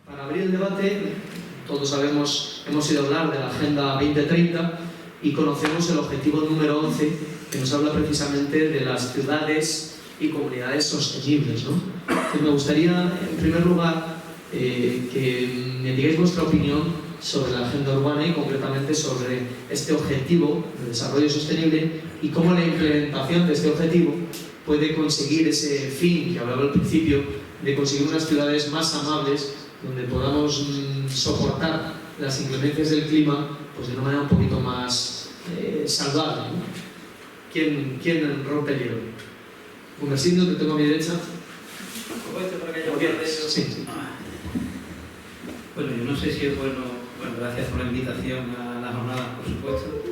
Para abrir el debate, todos sabemos, hemos ido a hablar de la Agenda 2030 y conocemos el objetivo número 11, que nos habla precisamente de las ciudades y comunidades sostenibles, ¿no? Entonces me gustaría, en primer lugar, que me digáis vuestra opinión sobre la agenda urbana y concretamente sobre este objetivo de desarrollo sostenible y cómo la implementación de este objetivo puede conseguir ese fin que hablaba al principio, de conseguir unas ciudades más amables donde podamos soportar las inclemencias del clima pues de una manera un poquito más saludable, ¿no? ¿Quién rompe el hielo? Gumersindo, que tengo a mi derecha. Sí. Bueno, yo no sé si es bueno, gracias por la invitación a la jornada, por supuesto.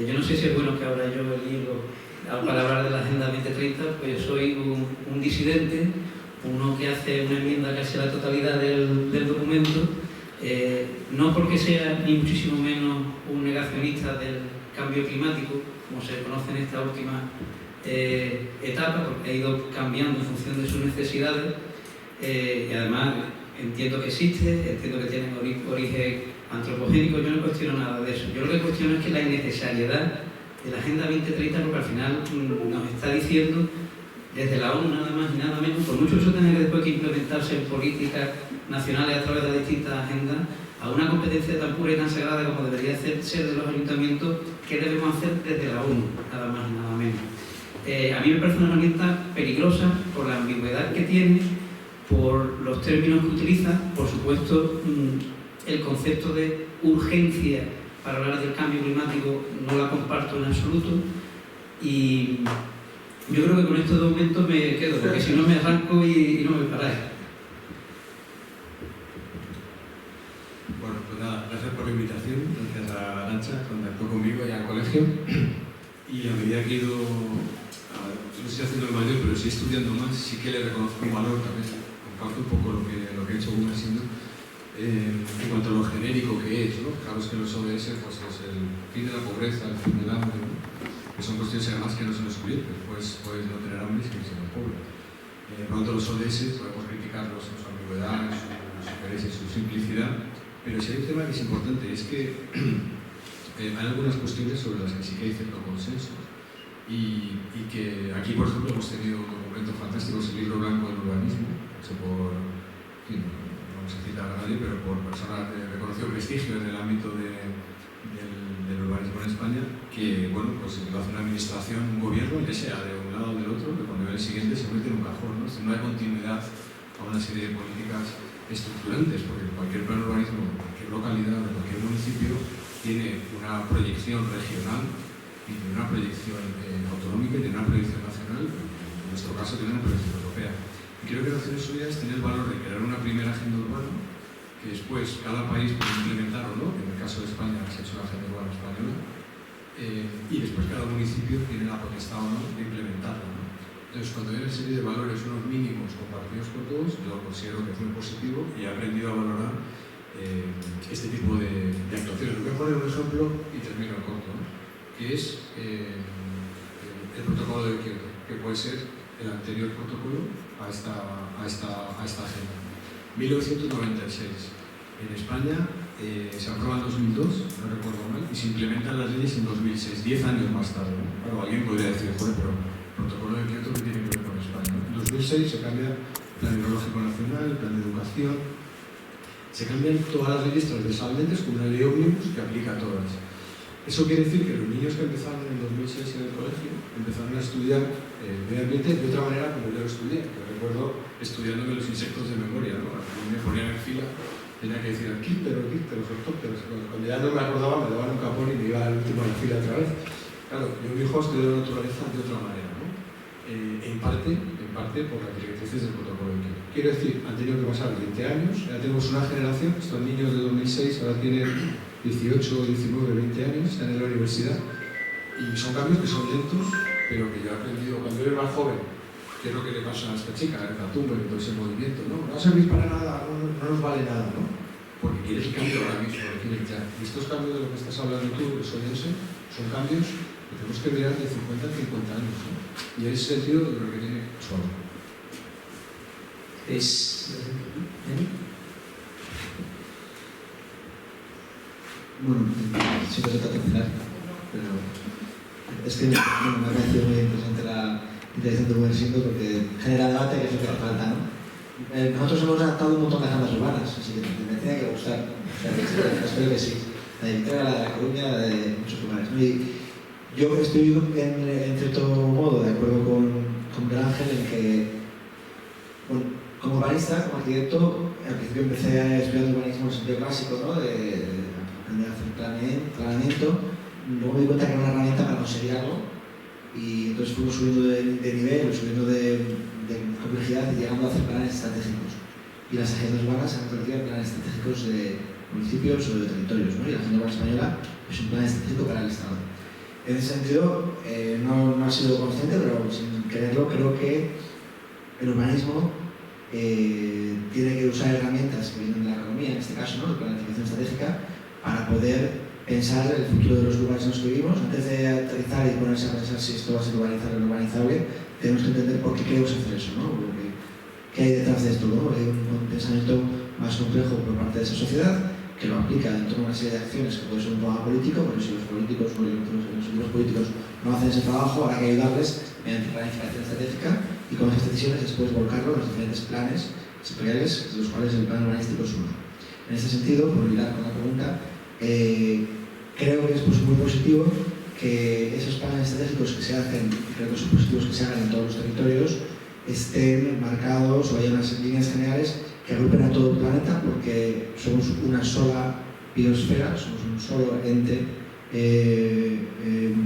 Yo no sé si es bueno que abra yo el hilo para hablar de la Agenda 2030, pues yo soy un disidente, uno que hace una enmienda casi a la totalidad del documento, no porque sea ni muchísimo menos un negacionista del cambio climático, como se conoce en esta última etapa, porque ha ido cambiando en función de sus necesidades, y además entiendo que existe, entiendo que tiene origen antropogénico, yo no cuestiono nada de eso. Yo lo que cuestiono es que la innecesariedad de la Agenda 2030, porque al final nos está diciendo desde la ONU nada más y nada menos, por mucho eso tenga que después que implementarse en políticas nacionales a través de distintas agendas, a una competencia tan pura y tan sagrada como debería ser de los ayuntamientos, ¿qué debemos hacer desde la ONU? Nada más y nada menos. A mí me parece una herramienta peligrosa por la ambigüedad que tiene, por los términos que utiliza, por supuesto el concepto de urgencia para hablar del cambio climático no la comparto en absoluto y yo creo que con estos documentos me quedo, porque si no me arranco y no me paráis. Bueno, pues nada, gracias por la invitación, gracias a Arantxa, contactó conmigo y al colegio y a medida que he ido, no estoy haciendo el mayor, pero sí estudiando más, sí que le reconozco un valor también, comparto un poco lo que ha hecho Gumersindo en cuanto a lo genérico que es, ¿no? Claro, es que los ODS pues, es el fin de la pobreza, el fin del hambre, ¿no? Que son cuestiones además que no se nos olviden, después puedes no tener hambre y seguir siendo pobre. Por lo tanto, los ODS podemos criticarlos en su ambigüedad, en sus intereses, su simplicidad, pero si hay un tema que es importante, es que hay algunas cuestiones sobre las que sí que hay cierto consenso y que aquí, por ejemplo, hemos tenido un documento fantástico, es el libro blanco del urbanismo, hecho por, no vamos a citar a nadie, pero por personas de reconocido prestigio en el ámbito del urbanismo en España, que, bueno, pues lo hace una administración, un gobierno, que sea de un lado o del otro, que cuando ve el siguiente se mete en un cajón, ¿no? No hay continuidad a una serie de políticas estructurantes, porque cualquier plan de urbanismo, cualquier localidad, de cualquier municipio, tiene una proyección regional y tiene una proyección autonómica y tiene una proyección nacional, en nuestro caso tiene una proyección europea. Y creo que Naciones Unidas tiene el valor de crear una primera agenda urbana, que después cada país puede implementar o no, en el caso de España se ha hecho la agenda urbana española, y después cada municipio tiene la potestad o no de implementarla, ¿no? Entonces, cuando hay una serie de valores, unos mínimos compartidos por todos, yo lo considero que es muy positivo y he aprendido a valorar este tipo de actuaciones. Voy a poner un ejemplo y termino en corto, ¿no? Que es el protocolo de Kioto, que puede ser el anterior protocolo a esta agenda. 1996. En España se aprueba en 2002, no recuerdo mal, y se implementan las leyes en 2006, 10 años más tarde. Claro, alguien podría decir, joder, pero el protocolo de Kioto, ¿qué tiene que ver con España? En 2006 se cambia el Plan Hidrológico Nacional, el Plan de Educación, se cambian todas las leyes transversalmente con una ley ómnibus que aplica a todas. Eso quiere decir que los niños que empezaron en 2006 en el colegio empezaron a estudiar medio ambiente de otra manera como yo lo estudié. Yo recuerdo estudiándome los insectos de memoria, ¿no? A mí me ponían en fila, tenía que decir quípteros, los ortópteros. Cuando ya no me acordaba me daban un capón y me iba al último de la fila otra vez. Claro, yo mi hijo estudió la naturaleza de otra manera, ¿no? En parte por las directrices del protocolo de Kioto. Quiero decir, han tenido que pasar 20 años, ya tenemos una generación, estos niños de 2006 ahora tienen 18, 19, 20 años, están en la universidad y son cambios que son lentos, pero que yo he aprendido cuando eres más joven. ¿Qué es lo que le pasa a esta chica, a Greta Thunberg, todo ese movimiento? No va a servir para nada, no nos vale nada, ¿no? Porque quieres cambio ahora mismo, lo quieres ya. Y estos cambios de lo que estás hablando tú, eso son cambios que tenemos que mirar de 50 a 50 años, ¿no? Y en ese sentido, yo creo que tiene suave. Bueno, siempre se trata de final, pero es que me ha parecido muy interesante la intervención de Gumersindo porque genera debate, que es lo que hace falta, ¿no? Nosotros hemos adaptado un montón de agendas urbanas, así que me tiene que gustar. Espero que sí. La de Victoria, la de La Coruña, la de muchos lugares, ¿no? Y yo estoy en cierto modo de acuerdo con Miguel Ángel en que, bueno, como urbanista, como arquitecto, al principio empecé estudiando urbanismo en el sentido clásico, ¿no? De aprender a hacer planeamiento, luego me di cuenta que era una herramienta para conseguir algo y entonces fuimos subiendo de nivel, subiendo de complejidad y llegando a hacer planes estratégicos. Y las agendas urbanas se han convertido en planes estratégicos de municipios o de territorios, ¿no? Y la agenda urbana española es un plan estratégico para el Estado. En ese sentido, no ha sido consciente, pero sin quererlo, creo que el urbanismo tiene que usar herramientas que vienen de la economía, en este caso, ¿no? De planificación estratégica, para poder pensar el futuro de los lugares en los que vivimos. Antes de aterrizar y ponerse a pensar si esto va a ser urbanizable o no urbanizable, tenemos que entender por qué queremos hacer eso, ¿no? ¿Qué hay detrás de esto, ¿no? Hay un pensamiento más complejo por parte de esa sociedad que lo aplica dentro de una serie de acciones que puede ser un programa político, pero si los políticos o los equipos políticos no hacen ese trabajo, habrá que ayudarles mediante planificación estratégica y con esas decisiones después volcarlo en los diferentes planes sectoriales, de los cuales el plan urbanístico es uno. En ese sentido, por hilar con la pregunta, creo que es muy positivo que esos planes estratégicos que se hacen, creo que son positivos que se hagan en todos los territorios, estén marcados o haya unas líneas generales que agrupen a todo el planeta porque somos una sola biosfera, somos un solo ente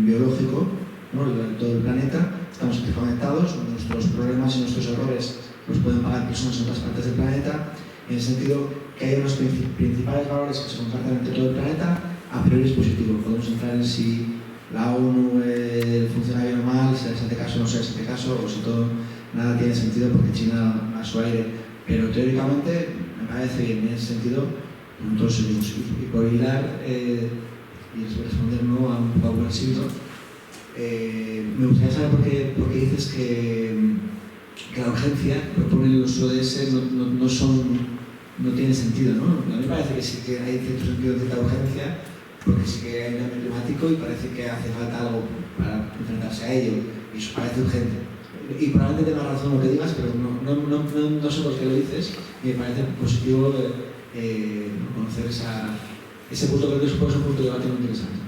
biológico, ¿no? Todo el planeta, estamos interconectados, nuestros problemas y nuestros errores los pueden pagar personas en otras partes del planeta, en el sentido que hay unos principales valores que se comparten entre todo el planeta, a priori es positivo. Podemos entrar en si la ONU funciona bien o mal, si es este caso o no es este caso, o si todo nada tiene sentido porque China a su aire, pero teóricamente me parece bien en ese sentido, todos seguimos. Y por hilar y responder ¿no? a un poco Gumersindo, me gustaría saber por qué dices que la urgencia que proponen los ODS no tiene sentido, ¿no? A mí me parece que sí que hay cierto sentido de cierta urgencia, porque sí que hay un cambio climático y parece que hace falta algo para enfrentarse a ello, y eso parece urgente. Y probablemente tengas razón en lo que digas, pero no sé por qué lo dices, y me parece positivo conocer ese punto, creo que es un punto de debate muy interesante.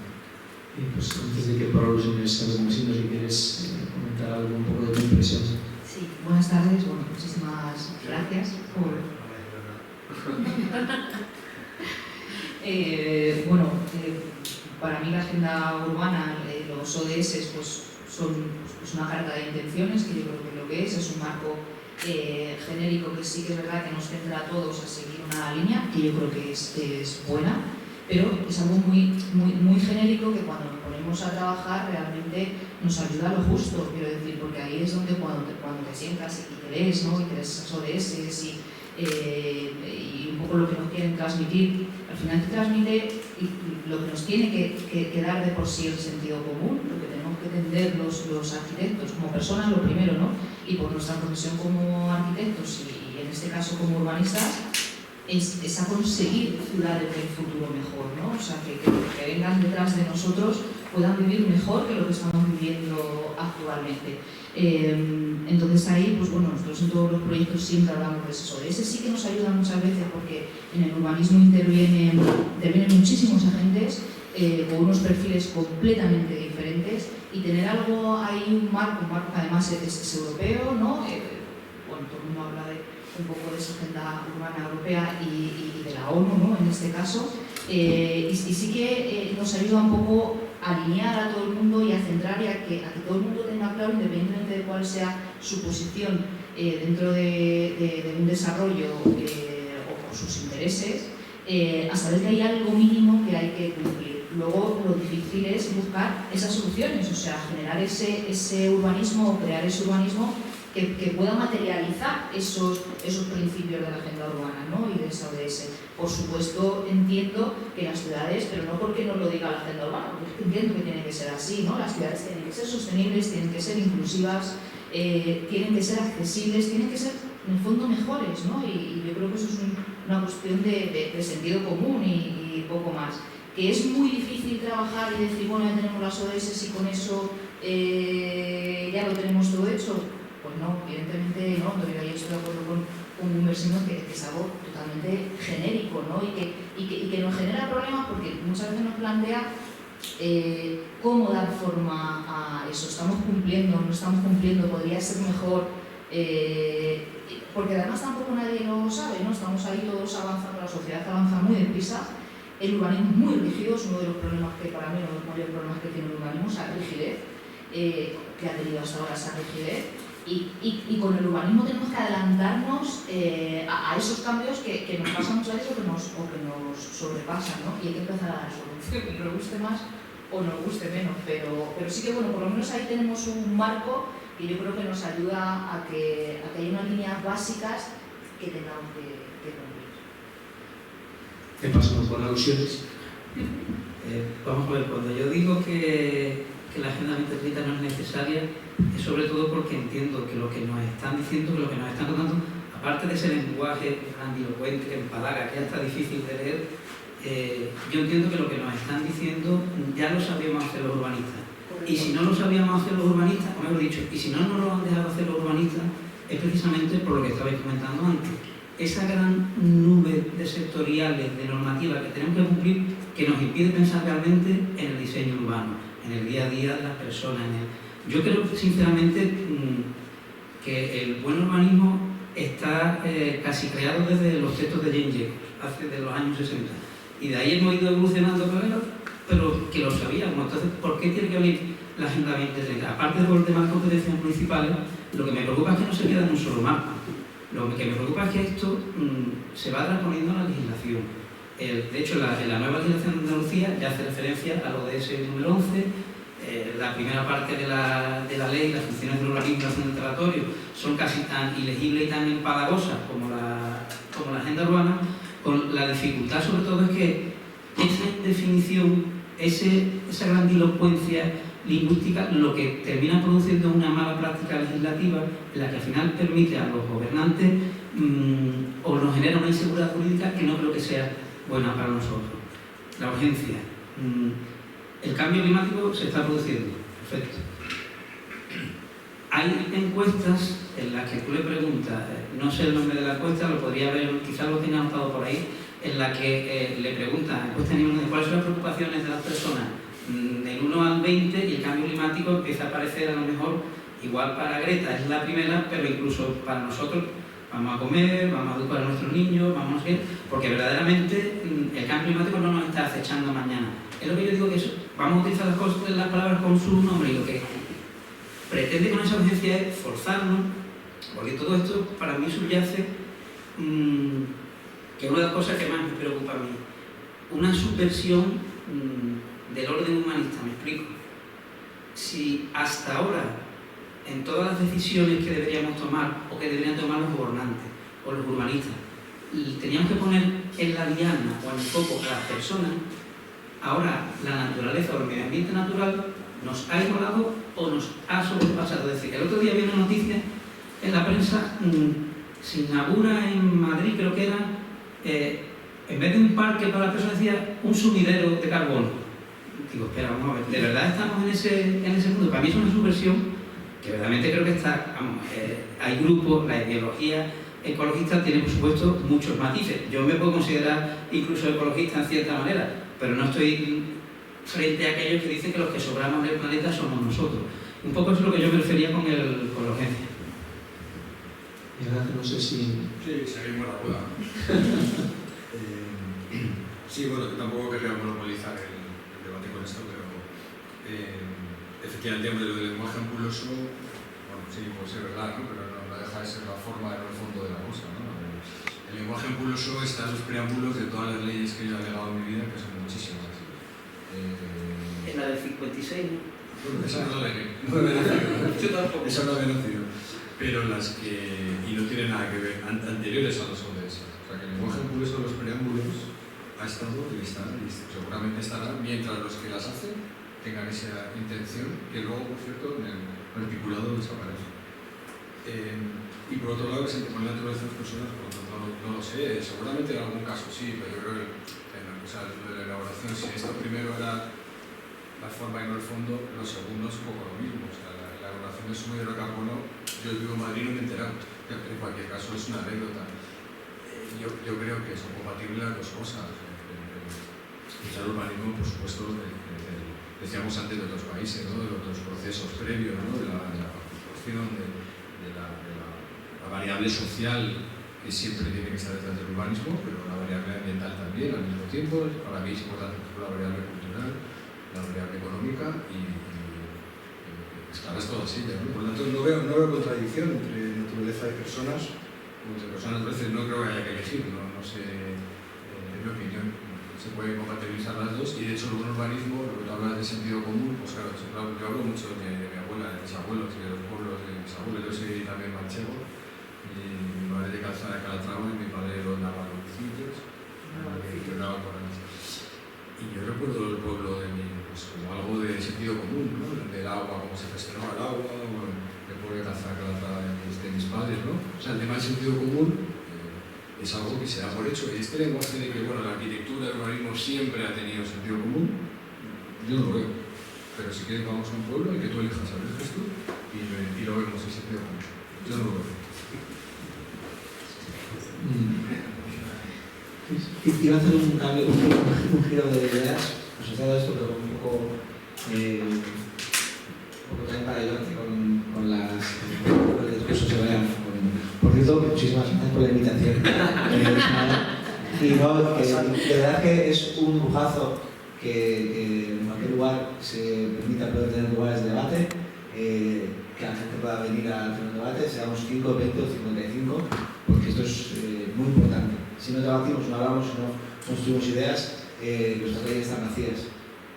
Y pues antes de que por alusiones a los Gumersindo, si quieres comentar algo un poco de tu impresión. Sí, buenas tardes, bueno, muchísimas gracias por... para mí la agenda urbana, los ODS, pues son una carta de intenciones, que yo creo que lo que es un marco genérico que sí que es verdad que nos centra a todos a seguir una línea, que yo creo que es buena, pero es algo muy genérico que cuando nos ponemos a trabajar realmente nos ayuda a lo justo, quiero decir, porque ahí es donde cuando te sientas y te lees, ¿no? Y te lees esas ODS y un poco lo que nos quieren transmitir, al final te transmite lo que nos tiene que dar de por sí el sentido común, lo que tenemos que entender los arquitectos como personas, lo primero, ¿no? Y por nuestra profesión como arquitectos y en este caso como urbanistas, es a conseguir ciudades del futuro mejor, ¿no? O sea, que los que vengan detrás de nosotros puedan vivir mejor que lo que estamos viviendo actualmente. Entonces ahí, pues bueno, nosotros en todos los proyectos siempre hablamos de eso. Ese sí que nos ayuda muchas veces porque en el urbanismo intervienen muchísimos agentes con unos perfiles completamente diferentes, y tener algo ahí, un marco que además es europeo, ¿no? Bueno, todo el mundo habla un poco de esa agenda urbana europea y de la ONU, ¿no? En este caso, y sí que nos ayuda un poco a alinear a todo el mundo y a centrar y a que todo el mundo tenga claro, independientemente de cuál sea su posición dentro de un desarrollo o por sus intereses, a saber que hay algo mínimo que hay que cumplir. Luego lo difícil es buscar esas soluciones, o sea, generar ese urbanismo o crear ese urbanismo que pueda materializar esos principios de la agenda urbana, ¿no? Y de esa ODS. Por supuesto, entiendo que las ciudades, pero no porque nos lo diga la agenda urbana, porque entiendo que tiene que ser así, ¿no? Las ciudades tienen que ser sostenibles, tienen que ser inclusivas, tienen que ser accesibles, tienen que ser, en el fondo, mejores, ¿no? Y yo creo que eso es una cuestión de sentido común y poco más. Que es muy difícil trabajar y decir, bueno, ya tenemos las ODS y con eso ya lo tenemos todo hecho. Pues no, evidentemente no, yo estoy de acuerdo con un versino que es algo totalmente genérico, ¿no? Y que nos genera problemas porque muchas veces nos plantea cómo dar forma a eso. ¿Estamos cumpliendo? ¿No estamos cumpliendo? ¿Podría ser mejor? Porque además tampoco nadie lo sabe, ¿no? Estamos ahí todos avanzando, la sociedad avanza muy deprisa, el urbanismo es muy rígido, es uno de los problemas que para mí, uno de los mayores problemas que tiene el urbanismo, esa rigidez, que ha tenido hasta ahora esa rigidez. Y con el urbanismo tenemos que adelantarnos a esos cambios que nos pasan muchas veces o que nos sobrepasan, ¿no? Y hay que empezar a dar solución, que nos guste más o nos guste menos, pero sí que bueno, por lo menos ahí tenemos un marco que yo creo que nos ayuda a que haya unas líneas básicas que tengamos que cumplir. ¿Qué pasamos con alusiones? Vamos a ver, cuando yo digo que la Agenda 2030 no es necesaria, es sobre todo porque entiendo que lo que nos están diciendo, que lo que nos están contando, aparte de ese lenguaje grandilocuente que empalaga, que ya está difícil de leer, yo entiendo que lo que nos están diciendo ya lo sabíamos hacer los urbanistas. Y si no lo sabíamos hacer los urbanistas, como hemos dicho, y si no nos lo han dejado hacer los urbanistas, es precisamente por lo que estabais comentando antes. Esa gran nube de sectoriales, de normativas que tenemos que cumplir, que nos impide pensar realmente en el diseño urbano, en el día a día de las personas. Yo creo sinceramente que el buen urbanismo está casi creado desde los textos de James Jacobs, de los años 60. Y de ahí hemos ido evolucionando con él, pero que lo sabíamos. Entonces, ¿por qué tiene que venir la Agenda 2030? Aparte de los demás competencias municipales, lo que me preocupa es que no se queda en un solo marco. Lo que me preocupa es que esto se va transponiendo en la legislación. De hecho, en la nueva legislación de Andalucía ya hace referencia al ODS número 11, la primera parte de la ley, las funciones del urbanismo y la del territorio, son casi tan ilegibles y tan empalagosas como la agenda urbana, con la dificultad sobre todo es que esa indefinición, esa grandilocuencia lingüística, lo que termina produciendo es una mala práctica legislativa en la que al final permite a los gobernantes o nos genera una inseguridad jurídica que no creo que sea buena para nosotros. La urgencia. El cambio climático se está produciendo, perfecto. Hay encuestas en las que tú le preguntas, no sé el nombre de la encuesta, lo podría ver, quizás lo tenga anotado por ahí, en la que le preguntan, encuesta a nivel de cuáles son las preocupaciones de las personas del 1 al 20 y el cambio climático empieza a aparecer a lo mejor igual para Greta, es la primera, pero incluso para nosotros vamos a comer, vamos a educar a nuestros niños, vamos a hacer, porque verdaderamente el cambio climático no nos está acechando mañana. Es lo que yo digo que vamos a utilizar las palabras con su nombre y lo que pretende con esa urgencia es forzarnos, porque todo esto para mí subyace, que es una de las cosas que más me preocupa a mí, una subversión del orden humanista, me explico. Si hasta ahora, en todas las decisiones que deberíamos tomar o que deberían tomar los gobernantes o los urbanistas, teníamos que poner en la diana o en el foco a las personas, ahora la naturaleza o el medio ambiente natural nos ha igualado o nos ha sobrepasado. Es decir, el otro día vi una noticia en la prensa, Singapur en Madrid creo que era, en vez de un parque para las personas, decía un sumidero de carbono. Digo, espera, vamos a ver, ¿de verdad estamos en ese mundo? Para mí es una subversión que verdaderamente creo que está, hay grupos, la ideología ecologista tiene, por supuesto, muchos matices. Yo me puedo considerar incluso ecologista en cierta manera, pero no estoy frente a aquellos que dicen que los que sobramos del planeta somos nosotros. Un poco es lo que yo me refería con la urgencia. Y ahora no sé si... Sí, seguimos la boda. Sí, bueno, tampoco querría monopolizar el debate con esto, pero efectivamente lo del lenguaje ampuloso, bueno, sí, puede ser verdad, ¿no? Pero no deja de ser la forma, no el fondo de la cosa, ¿no? El lenguaje ampuloso está en los preámbulos de todas las leyes que yo he legado en mi vida, que son muchísimas. En la del 56, ¿no? Bueno, esa no la he conocido. Yo tampoco. Esa no la he conocido. Pero las que, y no tienen nada que ver, anteriores a los ODS. O sea, que el lenguaje ampuloso de los preámbulos ha estado y está, y seguramente estará, mientras los que las hacen tengan esa intención, que luego, por cierto, en el articulado desaparece. Y por otro lado, que se pone la naturaleza de las personas, no lo sé, seguramente en algún caso sí, pero yo creo que o sea, lo de la elaboración, si esto primero era la forma y no el fondo, los segundos un poco lo mismo. O sea, la elaboración de sumidero de carbono, yo vivo en Madrid y no me he enterado. En cualquier caso, es una anécdota. Yo creo que son compatibles las dos cosas. El urbanismo, por supuesto, decíamos antes de otros países, ¿no? De otros procesos previos, ¿no? de la construcción, de la variable social que siempre tiene que estar detrás del urbanismo, pero la variable ambiental también al mismo tiempo. Para mí es importante la variable cultural, la variable económica y estarás todas ellas, ¿no? Por lo tanto, no veo contradicción entre naturaleza y personas. Entre personas a veces no creo que haya que elegir, no sé, en mi opinión. Se puede compatibilizar las dos y de hecho el urbanismo, lo que tú hablas de sentido común, pues claro, yo hablo mucho de mi abuela, de mis abuelos y de los pueblos de mis abuelos. Yo soy también manchego, mi madre de Calzada de Calatrava y mi padre lo andaba con bicicletas, y yo recuerdo el pueblo de mi, pues como algo de sentido común, ¿no? Del agua, cómo se gestionaba el agua, o el pueblo de Calzada de Calatrava de mis padres, ¿no? O sea, el tema del sentido común es algo que se da por hecho. Y este lenguaje de que bueno, la arquitectura del urbanismo siempre ha tenido sentido común, yo no lo veo. Pero si quieres vamos a un pueblo y que tú elijas a ver esto y lo vemos en sentido común. Yo no lo veo. Iba a hacer un cambio, un giro de ideas asociado a esto, pero un poco también para ayudarte con el discurso se vea. Por cierto, muchísimas gracias por la invitación. Y no, de verdad que es un lujazo que en cualquier lugar se permita poder tener lugares de debate, que la gente pueda venir a tener un debate, seamos 5, 20 o 55, porque esto es muy importante. Si no debatimos, no hablamos, no construimos ideas, nuestras leyes están vacías.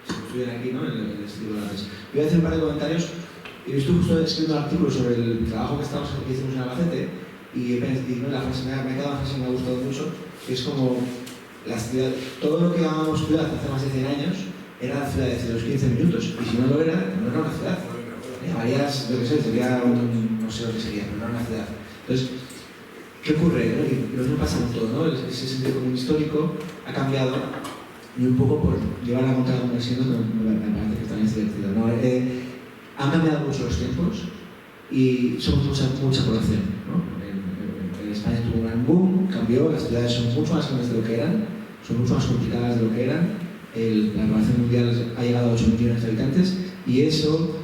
Si estuvieran aquí, ¿no? En el estilo de debates. Voy a hacer un par de comentarios. Yo estoy justo escribiendo un artículo sobre el trabajo que hicimos en Albacete y la frase, me ha quedado una frase que me ha gustado mucho, que es como la ciudad, todo lo que llamamos ciudad hace más de 100 años era la ciudad de los 15 minutos, y si no lo era, no era una ciudad. Llamarías, lo que sé, sería no sé lo que sería, pero no era una ciudad. Entonces, ¿qué ocurre? ¿No? Y lo mismo pasa en todo, ¿no? Ese sentido común histórico ha cambiado y un poco por llevar la contra como siendo, me parece que también es divertido, ¿no? Han cambiado mucho los tiempos y somos mucha población, ¿no? En España tuvo un gran boom, cambió, las ciudades son mucho más grandes de lo que eran, son mucho más complicadas de lo que eran, la población mundial ha llegado a 8 millones de habitantes y eso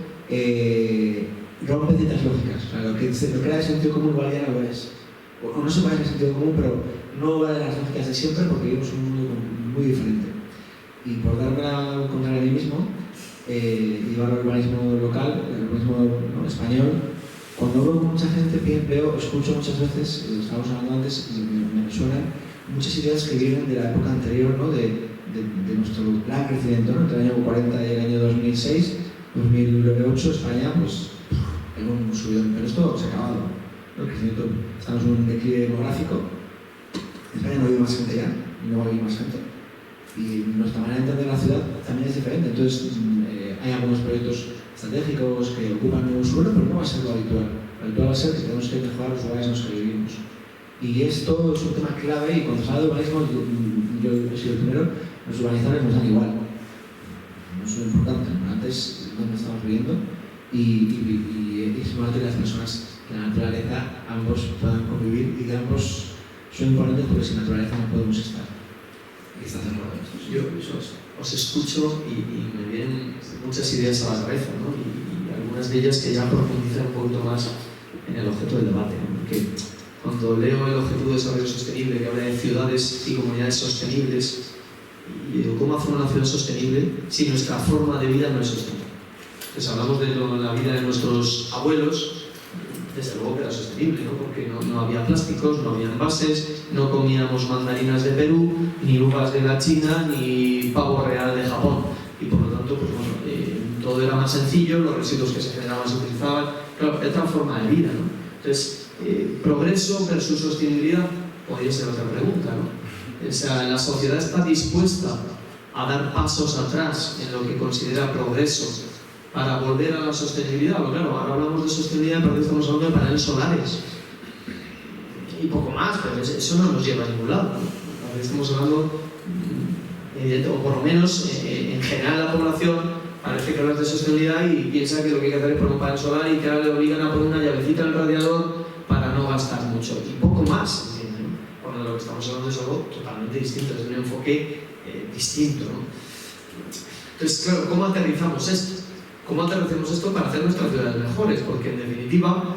rompe ciertas lógicas. O sea, lo que era de sentido común igual ya no lo es. O no se parece al sentido común, pero no vale las lógicas de siempre porque vivimos en un mundo muy diferente. Y por darme la contraria a mí mismo, llevar el urbanismo local, el urbanismo, ¿no? español, cuando veo mucha gente, escucho muchas veces, estábamos hablando antes, y me suenan muchas ideas que vienen de la época anterior, ¿no? de nuestro gran crecimiento, ¿no? Entre el año 40 y el año 2006, 2008, España, pues, pegó un subidón, pero esto se ha acabado. El crecimiento, estamos en un declive demográfico, en España no vive más gente ya, no va a vivir más gente. Y nuestra manera de entender la ciudad también es diferente. Entonces, hay algunos proyectos estratégicos que ocupan nuevo suelo, pero no va a ser lo habitual. Lo habitual va a ser que tenemos que mejorar los lugares en los que vivimos. Y esto es un tema clave, y cuando se habla de urbanismo, yo he sido el primero, los urbanizadores nos dan igual. No es lo importante, lo importante es dónde estamos viviendo y es importante que las personas, que la naturaleza, ambos puedan convivir y que ambos son importantes porque sin naturaleza no podemos estar. Y estás de acuerdo con esto. Yo os escucho y me vienen muchas ideas a la cabeza, ¿no? Y algunas de ellas que ya profundizan un poquito más en el objeto del debate, ¿no? Porque cuando leo el Objetivo de Desarrollo Sostenible, que habla de ciudades y comunidades sostenibles, y digo, ¿cómo hacer una ciudad sostenible si nuestra forma de vida no es sostenible? Pues hablamos de la vida de nuestros abuelos, desde luego que era sostenible, ¿no? Porque no había plásticos, no había envases, no comíamos mandarinas de Perú, ni uvas de la China, ni pavo real de Japón. Y por lo tanto, pues bueno, todo era más sencillo, los residuos que se generaban se utilizaban. Claro, otra forma de vida, ¿no? Entonces, progreso versus sostenibilidad podría ser otra pregunta, ¿no? O sea, la sociedad está dispuesta a dar pasos atrás en lo que considera progreso para volver a la sostenibilidad. Pero claro, ahora hablamos de sostenibilidad, pero estamos hablando de paneles solares y poco más, pero eso no nos lleva a ningún lado, ¿no? Estamos hablando, o por lo menos en general la población parece que habla de sostenibilidad y piensa que lo que hay que hacer es poner un panel solar y que ahora le obligan a poner una llavecita en el radiador para no gastar mucho y poco más, ¿entienden? Cuando lo que estamos hablando es algo totalmente distinto, es un enfoque distinto, ¿no? Entonces, claro, ¿cómo aterrizamos esto? ¿Cómo aterrizamos esto para hacer nuestras ciudades mejores? Porque en definitiva,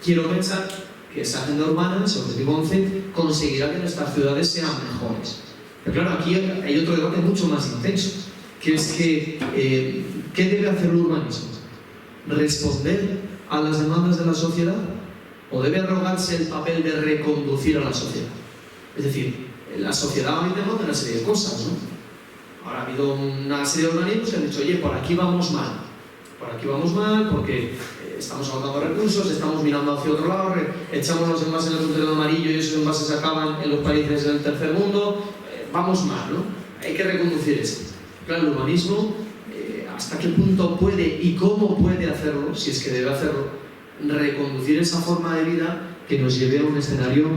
quiero pensar que esa agenda urbana, ese objetivo 11, conseguirá que nuestras ciudades sean mejores. Pero claro, aquí hay otro debate mucho más intenso, que es que, ¿qué debe hacer el urbanismo? ¿Responder a las demandas de la sociedad? ¿O debe arrogarse el papel de reconducir a la sociedad? Es decir, la sociedad hoy demanda una serie de cosas, ¿no? Ahora ha habido una serie de organismos que han dicho, oye, por aquí vamos mal porque estamos agotando recursos, estamos mirando hacia otro lado, echamos los envases en el contenedor amarillo y esos envases acaban en los países del tercer mundo, vamos mal, ¿no? Hay que reconducir esto. Claro, el urbanismo, hasta qué punto puede y cómo puede hacerlo, si es que debe hacerlo, reconducir esa forma de vida que nos lleve a un escenario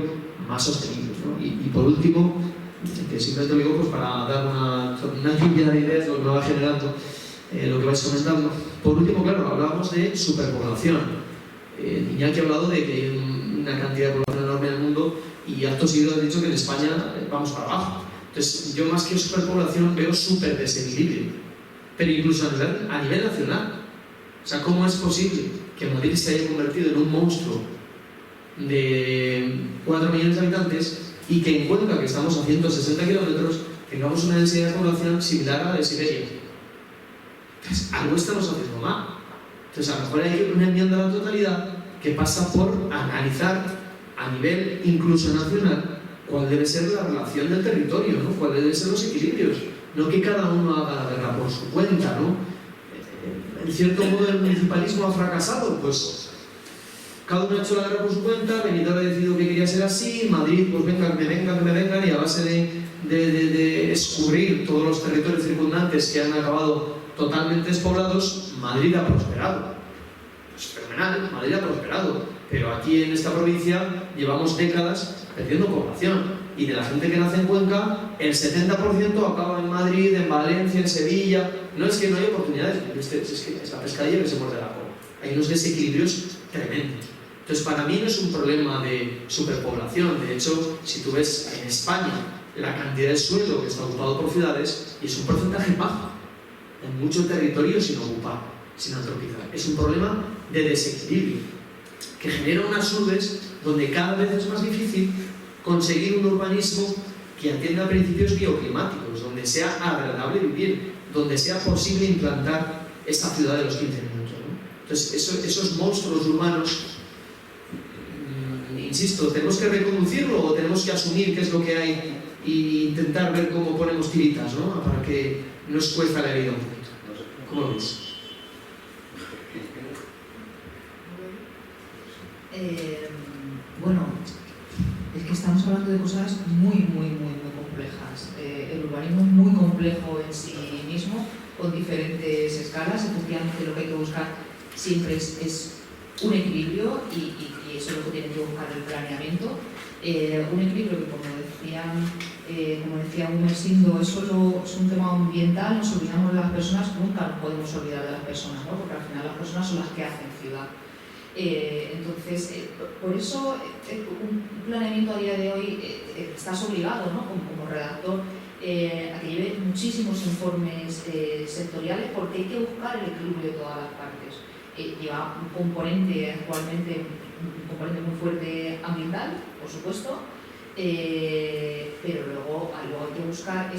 más sostenible, ¿no? Y por último, que simplemente lo digo pues para dar una lluvia de ideas, lo que me va generando, lo que vais comentando. Por último, claro, hablábamos de superpoblación. Iñaki ha hablado de que hay una cantidad de población enorme en el mundo y acto seguido ha dicho que en España vamos para abajo. Entonces, yo más que superpoblación veo superdesequilibrio, pero incluso a nivel nacional. O sea, ¿cómo es posible que Madrid se haya convertido en un monstruo de 4 millones de habitantes y que en Cuenca, que estamos a 160 kilómetros, tengamos una densidad de población similar a la de Siberia? Entonces, algo estamos haciendo mal. Entonces, a lo mejor hay que una enmienda a la totalidad que pasa por analizar a nivel incluso nacional cuál debe ser la relación del territorio, ¿no? Cuáles deben ser los equilibrios. No que cada uno haga la guerra por su cuenta, ¿no? En cierto modo el municipalismo ha fracasado, pues cada uno ha hecho la guerra por su cuenta, Benidorm ha decidido que quería ser así, Madrid, pues vengan, que me vengan, y a base de escurrir todos los territorios circundantes que han acabado totalmente despoblados, Madrid ha prosperado. Pues fenomenal, Madrid ha prosperado, pero aquí en esta provincia llevamos décadas perdiendo población. Y de la gente que nace en Cuenca, el 70% acaba en Madrid, en Valencia, en Sevilla. No es que no haya oportunidades, es que es la pescadilla que se muerde la cola. Hay unos desequilibrios tremendos. Entonces, para mí no es un problema de superpoblación. De hecho, si tú ves en España la cantidad de suelo que está ocupado por ciudades, y es un porcentaje bajo, en mucho territorio sin ocupar, sin antropizar. Es un problema de desequilibrio que genera unas urbes donde cada vez es más difícil conseguir un urbanismo que atienda a principios bioclimáticos, donde sea agradable vivir, donde sea posible implantar esta ciudad de los 15 minutos, ¿no? Entonces, esos monstruos urbanos, insisto, ¿tenemos que reconducirlo o tenemos que asumir qué es lo que hay e intentar ver cómo ponemos tiritas, ¿no? Para que nos cuesta la vida un poquito? ¿Cómo lo ves? Bueno, es que estamos hablando de cosas muy complejas. El urbanismo es muy complejo en sí mismo, con diferentes escalas. Efectivamente, lo que hay que buscar siempre es un equilibrio y y eso es lo que tiene que buscar el planeamiento. Un equilibrio que, como decía Gumersindo, es un tema ambiental, nos olvidamos de las personas, nunca nos podemos olvidar de las personas, ¿no? Porque al final las personas son las que hacen ciudad. Entonces, por eso un planeamiento a día de hoy estás obligado, ¿no? como redactor a que lleve muchísimos informes sectoriales, porque hay que buscar el equilibrio de todas las partes. Lleva un componente actualmente, un componente muy fuerte ambiental, por supuesto, pero luego hay que buscar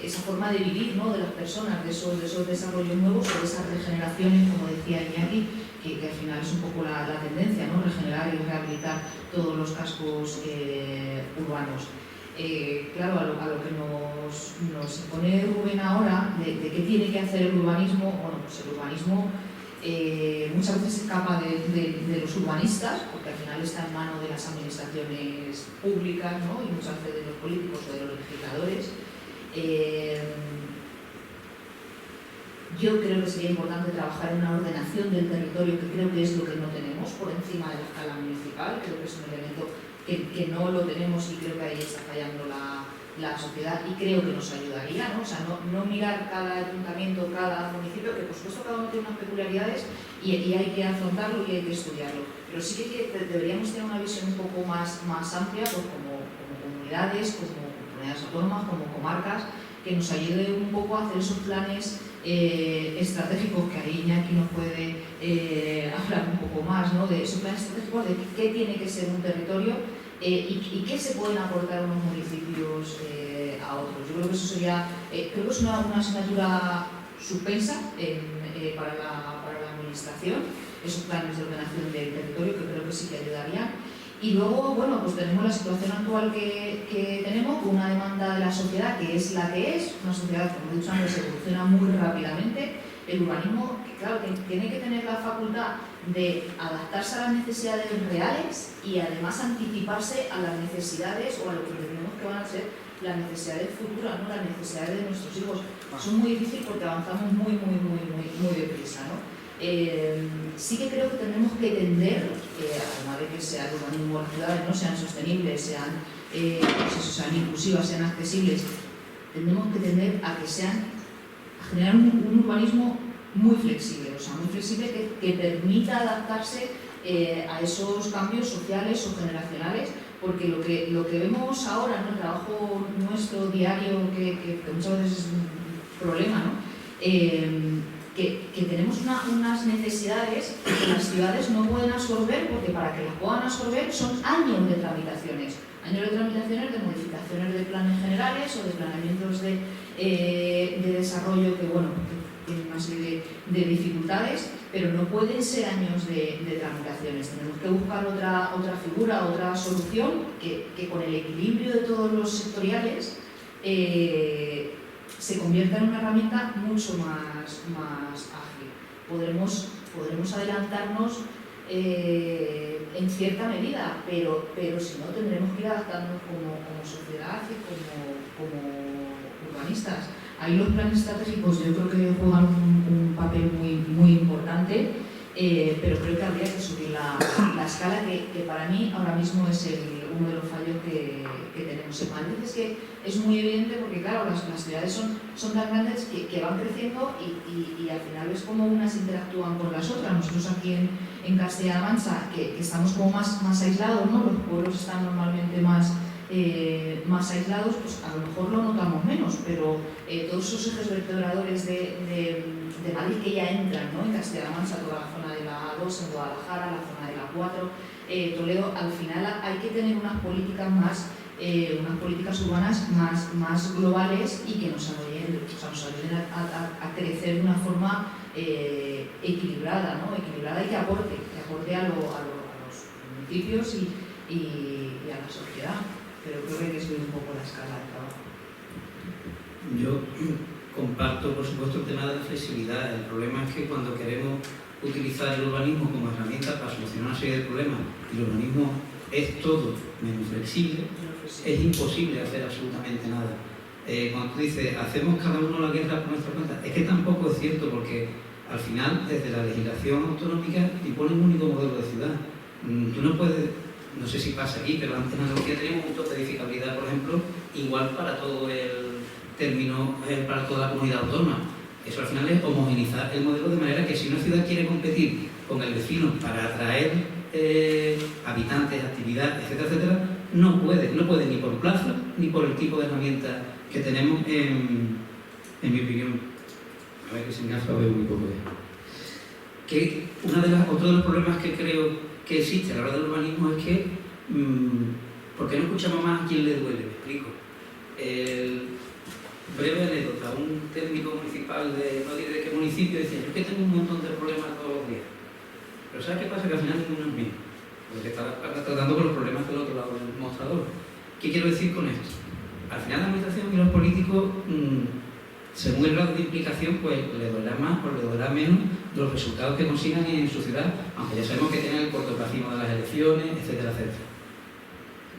esa forma de vivir, ¿no? De las personas, de esos desarrollos nuevos o de esas regeneraciones, como decía Iñaki, que al final es un poco la tendencia, ¿no? Regenerar y rehabilitar todos los cascos urbanos. Claro, a lo que nos pone Rubén ahora, de qué tiene que hacer el urbanismo, bueno, pues el urbanismo muchas veces escapa de los urbanistas, porque al final está en manos de las administraciones públicas, ¿no? Y muchas veces de los políticos o de los legisladores. Yo creo que sería importante trabajar en una ordenación del territorio, que creo que es lo que no tenemos por encima de la escala municipal. Creo que es un elemento que no lo tenemos y creo que ahí está fallando la sociedad, y creo que nos ayudaría, ¿no? O sea, no mirar cada ayuntamiento, cada municipio, que por supuesto cada uno tiene unas peculiaridades y hay que afrontarlo y hay que estudiarlo. Pero sí que deberíamos tener una visión un poco más amplia, pues como comunidades, como comunidades autónomas, como comarcas, que nos ayude un poco a hacer esos planes estratégicos, que ahí Iñaki nos puede hablar un poco más, ¿no? De esos planes estratégicos, de qué tiene que ser un territorio y qué se pueden aportar unos municipios a otros. Yo creo que eso sería, creo que es una asignatura suspensa para la administración, esos planes de ordenación del territorio, que creo que sí que ayudarían. Y luego, bueno, pues tenemos la situación actual que tenemos, con una demanda de la sociedad que es la que es, una sociedad, como he dicho antes, se evoluciona muy rápidamente. El urbanismo, claro, tiene que tener la facultad de adaptarse a las necesidades reales y además anticiparse a las necesidades o a lo que entendemos que van a ser las necesidades futuras, ¿no? Las necesidades de nuestros hijos. Son muy difíciles porque avanzamos muy deprisa, ¿no? Sí que creo que tenemos que tender, además de que sea el urbanismo, las ciudades no sean sostenibles, sean inclusivas, sean accesibles, tenemos que tender a generar un urbanismo muy flexible, o sea, muy flexible que permita adaptarse a esos cambios sociales o generacionales, porque lo que vemos ahora en el trabajo nuestro diario, que muchas veces es un problema, ¿no? Que tenemos unas necesidades que las ciudades no pueden absorber, porque para que las puedan absorber son años de tramitaciones, de modificaciones de planes generales o de planeamientos de desarrollo que, bueno, tienen una serie de dificultades, pero no pueden ser años de tramitaciones. Tenemos que buscar otra figura, otra solución que con el equilibrio de todos los sectoriales se convierta en una herramienta mucho más ágil. Podremos adelantarnos en cierta medida, pero si no, tendremos que ir adaptándonos como sociedad y como urbanistas. Ahí los planes estratégicos yo creo que juegan un papel muy importante, pero creo que habría que subir la escala, que para mí ahora mismo es uno de los fallos que tenemos en Madrid. Es que es muy evidente porque, claro, las ciudades son tan grandes que van creciendo y al final es como unas interactúan con las otras. Nosotros aquí en Castilla-La Mancha, que estamos como más aislados, ¿no? Los pueblos están normalmente más aislados, pues a lo mejor lo notamos menos, pero todos esos ejes vertebradores de Madrid que ya entran, ¿no? En Castilla-La Mancha, toda la zona de la A2, en Guadalajara, la zona de la A4, Toledo, al final hay que tener unas políticas urbanas más globales y que nos ayuden a crecer de una forma equilibrada, ¿no? Equilibrada y que aporte a los municipios y a la sociedad. Pero creo que hay que subir un poco la escala de trabajo. Yo comparto, por supuesto, el tema de la flexibilidad. El problema es que cuando queremos utilizar el urbanismo como herramienta para solucionar una serie de problemas, y el urbanismo es todo menos flexible, es imposible hacer absolutamente nada. Cuando tú dices, hacemos cada uno la guerra por nuestra cuenta, es que tampoco es cierto, porque al final, desde la legislación autonómica, impone un único modelo de ciudad. Tú no puedes, no sé si pasa aquí, pero antes en Andalucía teníamos un tope de edificabilidad, por ejemplo, igual para todo el término, para toda la comunidad autónoma. Eso al final es homogeneizar el modelo de manera que si una ciudad quiere competir con el vecino para atraer habitantes, actividad, etcétera, etcétera, no puede ni por plaza ni por el tipo de herramientas que tenemos en mi opinión. A ver que sin gafas veo muy poco ya. Que otro de los problemas que creo que existe a la hora del urbanismo es que ¿por qué no escuchamos más a quién le duele? Me explico. Breve anécdota, un técnico municipal no diré de qué municipio decía: yo es que tengo un montón de problemas todos los días. Pero ¿sabes qué pasa? Que al final ninguno es mío, porque está tratando con los problemas del otro lado del mostrador. ¿Qué quiero decir con esto? Al final la administración y los políticos, según el grado de implicación, pues le dolerá más o le dolerá menos los resultados que consigan en su ciudad, aunque ya sabemos que tienen el cortoplacismo de las elecciones, etcétera, etcétera.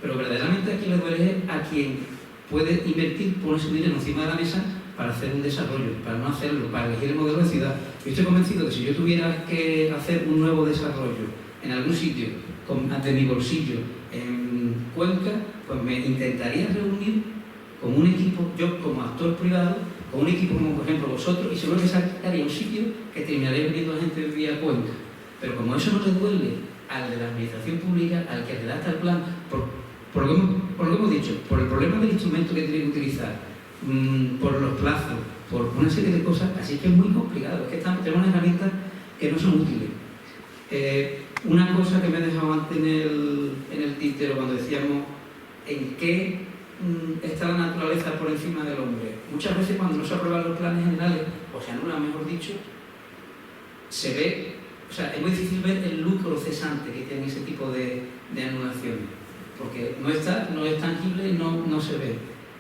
Pero verdaderamente a quien le duele es a quien puede invertir, pone su dinero encima de la mesa para hacer un desarrollo, para no hacerlo, para elegir el modelo de ciudad. Yo estoy convencido que si yo tuviera que hacer un nuevo desarrollo en algún sitio, ante mi bolsillo, en Cuenca, pues me intentaría reunir con un equipo, yo como actor privado, con un equipo como por ejemplo vosotros, y seguro que sacaría un sitio que terminaría viniendo la gente de vivir a Cuenca. Pero como eso no le duele al de la administración pública, al que redacta el plan, por lo que hemos dicho, por el problema del instrumento que tiene que utilizar, por los plazos, por una serie de cosas, así que es muy complicado. Es que tenemos unas herramientas que no son útiles. Una cosa que me he dejado antes en el tintero cuando decíamos en qué está la naturaleza por encima del hombre. Muchas veces cuando no se aprueban los planes generales, o se anulan, mejor dicho, se ve, o sea, es muy difícil ver el lucro cesante que tiene ese tipo de anulaciones, porque no es tangible y no se ve.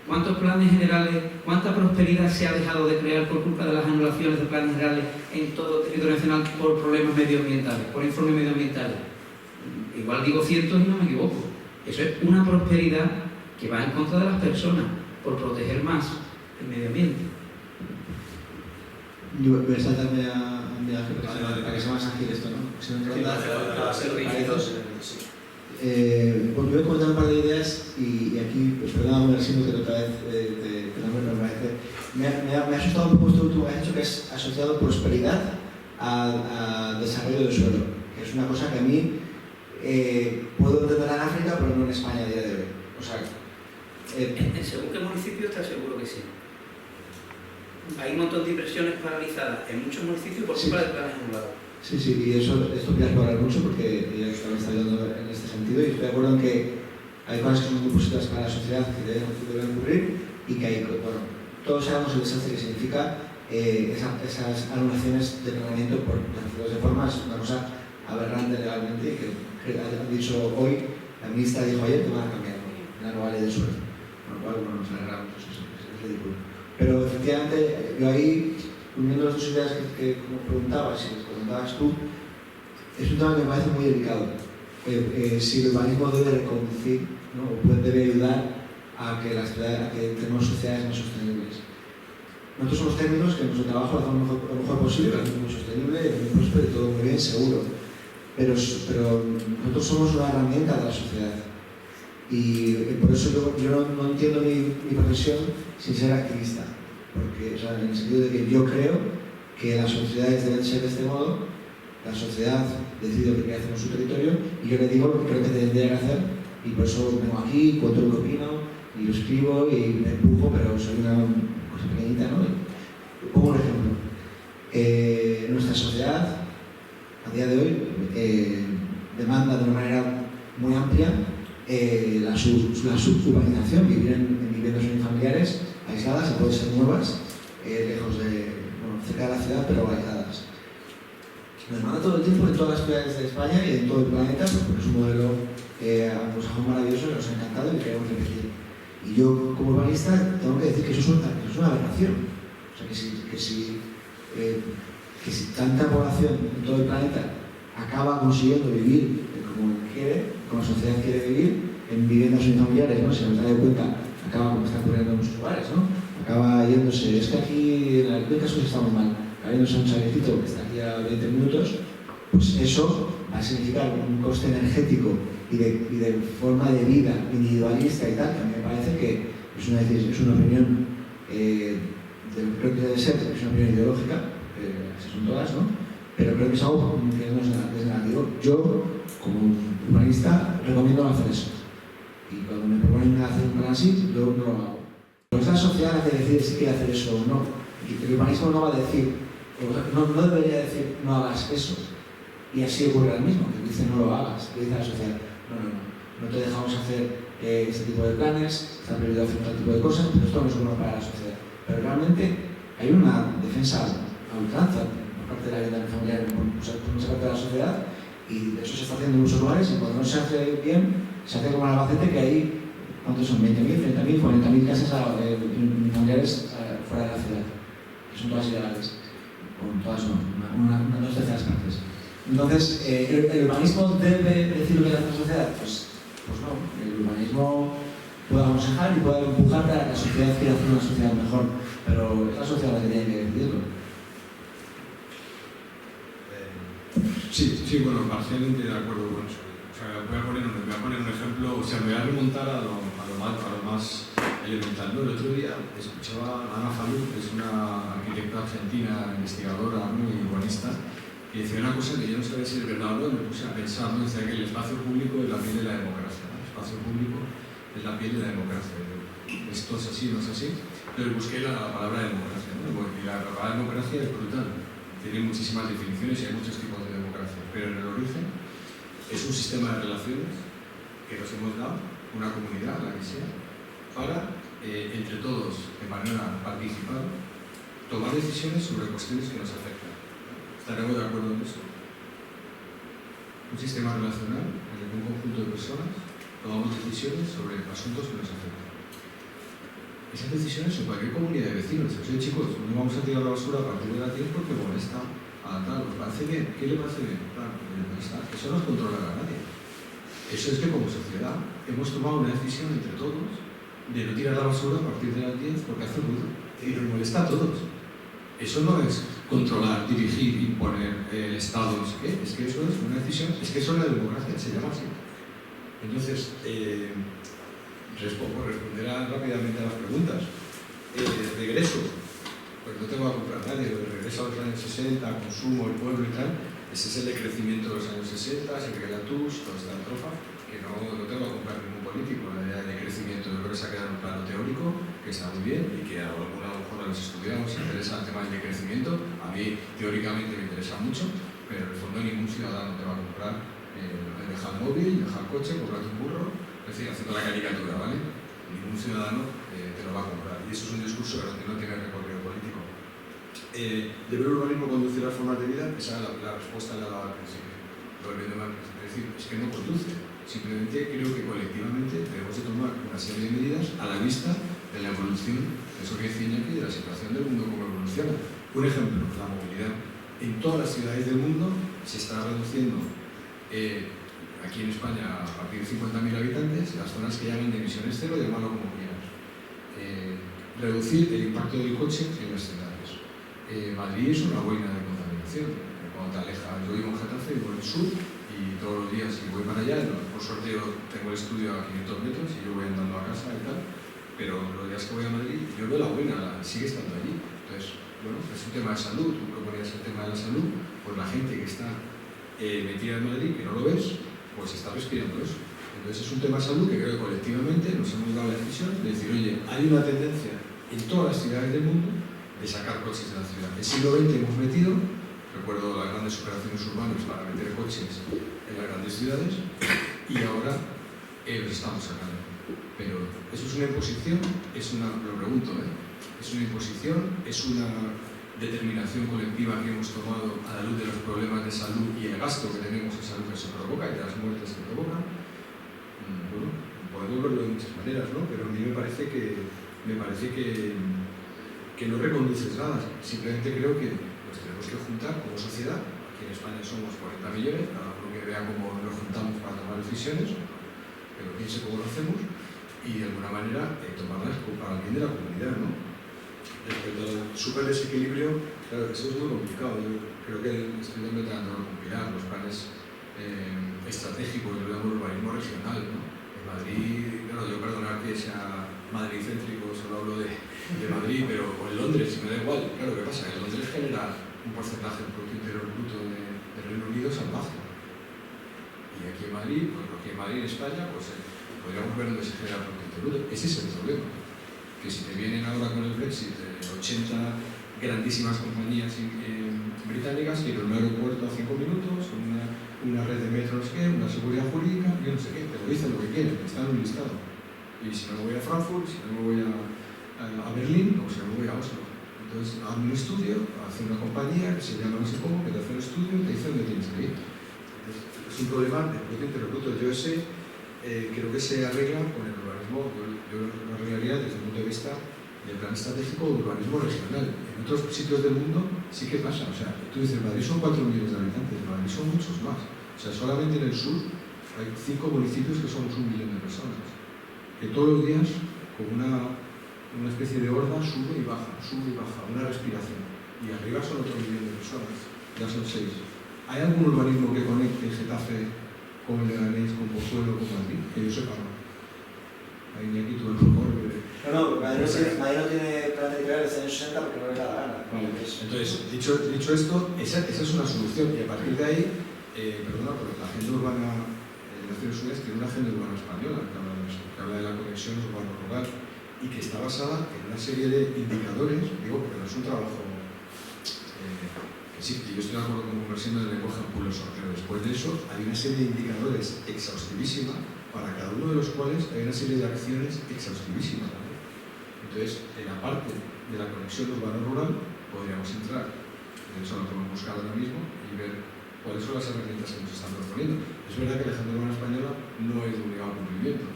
¿Cuántos planes generales, cuánta prosperidad se ha dejado de crear por culpa de las anulaciones de planes generales en todo el territorio nacional por problemas medioambientales, por informes medioambientales? Igual digo cientos y no me equivoco. Eso es una prosperidad que va en contra de las personas por proteger más el medio ambiente. Yo voy a saltarme a mi Ángel para que sea más ágil esto, ¿no? Si no va a ser rígidos. Bueno, yo voy a comentar un par de ideas y aquí, pues perdóname, siento que otra vez me parece. Me ha asustado un poco esto último que has dicho, que es asociado prosperidad al desarrollo del suelo, que es una cosa que a mí puedo entender en África, pero no en España a día de hoy. O sea, en según qué municipio está seguro que sí. Hay un montón de inversiones paralizadas en muchos municipios por culpa de planes anulados. Sí, y esto quería explorar mucho porque ya también está ayudando en este sentido y estoy de acuerdo en que hay cosas que son muy positivas para la sociedad que deben ocurrir y que hay, bueno, todos sabemos el desastre que significa esas anulaciones de planeamiento por de forma, es una cosa aberrante legalmente que han dicho hoy, la ministra dijo ayer que van a cambiar la nueva ley del suelo, con lo cual bueno, nos alegramos, eso es ridículo. Pero efectivamente yo ahí, uniendo las dos ideas que como preguntabas y les comentabas tú, es un tema que me parece muy delicado. Si el urbanismo debe reconducir, ¿no? O debe ayudar a que tengamos sociedades más sostenibles. Nosotros somos técnicos que en nuestro trabajo hacemos lo mejor posible, lo hacemos muy sostenible, muy próspero y todo muy bien, seguro. Pero nosotros somos una herramienta de la sociedad. Y por eso yo no entiendo mi profesión sin ser activista. Porque, o sea, en el sentido de que yo creo que las sociedades deben ser de este modo, la sociedad decide lo que quiere hacer en su territorio y yo le digo lo que creo que tendría que hacer y por eso vengo aquí, cuento lo que opino y lo escribo y me empujo, pero soy una cosa pequeñita, ¿no? Pongo un ejemplo. Nuestra sociedad, a día de hoy, demanda de una manera muy amplia la suburbanización, vivir en viviendas unifamiliares aisladas, que pueden ser nuevas, lejos cerca de la ciudad, pero aisladas. Nos manda todo el tiempo en todas las ciudades de España y en todo el planeta, porque es un modelo anglosajón maravilloso que nos ha encantado y queremos repetir. Y yo, como urbanista, tengo que decir que eso es una aberración. O sea, que si tanta población en todo el planeta acaba consiguiendo vivir como quiere, como la sociedad quiere vivir, en viviendas unifamiliares, ¿no? Si nos damos cuenta, acaba como está ocurriendo en muchos lugares, ¿no? Acaba yéndose, es que aquí en el caso está muy mal, habiéndose un chalecito que está aquí a 20 minutos, pues eso va a significar un coste energético y de forma de vida individualista y tal, que a mí me parece que es una opinión de lo que creo que debe ser, es una opinión ideológica, así son todas, ¿no? Pero creo que es algo que no es negativo. Yo, como urbanista, recomiendo no hacer eso. Y cuando me proponen hacer un plan así, yo no lo hago. Pero es la sociedad la que decide si quiere hacer eso o no. Y el urbanismo no va a decir, no debería decir no hagas eso. Y así ocurre al mismo, que dice no lo hagas, que dice la sociedad, no te dejamos hacer este tipo de planes, está prohibido hacer tal tipo de cosas, pero esto no es bueno para la sociedad. Pero realmente hay una defensa a ultranza por parte de la vida familiar, por mucha parte de la sociedad, y eso se está haciendo en muchos lugares, y cuando no se hace bien, se hace como en Albacete, que hay, ¿cuántos son? 20.000, 30.000, 40.000 casas familiares fuera de la ciudad, que son todas ilegales, o todas no, una dos terceras partes. Entonces, ¿el urbanismo debe decir lo que hace la sociedad? Pues no. El urbanismo puede aconsejar y puede empujar para que la sociedad quiera hacer una sociedad mejor, pero es la sociedad la que tiene que decidirlo. Sí, bueno, parcialmente de acuerdo con eso. O sea, voy a poner un ejemplo, o sea, me voy a remontar a lo más elemental, ¿no? El otro día escuchaba a Ana Falú, que es una arquitecta argentina, investigadora, ¿no? Y urbanista, y decía una cosa que yo no sabía si es verdad o no, me puse a pensar, ¿no? Decía que el espacio público es la piel de la democracia, ¿no? El espacio público es la piel de la democracia. Esto es así, no es así. Entonces busqué la palabra democracia, ¿no? Y la palabra democracia es brutal. Tiene muchísimas definiciones y hay muchos tipos de democracia, pero en el origen es un sistema de relaciones que nos hemos dado, una comunidad, la que sea, para, entre todos, de manera participada, tomar decisiones sobre cuestiones que nos afectan. ¿Estaremos de acuerdo en eso? Un sistema relacional en el que un conjunto de personas tomamos decisiones sobre asuntos que nos afectan. Esas decisiones en cualquier comunidad de vecinos. O sea, chicos, no vamos a tirar la basura a partir de la 10 porque molesta a tal. ¿Os parece bien? ¿Qué le parece bien? Claro, eso no nos controla a nadie. Eso es que como sociedad hemos tomado una decisión entre todos de no tirar la basura a partir de las 10 porque hace ruido y nos molesta a todos. Eso no es controlar, dirigir, imponer el Estado, no sé qué. Es que eso es una decisión, es que eso es la democracia, se llama así. Entonces, responderá rápidamente a las preguntas. Regreso, pues no tengo a comprar nadie, regreso a los años 60, consumo, el pueblo y tal. Ese es el decrecimiento de los años 60, se cree la TUS, toda esta trofa, que no tengo a comprar ningún político. La idea de crecimiento yo creo que se ha quedado en un plano teórico, que está muy bien y que a lo mejor los estudiamos se interesa el tema del crecimiento. A mí teóricamente me interesa mucho, pero en el fondo ningún ciudadano te va a comprar, deja el móvil, deja el coche, comprate un burro, es decir, haciendo la caricatura, ¿vale? Ningún ciudadano te lo va a comprar. Y eso es un discurso que no tiene recorrido político. ¿Debe el urbanismo conducir las formas de vida? Esa es la respuesta que le daba al principio. Es decir, es que no conduce. Simplemente creo que colectivamente debemos de tomar una serie de medidas a la vista de la evolución, eso que decía aquí, de la situación del mundo como evoluciona. Un ejemplo, la movilidad. En todas las ciudades del mundo se está reduciendo, aquí en España, a partir de 50.000 habitantes, las zonas que llaman de emisiones cero, llamarlo como quieras. Reducir el impacto del coche en las ciudades. Madrid es una boina de contaminación. Cuando te alejas, yo vivo en Getafe, vivo en el sur, y todos los días si voy para allá, por suerte tengo el estudio a 500 metros y yo voy andando a casa y tal, pero los días que voy a Madrid, yo veo la buena, sigue estando allí. Entonces, bueno, es un tema de salud, tú proponías el tema de la salud, pues la gente que está metida en Madrid, que no lo ves, pues está respirando eso. Entonces es un tema de salud que creo que colectivamente nos hemos dado la decisión de decir, oye, hay una tendencia en todas las ciudades del mundo de sacar coches de la ciudad. En el siglo XX hemos metido, recuerdo las grandes operaciones urbanas para meter coches en las grandes ciudades, y ahora los estamos sacando. Pero eso es una imposición, lo pregunto, es una imposición, es una determinación colectiva que hemos tomado a la luz de los problemas de salud y el gasto que tenemos en salud que se provoca y de las muertes que provocan. Bueno, podemos verlo de muchas maneras, ¿no? Pero a mí me parece que no reconduces nada. Simplemente creo que nos tenemos que juntar como sociedad. Aquí en España somos 40 millones, cada uno que vea cómo nos juntamos para tomar decisiones, pero piense cómo lo hacemos y de alguna manera tomarlas para el bien de la comunidad, ¿no? respecto al super desequilibrio, claro, eso es muy complicado. Yo creo que estoy intentando compilar los planes estratégicos del urbanismo regional, ¿no? En Madrid, claro, yo perdonar que sea Madrid céntrico, solo hablo de Madrid, pero o en Londres, si me da igual. Claro, ¿qué pasa? Que Londres genera un porcentaje del Producto Interior Bruto del Reino Unido salvaje. Y aquí en Madrid, pues lo que en Madrid, en España, pues podríamos ver dónde se genera el Producto Interior Bruto. Ese es el problema. Que si te vienen ahora con el Brexit 80 grandísimas compañías británicas, quieren un aeropuerto a 5 minutos, una red de metros, una seguridad jurídica, yo no sé qué, te lo dicen lo que quieren, está en un listado. Y si no me voy a Frankfurt, si no me voy a Berlín, o si no me voy a Oslo. Entonces, hago un estudio, hace una compañía que se llama no sé cómo, que te hace un estudio y te dice dónde tienes que ir. Entonces, es un problema de Producto Interior Bruto. Yo ese creo que se arregla con el urbanismo, yo lo arreglaría desde el punto de vista del plan estratégico de urbanismo regional. En otros sitios del mundo sí que pasa. O sea, tú dices, Madrid son 4 millones de habitantes, Madrid son muchos más. O sea, solamente en el sur hay 5 municipios que somos 1 millón de personas. Que todos los días, con una especie de horda, sube y baja, una respiración. Y arriba son otro millón de personas, ya son 6. ¿Hay algún urbanismo que conecte Getafe con Leganés, con Pozuelo, con Madrid? Que yo sepa, no. Ahí ni aquí tú el mejor. No, Madrid no tiene plan territorial desde los años 60 porque no le da la gana. Vale, entonces, dicho esto, esa es una solución. Y a partir de ahí, perdona, pero la agenda urbana de Naciones Unidas tiene una agenda urbana española que habla de eso, que habla de la conexión urbano-rural y que está basada en una serie de indicadores, digo, porque no es un trabajo que sí, que yo estoy de acuerdo con conversión del lenguaje ampuloso, pero después de eso hay una serie de indicadores exhaustivísima para cada uno de los cuales hay una serie de acciones exhaustivísimas. ¿Vale? Entonces, en la parte de la conexión urbano-rural podríamos entrar, de hecho lo podemos buscar ahora mismo y ver cuáles son las herramientas que nos están proponiendo. Es verdad que la agenda urbana española no es de obligado cumplimiento,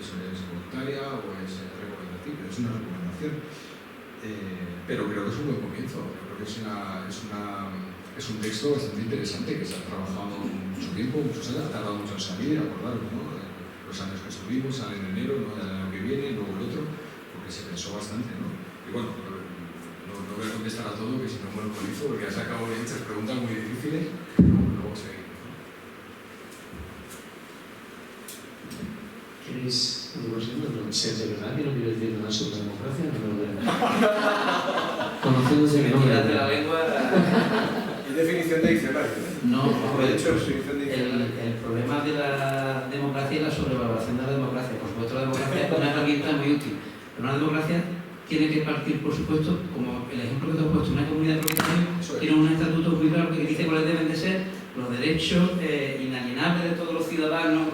eso es voluntaria o es recomendativa, es una recomendación, pero creo que es un buen comienzo. Creo que es un texto bastante interesante que se ha trabajado mucho tiempo, muchos años, ha tardado mucho en salir, acordaros, ¿no? Los años que estuvimos, sale en enero, ¿no? El año que viene, luego el otro, porque se pensó bastante, ¿no? Y bueno, no voy a contestar a todo, que si no monopolizo, porque ya se acabó de hechas preguntas muy difíciles, luego seguimos. ¿Queréis no sé, de verdad que no quiero decir nada sobre la democracia? No me lo veo. Conociéndose que no me de la lengua. ¿Y definición de diccionario? No, de hecho, el problema de la democracia es la sobrevaloración de la democracia. Por supuesto, la democracia es una herramienta muy útil, pero una democracia tiene que partir, por supuesto, como el ejemplo que te he puesto, una comunidad de propietarios tiene un estatuto muy claro que dice cuáles deben de ser los derechos inalienables de todos los ciudadanos.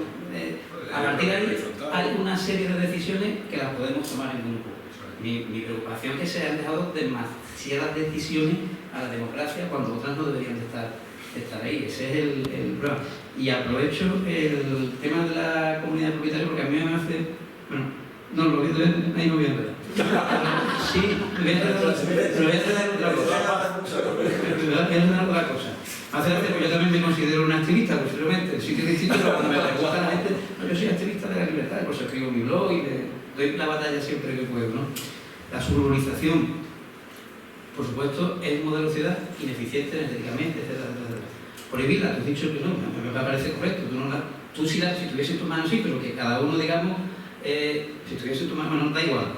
A partir de ahí hay una serie de decisiones que las podemos tomar en grupo. Mi preocupación es que se han dejado demasiadas decisiones a la democracia cuando otras no deberían de estar ahí. Ese es el problema. Y aprovecho el tema de la comunidad de propietarios porque a mí me hace... Bueno, no, ahí no voy a entrar. Sí, me voy a entrar otra cosa. Hace gracia porque yo también me considero un activista, posiblemente, en sitios distintos, pero cuando me pregunta la gente, no, yo soy activista de la libertad, por eso escribo mi blog y doy la batalla siempre que puedo, ¿no? La suburbanización, por supuesto, es un modelo de ciudad ineficiente energéticamente, etc. Prohibirla, tú has dicho que no, me parece correcto, tú si tuviese en tu mano sí, pero que cada uno, digamos, si tuviese en tu mano, no, da igual.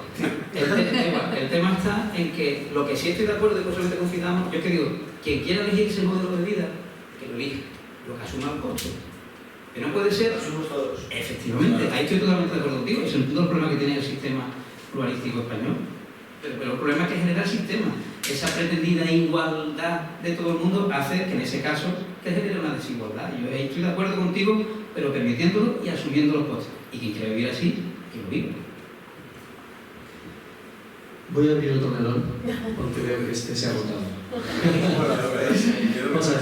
El tema está en que lo que sí estoy de acuerdo y posiblemente coincidamos, yo es que digo, quien quiera elegir ese modelo de vida, que lo elija, lo que asuma el costo. Que no puede ser... Asumimos todos. Efectivamente, ahí estoy totalmente de acuerdo contigo, ese es todo el problema que tiene el sistema pluralístico español. Pero el problema es que genera el sistema. Esa pretendida igualdad de todo el mundo hace que en ese caso que genere una desigualdad. Yo ahí estoy de acuerdo contigo, pero permitiéndolo y asumiendo los costes. Y quien quiera vivir así, que lo viva. Voy a abrir otro melón, porque veo que este se ha agotado. Vamos a ver.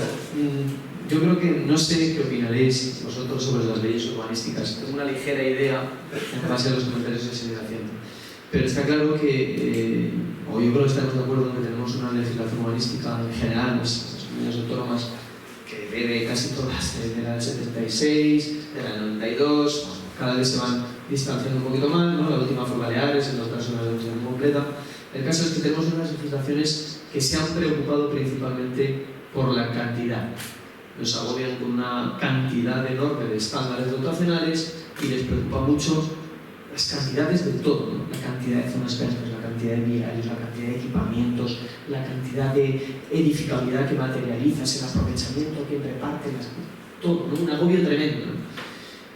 Yo creo que no sé qué opinaréis vosotros sobre las leyes urbanísticas. Tengo una ligera idea en base a los comentarios que se han ido haciendo. Pero está claro que, o yo creo que estamos de acuerdo en que tenemos una legislación urbanística en general en las comunidades autónomas que bebe casi todas, de la del 76, de la del 92, cada vez se van distanciando un poquito más, ¿no? La última fue Baleares, en los casos de la legislación completa. El caso es que tenemos unas legislaciones que se han preocupado principalmente por la cantidad. Nos agobian con una cantidad enorme de estándares dotacionales y les preocupa mucho las cantidades de todo, ¿no? La cantidad de zonas verdes, la cantidad de viarios, la cantidad de equipamientos, la cantidad de edificabilidad que materializas, el aprovechamiento que reparte, todo, ¿no? Un agobio tremendo, ¿no?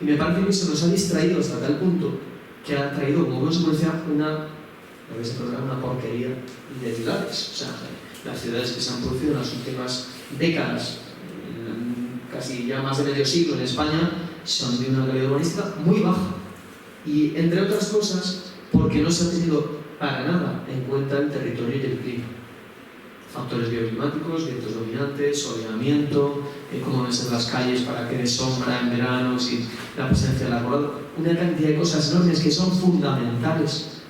Y me parece que eso nos ha distraído hasta tal punto que ha traído como consecuencia una porquería de ciudades. O sea, las ciudades que se han producido en las últimas décadas, casi ya más de medio siglo en España, son de una calidad urbanística muy baja. Y entre otras cosas, porque no se ha tenido para nada en cuenta el territorio y el clima. Factores bioclimáticos, vientos dominantes, soleamiento, cómo ven las calles para que dé sombra en verano, si la presencia del arbolado, una cantidad de cosas enormes que son fundamentales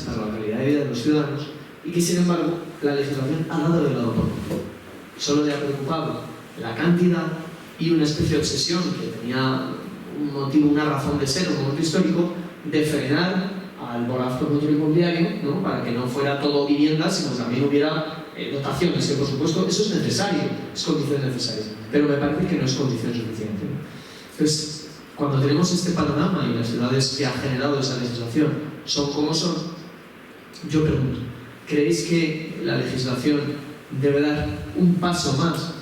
para la calidad de vida de los ciudadanos y que sin embargo la legislación ha dado de lado por completo. Solo le ha preocupado la cantidad y una especie de obsesión que tenía un motivo, una razón de ser, un momento histórico, de frenar al voraz promotor inmobiliario, ¿no? Para que no fuera todo vivienda, sino también hubiera dotaciones, que por supuesto eso es necesario, es condición necesaria, pero me parece que no es condición suficiente, ¿no? Entonces, cuando tenemos este panorama y las ciudades que ha generado esa legislación son como son, yo pregunto, ¿creéis que la legislación debe dar un paso más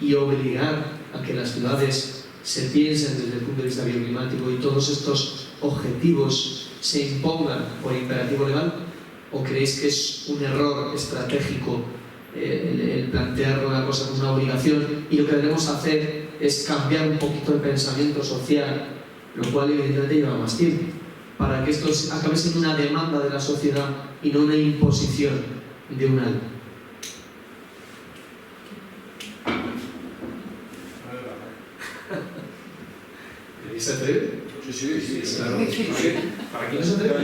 y obligar a que las ciudades se piensen desde el punto de vista bioclimático y todos estos objetivos se impongan por imperativo legal? ¿O creéis que es un error estratégico el plantear una cosa como una obligación y lo que debemos hacer es cambiar un poquito el pensamiento social, lo cual evidentemente lleva más tiempo, para que esto acabe siendo una demanda de la sociedad y no una imposición de una ley? ¿Se atreve? Sí, claro. Sí. ¿Para quién no se atreve?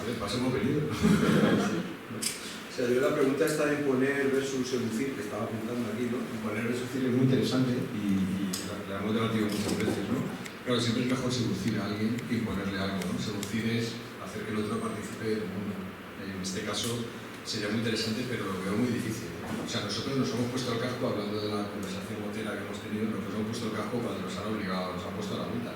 Vale, pasemos peligro. O sea, yo la pregunta está en poner versus seducir, que estaba apuntando aquí, ¿no? Imponer o seducir es muy interesante y la hemos debatido muchas veces, ¿no? Claro, siempre es mejor seducir a alguien que imponerle algo, ¿no? Seducir es hacer que el otro participe del mundo. En este caso sería muy interesante, pero lo veo muy difícil. O sea, nosotros nos hemos puesto el casco, hablando de la conversación motera que hemos tenido, nos hemos puesto el casco cuando nos han obligado, nos han puesto a la multa.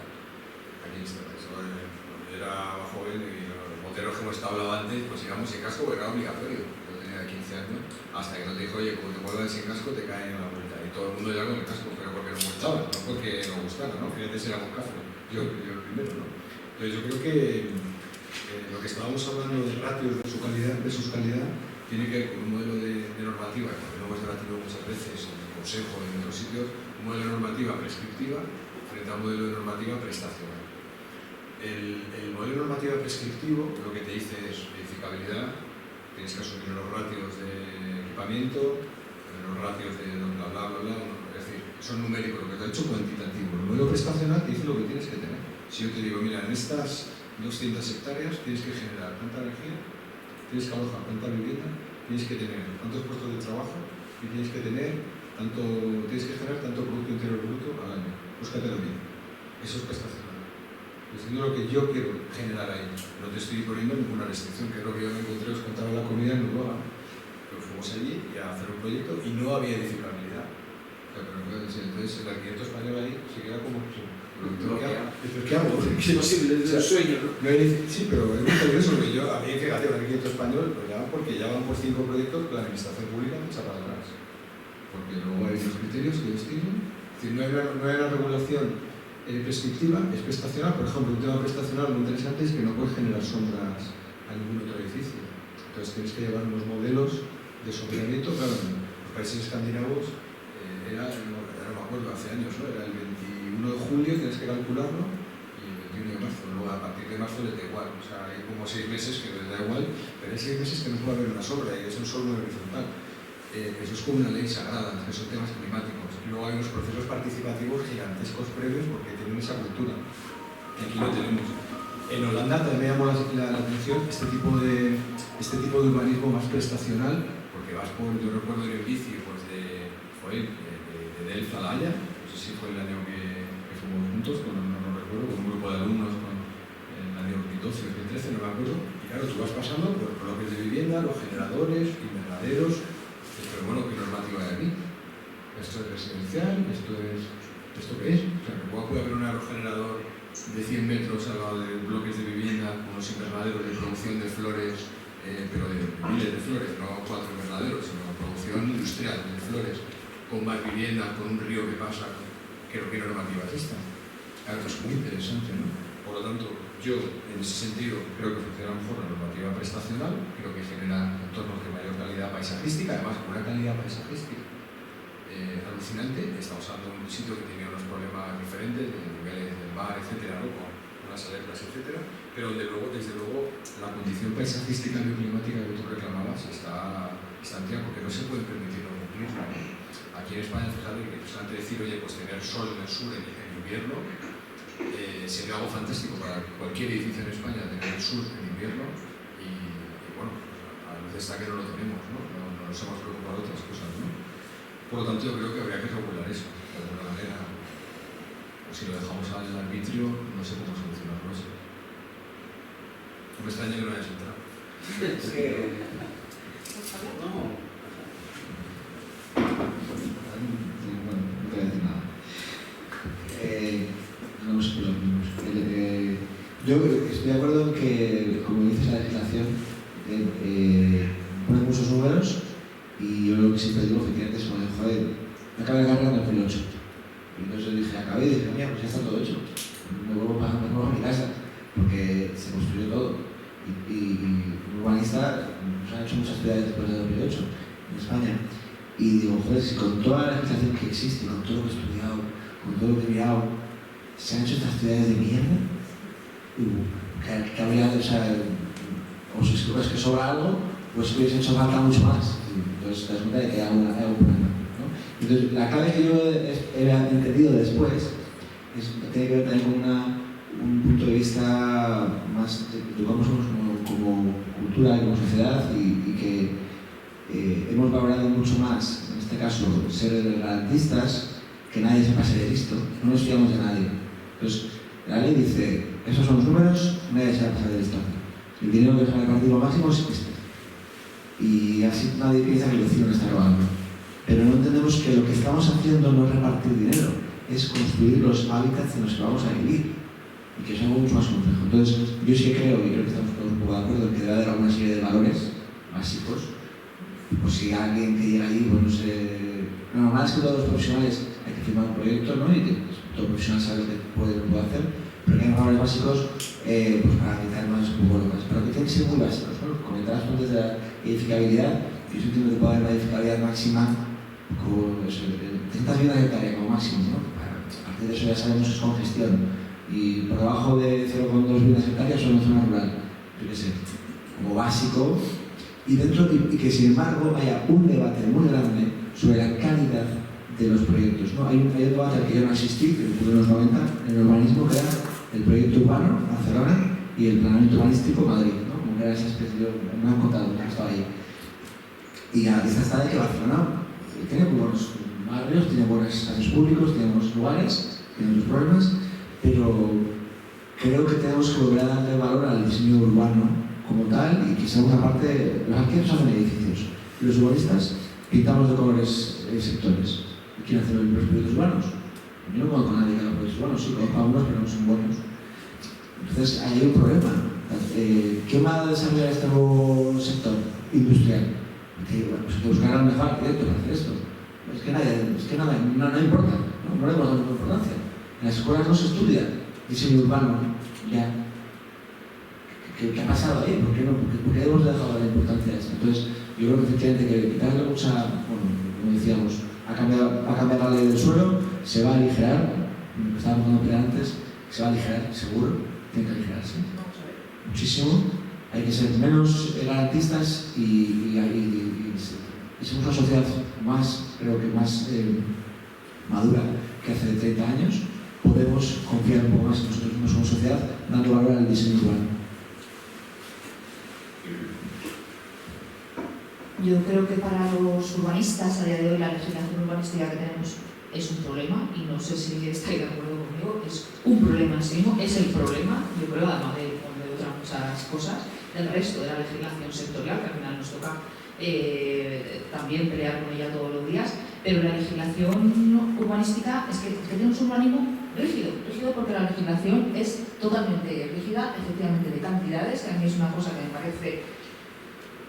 Aquí está, eso era más joven y los moteros que hemos estado hablando antes, pues íbamos sin casco porque era obligatorio. Yo tenía 15 años, hasta que nos dijo, oye, como te vuelvas sin casco te caen en la multa. Y todo el mundo ya con el casco, pero porque nos gustaba, no porque nos gustara, ¿no? Fíjate si éramos cafres, yo primero, ¿no? Entonces yo creo que lo que estábamos hablando de ratios de sus calidad, tiene que ver con un modelo de normativa, que lo hemos debatido muchas veces en el Consejo y en otros sitios, un modelo de normativa prescriptiva frente a un modelo de normativa prestacional. El modelo de normativa prescriptivo lo que te dice es edificabilidad, tienes que asumir los ratios de equipamiento, los ratios de bla bla bla bla, es decir, son numéricos, lo que te ha hecho cuantitativo. El modelo prestacional te dice lo que tienes que tener. Si yo te digo, mira, en estas 200 hectáreas tienes que generar tanta energía, tienes que alojar tanta vivienda, tienes que tener tantos puestos de trabajo y tienes que generar tanto Producto Interior Bruto al año. Búscatelo bien. Eso es prestacional. Diciendo lo que yo quiero generar ahí. No te estoy poniendo ninguna restricción, que es lo que yo me encontré, os contaba la comida en Noruega. Pero fuimos allí a hacer un proyecto y no había edificabilidad. Entonces el arquitecto español ahí se queda como... ¿Qué hago? Es imposible, es un sueño, ¿no? Sí, pero es muy curioso que yo, a mí, fíjate, un arquitecto español, pues ya porque ya van por 5 proyectos que la administración pública me echa para atrás. Porque luego hay unos criterios que ellos tienen. Es decir, no hay una regulación prescriptiva, es prestacional. Por ejemplo, un tema prestacional muy interesante es que no puedes generar sombras a ningún otro edificio. Entonces tienes que llevar unos modelos de sombreamiento. Claro, en los países escandinavos no me acuerdo, hace años, ¿no? Era el 21 de julio, tienes que calcularlo, y el 21 de marzo. Luego a partir de marzo les da igual. O sea, hay como 6 meses que les da igual, pero hay 6 meses que no puede haber una sombra y es un sol muy horizontal. Eso es como una ley sagrada, que son temas climáticos. Y luego hay unos procesos participativos gigantescos previos porque tienen esa cultura. Y aquí lo tenemos. En Holanda también me llamó la atención este tipo de urbanismo más prestacional, porque vas por, yo recuerdo ir en bici, pues de Delft a La Haya, no sé si fue el año que fuimos juntos, no recuerdo, con un grupo de alumnos, pasando por bloques de vivienda, los generadores, invernaderos, pero bueno, ¿qué normativa hay aquí? ¿Esto es residencial? ¿Esto qué es? O sea, ¿cómo puede haber un aerogenerador de 100 metros al lado de bloques de vivienda, con unos invernaderos de producción de flores, pero de miles de flores, no 4 invernaderos, sino producción industrial de flores, con más vivienda, con un río que pasa? ¿Qué normativa es esta? Claro, es muy interesante, ¿no? Por lo tanto, yo, en ese sentido, creo que funciona mejor la normativa prestacional, creo que genera entornos de mayor calidad paisajística, además con una calidad paisajística alucinante. Estamos hablando de un sitio que tenía unos problemas diferentes, de niveles del mar, etcétera, ¿no? Con unas alertas, etcétera, pero desde luego, la condición paisajística y bioclimática que tú reclamabas está en porque no se puede permitir no cumplirla. Aquí en España, fíjate que antes de decir, oye, pues tener sol en el sur en invierno, sería algo fantástico para cualquier edificio en España tener el sur en invierno y bueno, a veces está que no lo tenemos, ¿no? No nos hemos preocupado de otras cosas, ¿no? Por lo tanto, yo creo que habría que regular eso de alguna manera, o si lo dejamos al arbitrio, no sé cómo solucionarlo eso. No me extraña que no hayas entrado. Bueno, no te voy a decir nada. No sé lo mismo. Yo estoy de acuerdo en que, como dices, la legislación pone muchos números y yo lo que siempre digo, efectivamente, es como, joder, me acabé la carrera en 2008. Y entonces dije, acabé y dije, mira, pues ya está todo hecho. Me vuelvo a mi casa, porque se construyó todo. Y un urbanista nos han hecho muchas ciudades después de 2008 en España. Y digo, joder, si con toda la legislación que existe, con todo lo que he estudiado, con todo lo que he mirado, se han hecho estas ciudades de mierda, que habría, o sea, o si es que sobra algo, pues hubiese hecho falta mucho más. Entonces te das cuenta de que hay un problema, ¿no? Entonces, la clave que yo he entendido después tiene que ver también con un punto de vista más de cómo somos como cultura y como sociedad y que hemos valorado mucho más, en este caso, ser garantistas, que nadie se pase de listo, no nos fiamos de nadie. Entonces, la ley dice, esos son los números, nadie se va a pasar de listo. El dinero que se va a repartir lo máximo es este. Y así nadie piensa que el vecino le está robando. Pero no entendemos que lo que estamos haciendo no es repartir dinero, es construir los hábitats en los que vamos a vivir. Y que es algo mucho más complejo. Entonces, yo sí creo, y creo que estamos todos un poco de acuerdo, que debe haber alguna serie de valores básicos. Por si alguien que llega allí, pues no sé. Lo normal es que todos los profesionales hay que firmar un proyecto, ¿no? Y que todo profesional sabe lo que puede hacer. Pero que hay valores básicos pues para evitar más un poco locas. Pero que tienen que ser muy básicos, ¿no? Comentabas antes de la edificabilidad. Yo sí entiendo que puede haber una edificabilidad máxima con 30 viviendas de hectárea como máximo, ¿no? A partir de eso ya sabemos que es congestión. Y por debajo de 0,2 viviendas hectáreas son en zona rural. Yo qué sé, como básico. Y que sin embargo haya un debate muy grande sobre la calidad de los proyectos, ¿no? Hay un debate al que yo no asistí, que ocurrió en los 90, en el urbanismo, que era el proyecto urbano, Barcelona, y el planeamiento urbanístico, Madrid, ¿no? Como que era esa especie de... me han contado que estaba ahí. Y a vista está de que Barcelona tiene muy buenos barrios, tiene buenos espacios públicos, tiene buenos lugares, tiene sus problemas, pero creo que tenemos que volver a darle valor al diseño urbano como tal y que sea una parte. Los arquitectos hacen edificios y los urbanistas pintamos de colores sectores. ¿Y quién hace los proyectos urbanos? Yo no conozco a nadie que haga proyectos urbanos, sí, conozco a algunos, pero no son buenos. Entonces, ahí hay un problema. ¿Quién va a desarrollar este nuevo sector industrial? Porque bueno, pues hay que buscar al mejor arquitecto para hacer esto. Es que no importa, no le hemos dado importancia. En las escuelas no se estudia diseño urbano, ya. ¿Qué ha pasado ahí? ¿Por qué hemos dejado la importancia a eso? Entonces, yo creo que efectivamente que quitarle mucha, bueno, como decíamos, a cambiar la ley del suelo, se va a aligerar, lo que estábamos hablando antes, se va a aligerar, seguro, tiene que aligerarse. Muchísimo, hay que ser menos garantistas y somos una sociedad más, creo que más madura que hace 30 años, podemos confiar un poco más en nosotros mismos como sociedad, dando valor al diseño urbano. Yo creo que para los urbanistas, a día de hoy, la legislación urbanística que tenemos es un problema, y no sé si estáis de acuerdo conmigo, es un problema en sí mismo, es el problema, yo creo, además de otras muchas cosas, del resto de la legislación sectorial, que al final nos toca también pelear con ella todos los días, pero la legislación urbanística es que tenemos un organismo rígido porque la legislación es totalmente rígida, efectivamente de cantidades, que a mí es una cosa que me parece,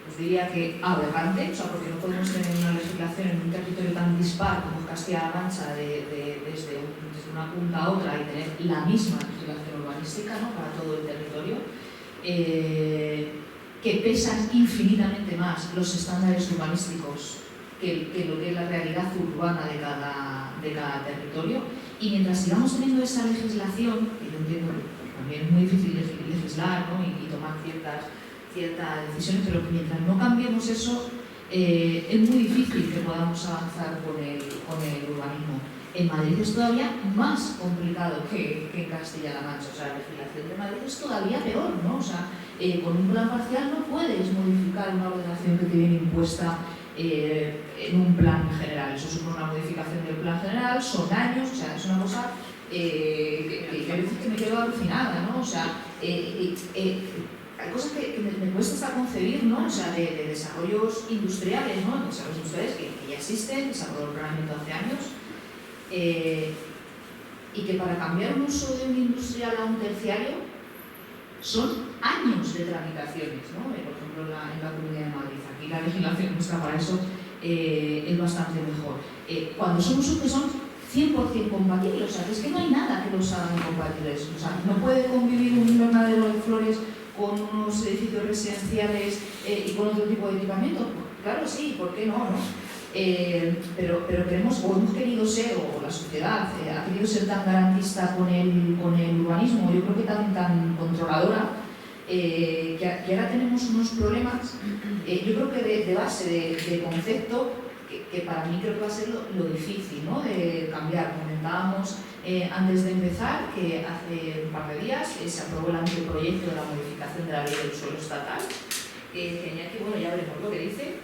os diría que aberrante, o sea, porque no podemos tener una legislación en un territorio tan dispar como Castilla-La Mancha desde una punta a otra y tener la misma legislación urbanística, ¿no?, para todo el territorio, que pesan infinitamente más los estándares urbanísticos que lo que es la realidad urbana de cada territorio. Y mientras sigamos teniendo esa legislación, que yo entiendo que también es muy difícil legislar, ¿no?, y tomar ciertas decisiones, pero que mientras no cambiemos eso, es muy difícil que podamos avanzar con el urbanismo. En Madrid es todavía más complicado que en Castilla-La Mancha, o sea, la legislación de Madrid es todavía peor, ¿no? O sea, con un plan parcial no puedes modificar una ordenación que te viene impuesta en un plan general. Eso supone una modificación del plan general, son años, o sea, es una cosa que yo a veces que me quedo alucinada, ¿no? O sea, hay cosas que me cuesta hasta concebir, ¿no? O sea, de desarrollos industriales, ¿no? Desarrollos industriales que ya existen, que se aprobó el planeamiento hace años, y que para cambiar un uso de un industrial a un terciario son años de tramitaciones, ¿no? Por ejemplo, en la Comunidad de Madrid, aquí la legislación nuestra para eso es bastante mejor. Cuando son usos que son 100% compatibles, o sea, es que no hay nada que los haga incompatibles, o sea, no puede convivir un invernadero de flores con unos edificios residenciales y con otro tipo de equipamiento. Claro, sí, ¿por qué no? Pero queremos, o hemos querido ser, o la sociedad ha querido ser tan garantista con el urbanismo, yo creo que tan controladora, que ahora tenemos unos problemas, yo creo que de base, de concepto, que para mí creo que va a ser lo difícil, ¿no?, de cambiar. Comentábamos antes de empezar que hace un par de días se aprobó el anteproyecto de la modificación de la ley del suelo estatal, que bueno, ya veremos lo que dice,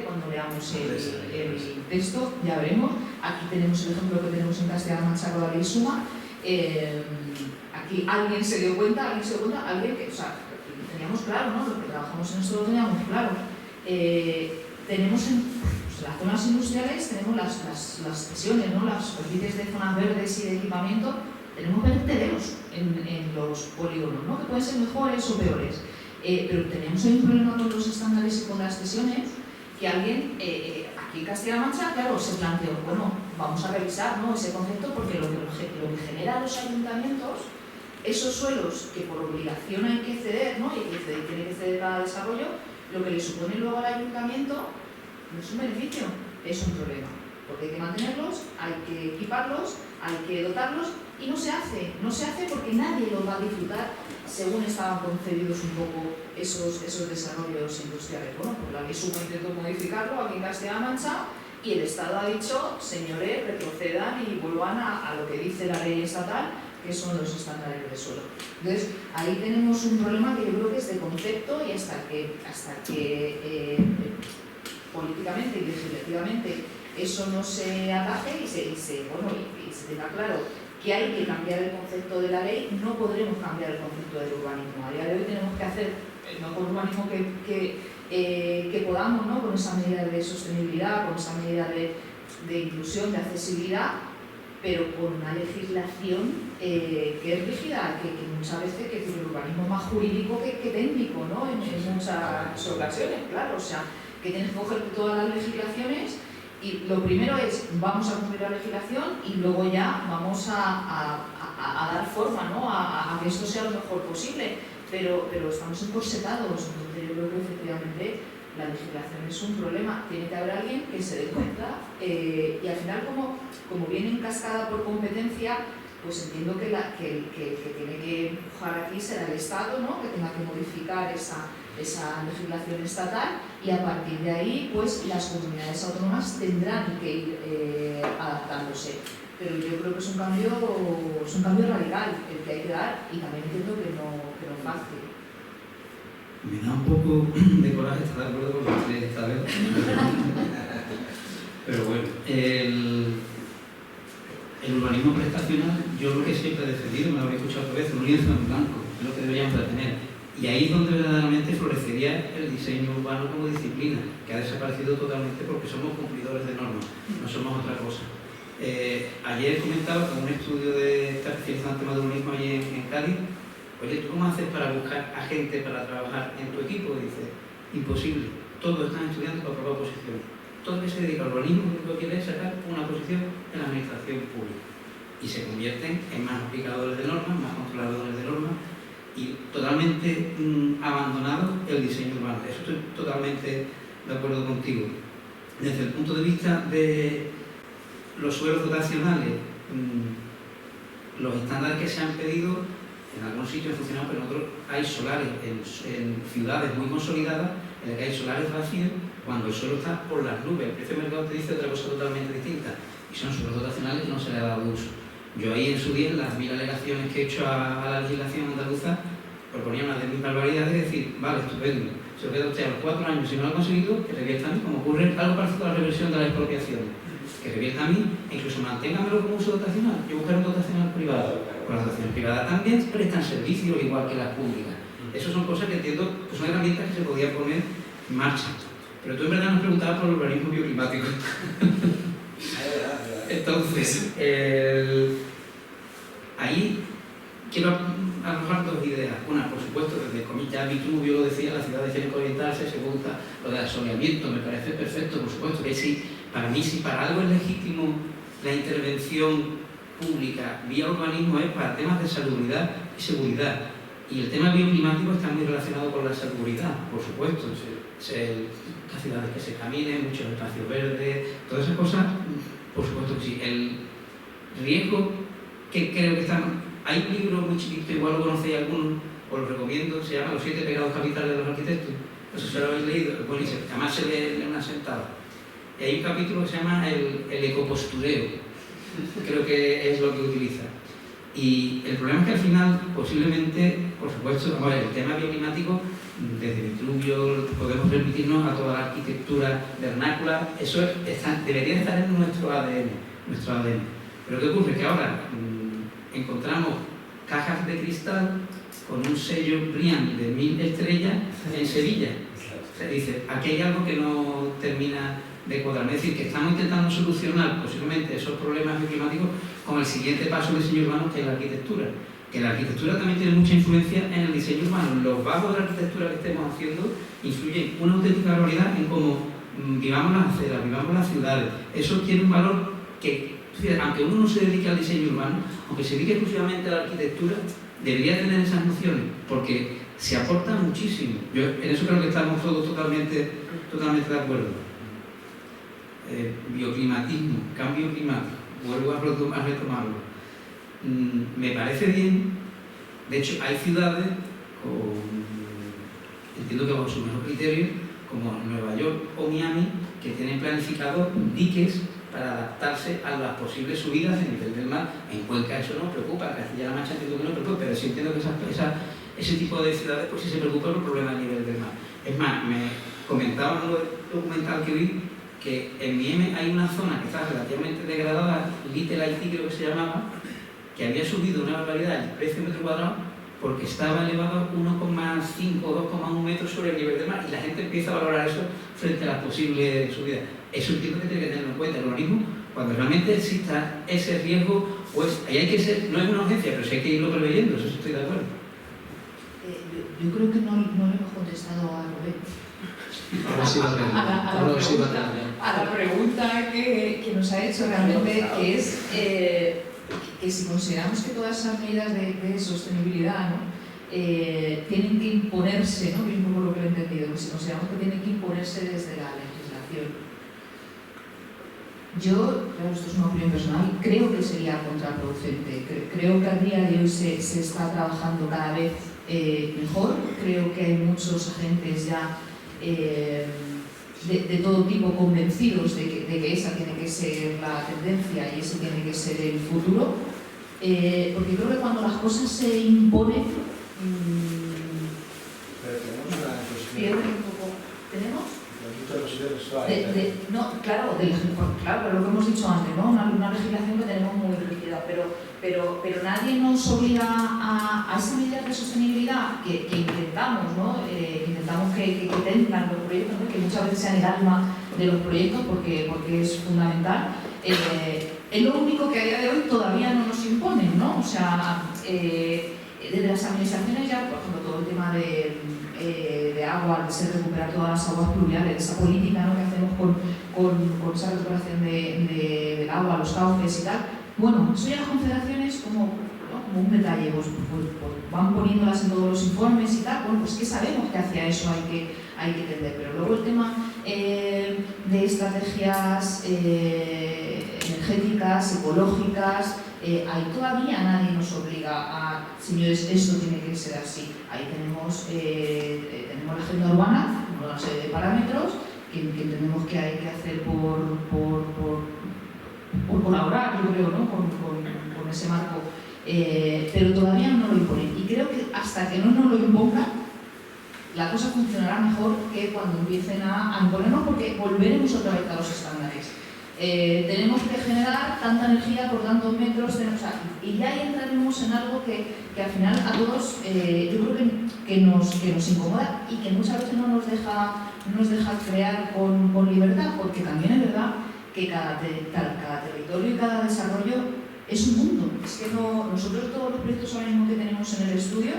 cuando veamos el texto, ya veremos. Aquí tenemos el ejemplo que tenemos en Castilla-La Mancha con la ley Suma. Aquí alguien se dio cuenta, alguien que, o sea, teníamos claro, ¿no?, los que trabajamos en esto lo teníamos claro. Tenemos en las zonas industriales, tenemos las sesiones, ¿no?, las superficies de zonas verdes y de equipamiento, tenemos vertederos en los polígonos, ¿no?, que pueden ser mejores o peores. Pero tenemos ahí un problema con los estándares y con las sesiones, que alguien, aquí en Castilla-La Mancha, claro, se planteó, bueno, vamos a revisar, ¿no?, ese concepto, porque lo que genera a los ayuntamientos, esos suelos que por obligación hay que ceder, ¿no?, y que tiene que ceder para desarrollo, lo que le supone luego al ayuntamiento no es un beneficio, es un problema, porque hay que mantenerlos, hay que equiparlos, hay que dotarlos, y no se hace porque nadie lo va a disfrutar según estaban concebidos un poco esos desarrollos industriales. Bueno, pues la ley Suma intentó modificarlo aquí en Castilla-La Mancha y el Estado ha dicho, señores, retrocedan y vuelvan a lo que dice la ley estatal, que son los estándares de suelo. Entonces, ahí tenemos un problema que yo creo que es de concepto, y hasta que políticamente y legislativamente eso no se ataje y se tenga claro que hay que cambiar el concepto de la ley, no podremos cambiar el concepto del urbanismo. A día de hoy tenemos que hacer el mejor urbanismo que podamos, ¿no?, con esa medida de sostenibilidad, con esa medida de inclusión, de accesibilidad, pero con una legislación que es rígida, que muchas veces que el urbanismo es más jurídico que técnico, ¿no?, en muchas ocasiones, claro. O sea, que tienes que coger todas las legislaciones y lo primero es, vamos a cumplir la legislación y luego ya vamos a dar forma, ¿no?, a que esto sea lo mejor posible, pero estamos encorsetados. Entonces yo creo que efectivamente la legislación es un problema. Tiene que haber alguien que se dé cuenta y al final como viene en cascada por competencia, pues entiendo que tiene que empujar aquí será el Estado, ¿no?, que tenga que modificar esa legislación estatal, y a partir de ahí pues las comunidades autónomas tendrán que ir adaptándose. Pero yo creo que es un cambio radical el que hay que dar, y también entiendo que no es fácil. Me da un poco de coraje estar de acuerdo con ustedes esta vez. Pero bueno, el urbanismo prestacional, yo lo que siempre he defendido, me lo habéis escuchado otra vez, un lienzo en blanco, es lo que deberíamos de tener. Y ahí es donde verdaderamente florecería el diseño urbano como disciplina, que ha desaparecido totalmente porque somos cumplidores de normas, no somos otra cosa. Ayer comentaba con un estudio de especializado en temas de urbanismo allí en Cádiz. Oye, ¿tú cómo haces para buscar a gente para trabajar en tu equipo? Y dice, imposible, todos están estudiando para probar oposiciones. Todo el que se dedica al urbanismo lo que quiere es sacar una posición en la administración pública. Y se convierten en más aplicadores de normas, más controladores de normas, y totalmente abandonado el diseño urbano. Eso estoy totalmente de acuerdo contigo. Desde el punto de vista de los suelos dotacionales, los estándares que se han pedido en algunos sitios funcionan, pero en otros hay solares en ciudades muy consolidadas en las que hay solares vacíos cuando el suelo está por las nubes. El precio de mercado te dice otra cosa totalmente distinta y son suelos dotacionales que no se le ha dado uso. Yo ahí en su día, en las 1000 alegaciones que he hecho a la legislación andaluza, proponía una de mis barbaridades de decir, vale, estupendo, se lo queda usted a los 4 años, si no lo ha conseguido, que revierta a mí, como ocurre algo parecido a la reversión de la expropiación, que revierta a mí e incluso manténgamelo como uso dotacional. Yo buscaré un dotacional privado. Con las dotaciones privadas también prestan servicios igual que las públicas. Esas son cosas que entiendo que son herramientas que se podía poner en marcha. Pero tú en verdad nos preguntabas por el urbanismo bioclimático. Entonces, ahí quiero arrojar dos ideas. Una, por supuesto, desde comillas Vitruvio lo decía, las ciudades tienen que orientarse, segunda, lo del asoleamiento me parece perfecto, por supuesto que sí. Para mí, si para algo es legítimo la intervención pública vía urbanismo, es para temas de salubridad y seguridad. Y el tema bioclimático está muy relacionado con la seguridad, por supuesto. Las ciudades que se caminen, muchos espacios verdes, todas esas cosas, por supuesto que sí. El riesgo que creo que están... Hay un libro muy chiquito, igual lo conocéis algunos, os lo recomiendo, se llama Los 7 pecados capitales de los arquitectos. No sé si lo habéis leído, es buenísimo, además se lee en una sentada. Y hay un capítulo que se llama el ecopostureo, creo que es lo que utiliza. Y el problema es que al final, posiblemente, por supuesto, el tema bioclimático, desde Vitruvio podemos remitirnos a toda la arquitectura vernácula, eso debería estar en nuestro ADN. Pero ¿qué ocurre? Que ahora encontramos cajas de cristal con un sello BREEAM de 1000 estrellas en Sevilla. Se dice, aquí hay algo que no termina de cuadrar. Es decir, que estamos intentando solucionar posiblemente esos problemas climáticos con el siguiente paso del diseño urbano, que es la arquitectura. Que la arquitectura también tiene mucha influencia en el diseño urbano. Los bajos de la arquitectura que estemos haciendo influyen una auténtica barbaridad en cómo vivamos las aceras, vivamos las ciudades. Eso tiene un valor que, aunque uno no se dedique al diseño urbano, aunque se dedique exclusivamente a la arquitectura, debería tener esas nociones, porque se aporta muchísimo. Yo en eso creo que estamos todos totalmente de acuerdo. Bioclimatismo, cambio climático, vuelvo a retomarlo. Me parece bien. De hecho, hay ciudades entiendo que bajo su mejor criterio, como Nueva York o Miami, que tienen planificados diques para adaptarse a las posibles subidas de nivel del mar. En Cuenca eso no nos preocupa, en Castilla-La Mancha entiendo que no preocupa, pero sí entiendo que ese tipo de ciudades pues sí se preocupan por el problema del nivel del mar. Es más, me comentaban en un documental que vi que en Miami hay una zona que está relativamente degradada, Little Haití creo que se llamaba, que había subido una barbaridad el precio metro cuadrado porque estaba elevado 1,5 o 2,1 metros sobre el nivel del mar y la gente empieza a valorar eso frente a las posibles subidas. Eso entiendo que tiene que tenerlo en cuenta el urbanismo cuando realmente exista ese riesgo, pues ahí hay que ser, no es una urgencia, pero sí hay que irlo preveyendo, eso estoy de acuerdo. Yo creo que no le hemos contestado a Roberto. A la pregunta que nos ha hecho realmente, que es que si consideramos que todas esas medidas de sostenibilidad, ¿no? Tienen que imponerse, ¿no? Que es un poco lo que he entendido, que si consideramos que tienen que imponerse desde la legislación. Yo, claro, esto es una opinión personal, creo que sería contraproducente. Creo que a día de hoy se está trabajando cada vez mejor. Creo que hay muchos agentes ya de todo tipo convencidos de que esa tiene que ser la tendencia y ese tiene que ser el futuro. Porque creo que cuando las cosas se imponen, pierden un poco. ¿Tenemos? No, claro, pero lo que hemos dicho antes, ¿no? Una legislación que tenemos muy rígida. sostenibilidad, pero nadie nos obliga a esa medida de sostenibilidad que intentamos, ¿no? Intentamos que tengan los proyectos, ¿no? Que muchas veces sean el alma de los proyectos porque es fundamental. Es lo único que a día de hoy todavía no nos imponen, ¿no? O sea, desde las administraciones ya, por ejemplo, todo el tema de agua, de ser recuperar todas las aguas pluviales, esa política, ¿no? Que hacemos con esa recuperación del agua, los cauces y tal. Bueno, eso ya las confederaciones como un detalle, pues van poniéndolas en todos los informes y tal. Bueno, pues que sabemos que hacia eso hay que tender, pero luego el tema de estrategias energéticas, ecológicas, ahí todavía nadie nos obliga a, señores, esto tiene que ser así. Ahí tenemos la agenda urbana, una serie de parámetros que entendemos que hay que hacer por colaborar, yo creo, ¿no? con ese marco, pero todavía no lo imponen. Y creo que hasta que no nos lo impongan, la cosa funcionará mejor que cuando empiecen a imponernos, porque volveremos otra vez a los estándares. Tenemos que generar tanta energía por tantos metros, y ya ahí entraremos en algo que al final a todos yo creo que nos incomoda y que muchas veces no nos deja crear con libertad, porque también es verdad que cada territorio y cada desarrollo es un mundo. Es que nosotros todos los proyectos ahora mismo que tenemos en el estudio,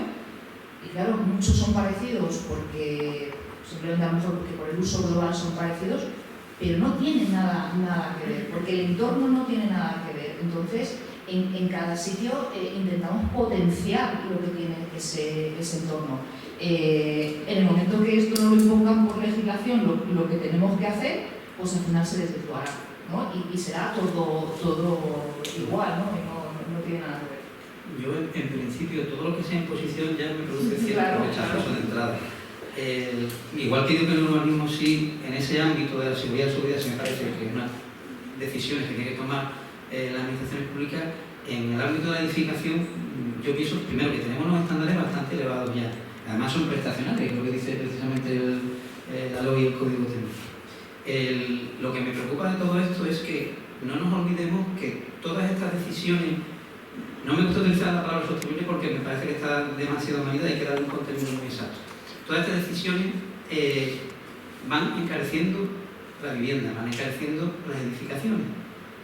y claro, muchos son parecidos porque simplemente a lo mejor porque por el uso global son parecidos, pero no tienen nada que ver, porque el entorno no tiene nada que ver. Entonces, en cada sitio intentamos potenciar lo que tiene ese entorno. En el momento que esto no lo impongan por legislación, lo que tenemos que hacer, pues al final se desvirtuará, ¿no? Y será todo igual, ¿no? Y no tiene nada que ver. Yo, en principio, todo lo que sea imposición ya me produce cierto rechazo de entrada. Igual que digo que el urbanismo sí, en ese ámbito de la seguridad sí me parece que es una decisiones que tiene que tomar las administraciones públicas. En el ámbito de la edificación, yo pienso primero que tenemos unos estándares bastante elevados ya. Además son prestacionales, que es lo que dice precisamente la ley y el código técnico. Lo que me preocupa de todo esto es que no nos olvidemos que todas estas decisiones, no me gusta utilizar la palabra sostenible porque me parece que está demasiado manida y hay que darle un contenido muy exacto. Todas estas decisiones van encareciendo la vivienda, van encareciendo las edificaciones.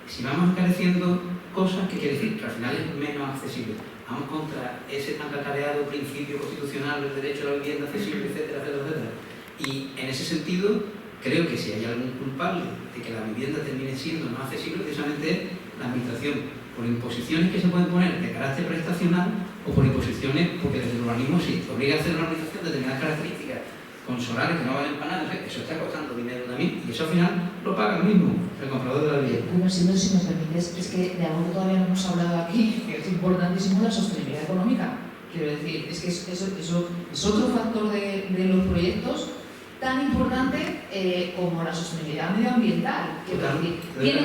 Si vamos encareciendo cosas, ¿qué quiere decir? Que al final es menos accesible. Vamos contra ese tan cacareado principio constitucional del derecho a la vivienda accesible, etcétera, etcétera, etcétera. Y en ese sentido, creo que si hay algún culpable de que la vivienda termine siendo no accesible, precisamente es la administración, por imposiciones que se pueden poner de carácter prestacional o por imposiciones, porque desde el urbanismo sí, obliga a hacer una organización de determinadas características con solares que no valen para nada, eso está costando dinero también y eso al final lo paga el mismo, el comprador de la vivienda. Bueno, si me permites, es que de algo que todavía no hemos hablado aquí, que es importantísimo, la sostenibilidad económica. Quiero decir, es que eso es otro factor de los proyectos tan importante como la sostenibilidad medioambiental. Quiero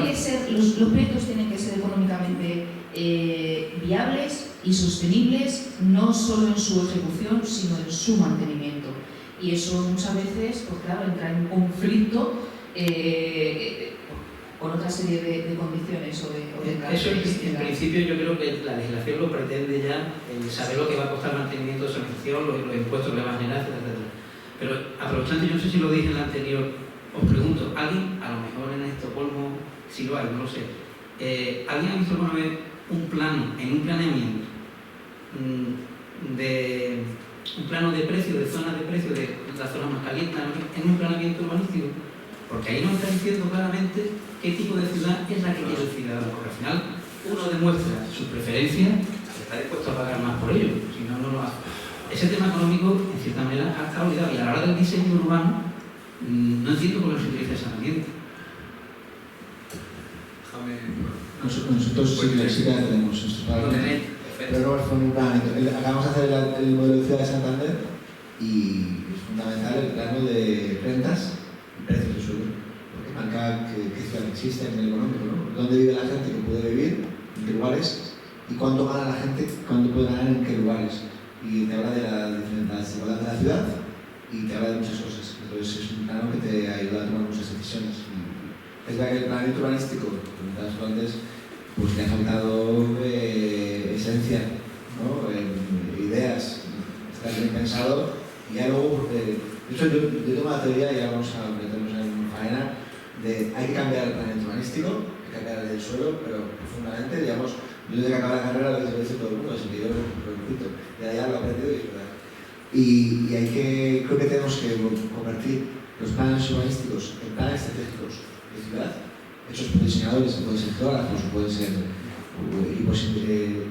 decir, los proyectos tienen que ser económicamente viables y sostenibles, no solo en su ejecución, sino en su mantenimiento. Y eso muchas veces, pues claro, entra en conflicto con otra serie de condiciones o de características. Eso en principio yo creo que la legislación lo pretende ya, saber lo que va a costar el mantenimiento de esa organización, los impuestos que le van a generar, etc. Pero aprovechando, yo no sé si lo dije en la anterior, os pregunto, ¿alguien, a lo mejor en Estocolmo, si lo hay, no lo sé, ¿alguien ha visto alguna vez un plano, en un planeamiento, un plano de precio, de zonas de precio de las zonas más calientes, en un planeamiento urbanístico? Porque ahí nos está diciendo claramente qué tipo de ciudad es la que quiere el ciudadano, porque al final uno demuestra su preferencia, está dispuesto a pagar más por ello, si no, no lo hace. Ese tema económico, en cierta manera, ha estado olvidado y a la hora del diseño urbano no entiendo por qué se utiliza esa herramienta. Nosotros sí que la tenemos. Pero no fue un plan. Acabamos de hacer el modelo de ciudad de Santander y es fundamental el plano de rentas y precios de suelo, porque marca qué ciudad existe en el económico, ¿no? Dónde vive la gente que puede vivir, en qué lugares, y cuánto gana la gente, cuánto puede ganar en qué lugares. Y te habla de la desigualdad de la ciudad y te habla de muchas cosas. Entonces es un plano que te ayuda a tomar muchas decisiones. Es verdad que el planeamiento urbanístico, como comentabas tú antes, pues le ha faltado esencia, ¿no? Ideas, está bien pensado, y ya luego, porque de hecho yo tengo la teoría, y ya vamos a meternos en faena, de hay que cambiar el planeamiento urbanístico, hay que cambiar el del suelo, pero profundamente, digamos, yo desde que acabé la carrera lo dice todo el mundo, así que yo lo repito, y allá lo he aprendido y es verdad. Y hay que, creo que tenemos que convertir los planes urbanísticos en planes estratégicos de ciudad, hechos por diseñadores, que pueden ser geógrafos o pueden ser equipos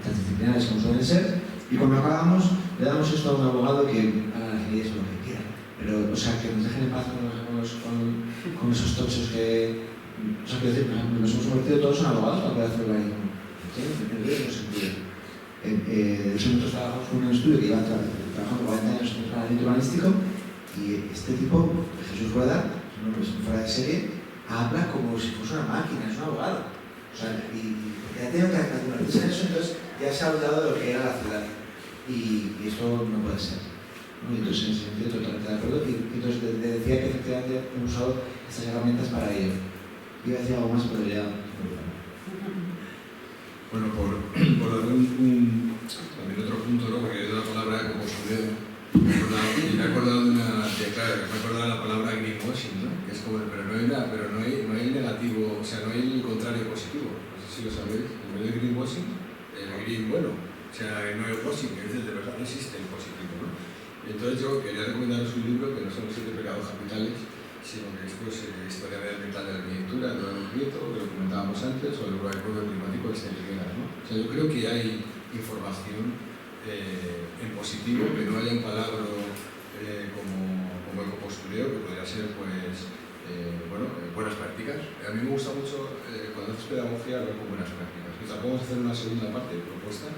transdisciplinares como suelen ser, y cuando acabamos le damos esto a un abogado que haga las leyes lo que quiera, pero o sea, que nos dejen en paz con esos tochos que, o sea, quiero decir, nos hemos convertido todos en abogados para poder hacer urbanismo. No sentido. De hecho, nosotros trabajamos con un estudio que lleva trabajando 40 años en planeamiento urbanístico, y este tipo, Jesús Rueda, un hombre fuera de serie, habla como si fuese una máquina, es un abogado. O sea, y ya tengo que naturalizar eso, entonces ya se ha olvidado de lo que era la ciudad. Y esto no puede ser, ¿no? Y entonces, en ese sentido, totalmente de acuerdo. Y entonces le decía que efectivamente hemos usado estas herramientas para ello. Iba a decir algo más, pero ya... Bueno, por dar también otro punto, ¿no? Porque es una palabra como sonido. Y me he acordado de la palabra greenwashing, ¿no? Que es como, pero no hay negativo, o sea, no hay el contrario positivo. No sé si lo sabéis. En vez de greenwashing, el green bueno. O sea, no hay washing, que de verdad no existe el positivo, ¿no? Y entonces yo quería recomendaros un libro que no son los 7 pecados capitales, sino que es Historia medioambiental de la arquitectura, de Eduardo Prieto, que lo comentábamos antes, o el cambio climático de Estela, ¿no? O sea, yo creo que hay información en positivo, que no haya un palabra como ecopostureo, que podría ser, pues, buenas prácticas. A mí me gusta mucho, cuando haces pedagogía, hablar con buenas prácticas. Y tampoco vamos a hacer una segunda parte propuesta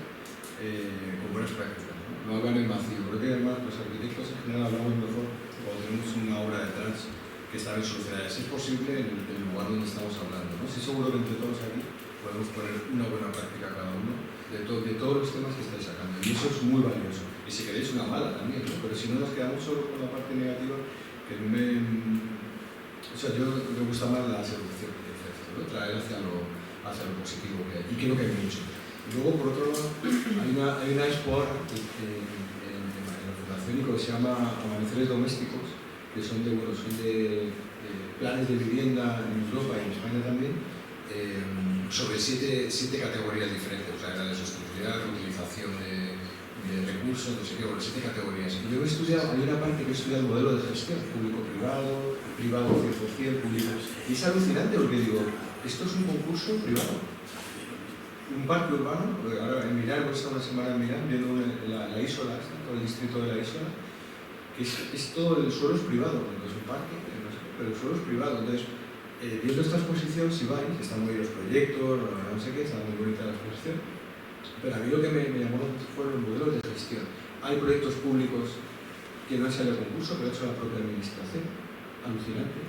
con buenas prácticas, no hablar en vacío. Creo que además los arquitectos en general hablamos mejor cuando tenemos una obra detrás que está bien solucionada. Si es posible en el lugar donde estamos hablando, ¿no? Sí, seguro que entre todos aquí podemos poner una buena práctica cada uno de todos los temas que estáis sacando. Y eso es muy valioso. Y si queréis una mala también, ¿no? Pero si no nos quedamos solo con la parte negativa, que no me... O sea, yo me gusta más la seducción que dice esto, ¿no? Traer hacia lo positivo que hay. Y creo que hay mucho. Y luego, por otro lado, hay una expo ahora en la Fundación ICO que se llama Amaneceres Domésticos, que son de planes de vivienda en Europa y en España también, sobre siete categorías diferentes, o sea, la de sostenibilidad, utilización de recursos, no sé qué, 7 categorías. Y yo he estudiado, hay una parte que he estudiado el modelo de gestión, público-privado, privado 100%, público. Y es alucinante porque digo, esto es un concurso privado. Un parque urbano, ahora en Milán, hemos estado una semana en Milán viendo la Isola, todo el distrito de la Isola, que es todo, el suelo es privado, porque es un parque, pero el suelo es privado. Entonces, viendo esta exposición, si vais, están muy bien los proyectos, no sé qué, está muy bonita la exposición, pero a mí lo que me llamó la atención fueron los modelos de gestión. Hay proyectos públicos que no han salido a concurso, pero ha hecho la propia administración, alucinante.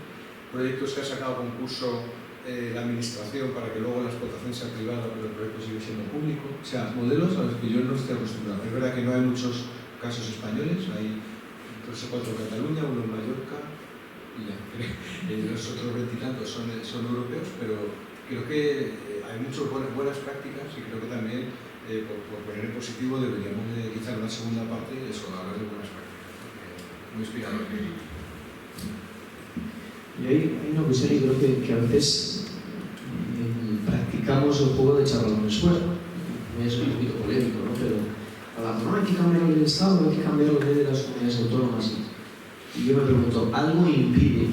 Proyectos que ha sacado a concurso la administración para que luego la explotación sea privada, pero el proyecto sigue siendo público. O sea, modelos a los que yo no estoy acostumbrado. Es verdad que no hay muchos casos españoles, hay 3 o 4 en Cataluña, uno en Mallorca, y ya, los otros 20 y tantos son europeos, pero creo que hay muchas buenas prácticas y creo que también, por poner en positivo, deberíamos quizá en una segunda parte eso, hablar de buenas prácticas, muy inspirador. Y hay una cuestión, y creo que a veces practicamos el juego de echar balones fuera. Es un poquito polémico, ¿no? Pero hablamos, no hay que cambiar el Estado, hay que cambiar la ley de las comunidades autónomas. Y yo me pregunto, ¿algo impide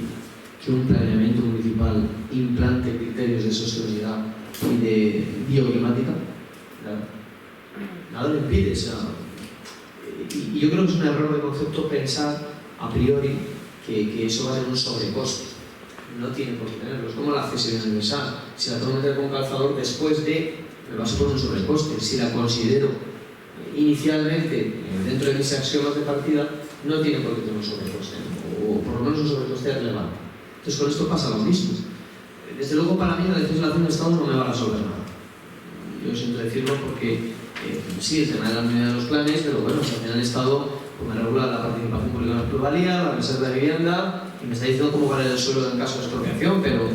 que un planeamiento municipal implante criterios de sostenibilidad y de bioclimática? Nada lo impide. O sea, y yo creo que es un error de concepto pensar a priori que eso va a tener un sobrecoste. No tiene por qué tenerlo. Es como la accesibilidad universal. Si la tengo que meter con calzador, después me va a suponer un sobrecoste. Si la considero inicialmente dentro de mis axiomas de partida, no tiene por qué tener un sobrecoste, o por lo menos un sobrecoste relevante. Entonces con esto pasa lo mismo. Desde luego para mí la legislación de Estado no me va a resolver nada. Yo siento decirlo porque Sí, el tema de la unidad de los planes, pero bueno, si al final el Estado pues, me regula la participación pública en la pluralidad, la reserva de vivienda, y me está diciendo cómo valer el suelo en caso de expropiación, pero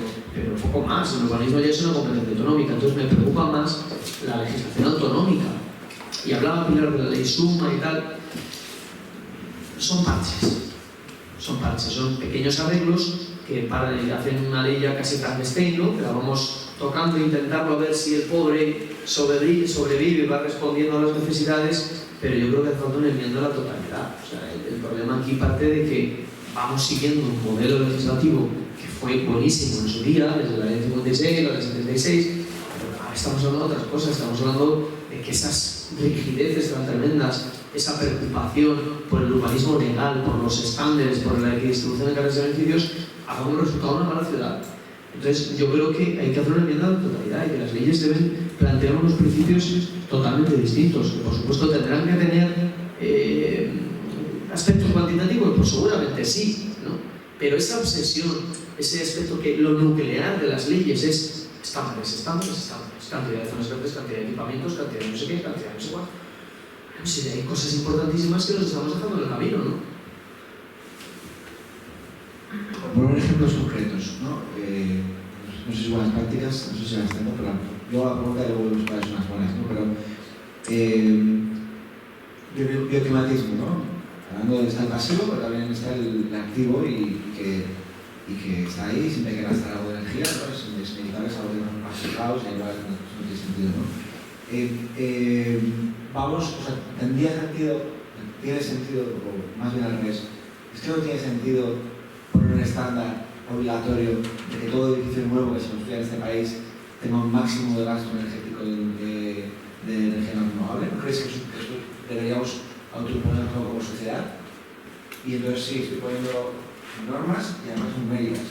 poco más. El urbanismo ya es una competencia autonómica, entonces me preocupa más la legislación autonómica. Y hablaba Pilar de la ley Suma y tal. Son parches, son pequeños arreglos que hacen una ley ya casi Frankenstein, ¿no? Que la vamos tocando e intentando a ver si el pobre sobrevive y va respondiendo a las necesidades, pero yo creo que hace falta una enmienda a la totalidad. O sea, el problema aquí parte de que vamos siguiendo un modelo legislativo que fue buenísimo en su día, desde la ley 56, la ley 76, pero ahora estamos hablando de otras cosas, estamos hablando de que esas rigideces tan tremendas, esa preocupación por el urbanismo legal, por los estándares, por la distribución de cargas de beneficios, haga un resultado de una mala ciudad. Entonces, yo creo que hay que hacer una enmienda de totalidad y que las leyes deben plantear unos principios totalmente distintos. Que por supuesto tendrán que tener aspectos cuantitativos, pues seguramente sí, ¿no? Pero esa obsesión, ese aspecto que lo nuclear de las leyes es estándares, cantidad de zonas verdes, cantidad de equipamientos, cantidad de no sé qué, cantidad de no sé cuál. No sé, hay cosas importantísimas que nos estamos dejando en el camino, ¿no? Por poner ejemplos concretos, ¿no? No sé si buenas prácticas, no sé si las tengo, pero yo hago la pregunta y luego buscar unas buenas, ¿no? Pero bioclimatismo, ¿no? Hablando de está el pasivo, pero también está el activo y que está ahí, siempre hay que gastar algo de energía, ¿no? Es inevitable, es algo que nos pasa fijados y igual no tiene sentido, ¿no? O sea, tiene sentido, o más bien al revés, es que no tiene sentido poner un estándar obligatorio de que todo edificio nuevo que se construya en este país tenga un máximo de gasto energético de energía no renovable. ¿No creéis que eso deberíamos autoimponerlo como sociedad? Y entonces sí, estoy poniendo normas y además numéricas.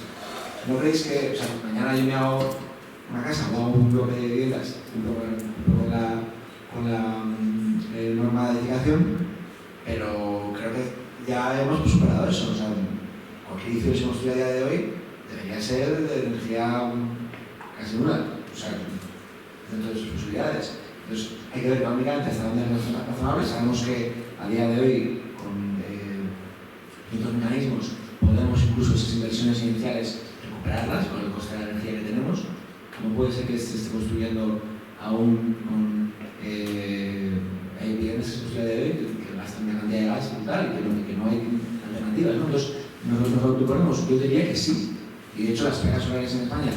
¿No creéis que, o sea, mañana yo me hago una casa o hago un bloque de viviendas con la norma de edificación, pero creo que ya hemos superado eso? O sea, cualquier edificio que se construya a día de hoy debería ser de energía casi nula, o sea, dentro de sus posibilidades. Entonces, hay que ver económicamente hasta dónde es razonable. Sabemos que a día de hoy, con distintos mecanismos, podemos incluso esas inversiones iniciales recuperarlas con el coste de la energía que tenemos. No puede ser que se esté construyendo aún con hay viviendas que se construyen a día de hoy que gastan una cantidad de gas brutal y que no hay alternativas, ¿no? Entonces, nos autoponemos, yo diría que sí. Y de hecho, las placas solares en España,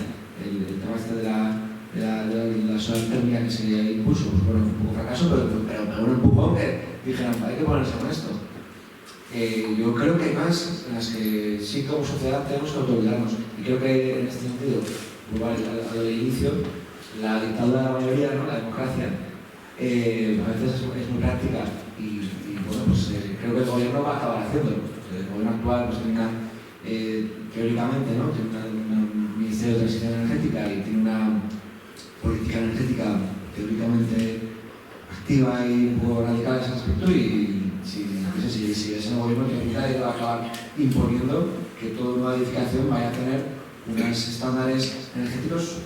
el tema este de la solar térmica que se impuso, pues bueno, un poco fracaso, pero un empujón que dijeron, hay que ponerse con esto. Yo creo que hay más en las que sí como sociedad tenemos que autoliderarnos. Y creo que en este sentido, igual a lo del inicio, la dictadura de la mayoría, ¿no? La democracia, a veces es muy práctica y bueno, pues creo que el gobierno va a acabar haciéndolo. El gobierno actual pues tiene teóricamente, ¿no? Tiene un ministerio de transición energética y tiene una política energética teóricamente activa y un poco radical en ese aspecto, y si ese gobierno teóricamente va a acabar imponiendo que toda nueva edificación vaya a tener unos estándares energéticos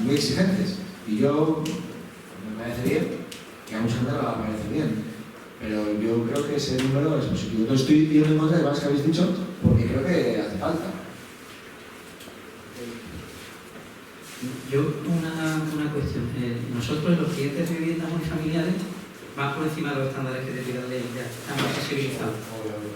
muy exigentes. Y yo me parece bien, que a mucha gente le va a parecer bien, pero yo creo que ese número es positivo. Entonces estoy viendo en contra de más que habéis dicho, porque creo que hace falta. Yo, una cuestión. Nosotros, los clientes de viviendas unifamiliares, van por encima de los estándares que te pide la ley, ya están más sensibilizados.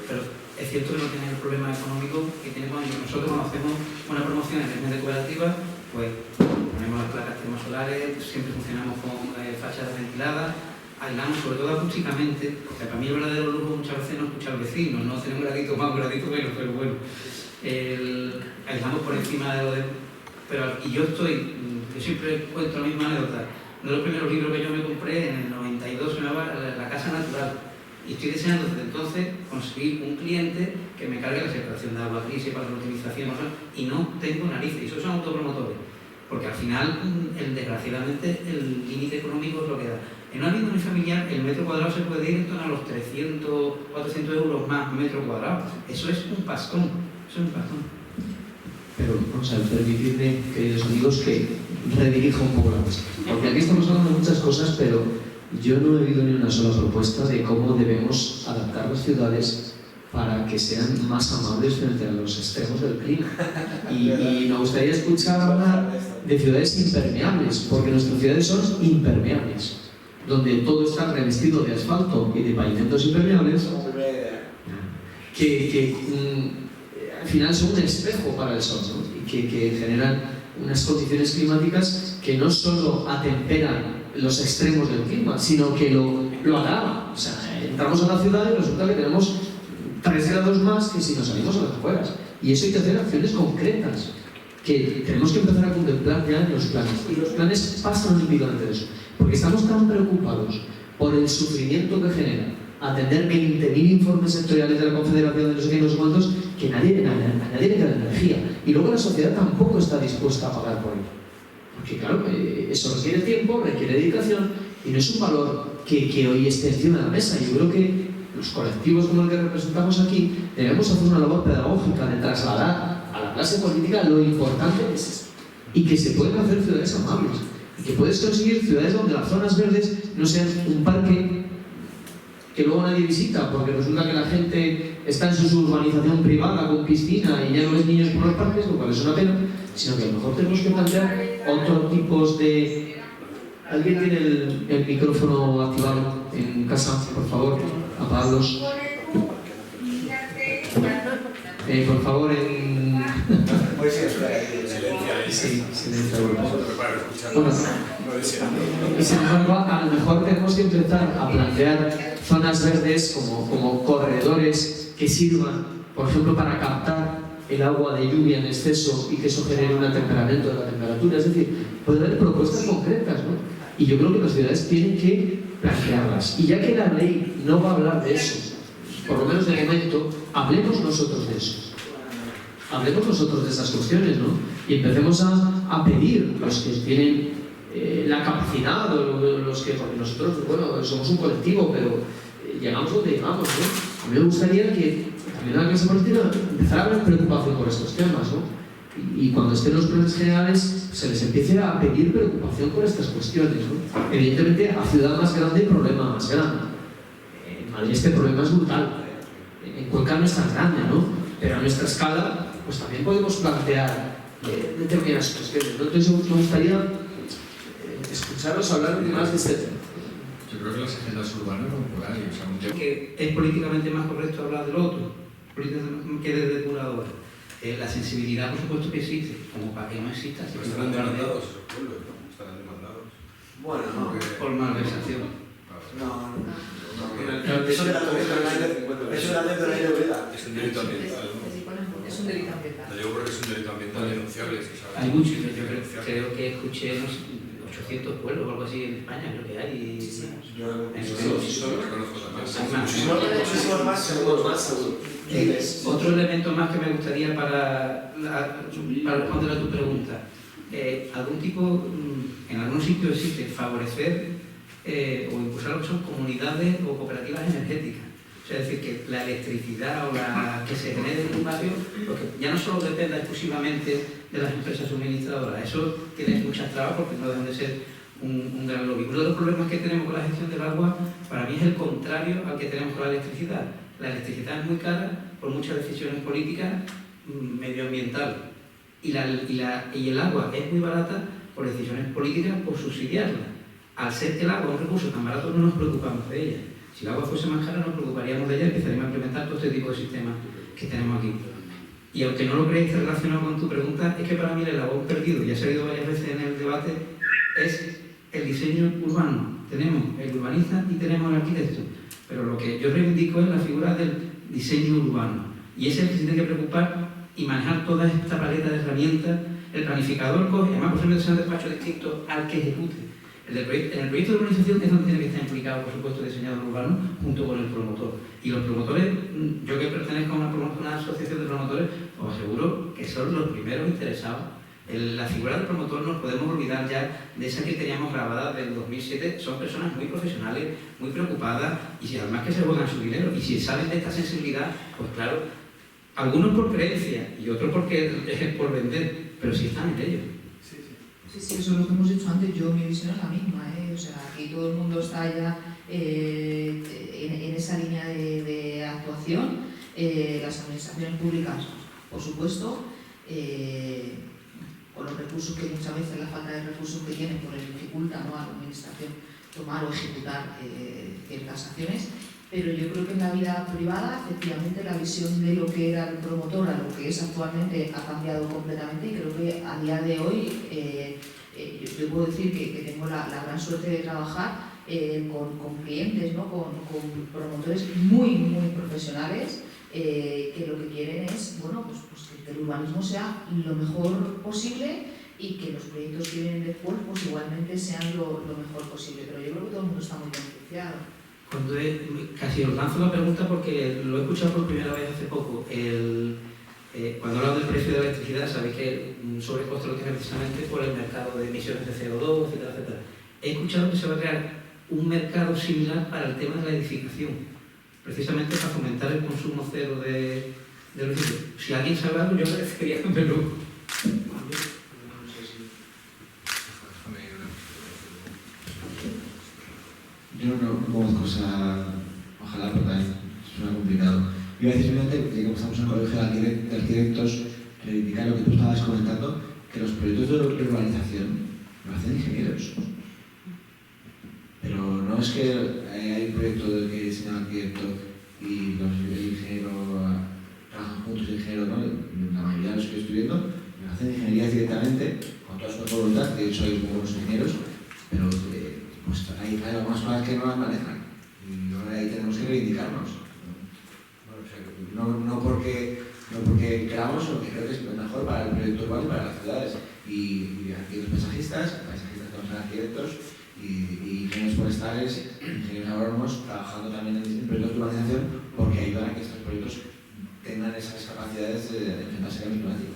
Pero es cierto que no tienen el problema económico que tiene cuando nosotros hacemos una promoción en el mes de cooperativa, pues ponemos las placas termosolares, siempre funcionamos con fachadas ventiladas, aislamos sobre todo acústicamente, porque para mí el verdadero lujo muchas veces no escuchar al vecino, no tener un gradito más, un gradito menos, pero bueno. Aislamos por encima de lo de... Y yo siempre cuento la misma anécdota. Uno de los primeros libros que yo me compré en el 92 se llamaba La Casa Natural. Y estoy deseando desde entonces conseguir un cliente que me cargue la separación de agua gris para la utilización, y no tengo narices, y eso son autopromotores. Porque al final, desgraciadamente, el límite económico es lo que da. En una vivienda unifamiliar, el metro cuadrado se puede ir en torno a los 300, 400 euros más metro cuadrado. Eso es un pastón. Eso es un pastón. Pero vamos a ver, permitidme, queridos amigos, que redirija un poco la cosa. Porque aquí estamos hablando de muchas cosas, pero yo no he oído ni una sola propuesta de cómo debemos adaptar las ciudades para que sean más amables frente a los extremos del clima. Y me gustaría escuchar hablar de ciudades impermeables, porque nuestras ciudades son impermeables, donde todo está revestido de asfalto y de pavimentos impermeables, que al final son un espejo para el sol, ¿no? Y que generan unas condiciones climáticas que no solo atemperan los extremos del clima, sino que lo agravan. O sea, entramos a la ciudad y resulta que tenemos 3 grados más que si nos salimos a las afueras. Y eso hay que hacer acciones concretas, que tenemos que empezar a contemplar ya en los planes. Y los planes pasan olímpicamente de eso, porque estamos tan preocupados por el sufrimiento que genera atender 20.000 informes sectoriales de la Confederación de no sé qué y no sé cuántos, que a nadie le queda energía. Y luego la sociedad tampoco está dispuesta a pagar por ello. Porque claro, eso requiere tiempo, requiere dedicación, y no es un valor que hoy esté encima de la mesa. Yo creo que los colectivos como el que representamos aquí debemos hacer una labor pedagógica de trasladar a la clase política lo importante que es esto. Y que se pueden hacer ciudades amables. Y que puedes conseguir ciudades donde las zonas verdes no sean un parque que luego nadie visita, porque resulta que la gente está en su urbanización privada con piscina y ya no ves niños por los parques, lo cual es una pena, sino que a lo mejor tenemos que plantear otros tipos de... ¿Alguien tiene el micrófono activado en casa? Por favor, apagadlos. Por favor, en... Sí, silencio. Bueno, y sin embargo, a lo mejor tenemos que empezar a plantear zonas verdes como corredores que sirvan, por ejemplo, para captar el agua de lluvia en exceso y que eso genere un atemperamiento de la temperatura. Es decir, puede haber propuestas concretas, ¿no? Y yo creo que las ciudades tienen que plantearlas. Y ya que la ley no va a hablar de eso, por lo menos de momento, hablemos nosotros de eso. Hablemos nosotros de esas cuestiones, ¿no? Y empecemos a pedir, los que tienen la capacidad, o los que, porque nosotros, bueno, somos un colectivo, pero llegamos donde llegamos, ¿no? A mí me gustaría que también la clase política empezara a haber preocupación por estos temas, ¿no? Y cuando estén los planes generales se les empiece a pedir preocupación por estas cuestiones, ¿no? Evidentemente, a ciudad más grande, problema más grande. En Madrid este problema es brutal. En Cuenca no es tan grande, ¿no? Pero a nuestra escala, pues también podemos plantear determinadas cuestiones, ¿no? Entonces me gustaría escucharos hablar más de este tema. Yo creo que las agendas urbanas van por ahí. O sea, un tema... Que es políticamente más correcto hablar del otro, que de depurador. La sensibilidad, por supuesto, que existe, como para que no exista. Pero estarán demandados esos pueblos, ¿no? Estarán demandados. Bueno, no. Por malversación. No. Eso era dentro de la novela. Es un delito ambiental, ¿no? Es un delito ambiental. Lo digo porque es un delito ambiental denunciable. Hay muchos, yo creo que escuché unos 800 pueblos o algo así en España, creo que hay. Yo solo reconozco también. Muchísimos más, seguro. Otro elemento más que me gustaría para responder a tu pregunta. Algún tipo, en algunos sitios existe favorecer o impulsar lo que son comunidades o cooperativas energéticas. O sea, es decir, que la electricidad o la que se genere en un barrio, porque ya no solo dependa exclusivamente de las empresas suministradoras, eso tiene muchas trabas porque no dejan de ser un gran lobby. Uno de los problemas que tenemos con la gestión del agua, para mí es el contrario al que tenemos con la electricidad. La electricidad es muy cara por muchas decisiones políticas medioambientales y el agua es muy barata por decisiones políticas por subsidiarla. Al ser el agua un recurso tan barato no nos preocupamos de ella. Si el agua fuese más cara nos preocuparíamos de ella y empezaríamos a implementar todo este tipo de sistemas que tenemos aquí. Y aunque no lo creéis relacionado con tu pregunta, es que para mí el eslabón perdido, ya se ha oído varias veces en el debate, es el diseño urbano. Tenemos el urbanista y tenemos el arquitecto. Pero lo que yo reivindico es la figura del diseño urbano. Y es el que se tiene que preocupar y manejar toda esta paleta de herramientas. El planificador coge, además posiblemente sea un despacho distinto al que ejecute. En el proyecto de urbanización es donde tiene que estar implicado, por supuesto, el diseñador urbano junto con el promotor. Y los promotores, yo que pertenezco a una asociación de promotores, os aseguro que son los primeros interesados. En la figura del promotor nos podemos olvidar ya de esa que teníamos grabada del 2007. Son personas muy profesionales, muy preocupadas y si además que se juegan su dinero. Y si saben de esta sensibilidad, pues claro, algunos por creencia y otros porque es por vender, pero sí están en ello. Sí, eso es lo que hemos dicho antes. Yo, mi visión es la misma. O sea, aquí todo el mundo está ya en esa línea de actuación. Las administraciones públicas, por supuesto, con los recursos que muchas veces, la falta de recursos que tienen, pues les dificulta, ¿no?, a la administración tomar o ejecutar ciertas acciones. Pero yo creo que en la vida privada, efectivamente, la visión de lo que era el promotor a lo que es actualmente ha cambiado completamente, y creo que a día de hoy yo puedo decir que tengo la gran suerte de trabajar con clientes, ¿no?, con promotores muy profesionales que lo que quieren es, bueno, pues que el urbanismo sea lo mejor posible y que los proyectos que vienen después pues igualmente sean lo mejor posible. Pero yo creo que todo el mundo está muy concienciado. Casi os lanzo la pregunta porque lo he escuchado por primera vez hace poco. Cuando hablamos del precio de la electricidad, sabéis que un sobrecosto lo tiene precisamente por el mercado de emisiones de CO2, etcétera, etcétera. He escuchado que se va a crear un mercado similar para el tema de la edificación, precisamente para fomentar el consumo cero de residuos. Si alguien sabe algo, yo agradecería que me lo... Yo no conozco esa... Ojalá, pero también suena complicado. Iba a decir simplemente que como estamos en el colegio de arquitectos, reivindicar lo que tú estabas comentando, que los proyectos de urbanización lo hacen ingenieros. Pero no es que hay un proyecto que diseña un arquitecto y el ingeniero trabajan juntos, el ingeniero, ¿no? La mayoría de los que estoy viendo lo hacen ingeniería directamente, con toda su voluntad. De hecho, hay muy buenos ingenieros, pero pues hay algunas cosas que no las manejan. Y ahora ahí tenemos que reivindicarnos. No porque queramos, sino que creo que es mejor para el proyecto urbano y para las ciudades. Y arquitectos paisajistas que no son arquitectos, y ingenieros forestales, ingenieros agrónomos, trabajando también en proyectos de urbanización, porque ayudan a que estos proyectos tengan esas capacidades de enfrentarse al cambio climático.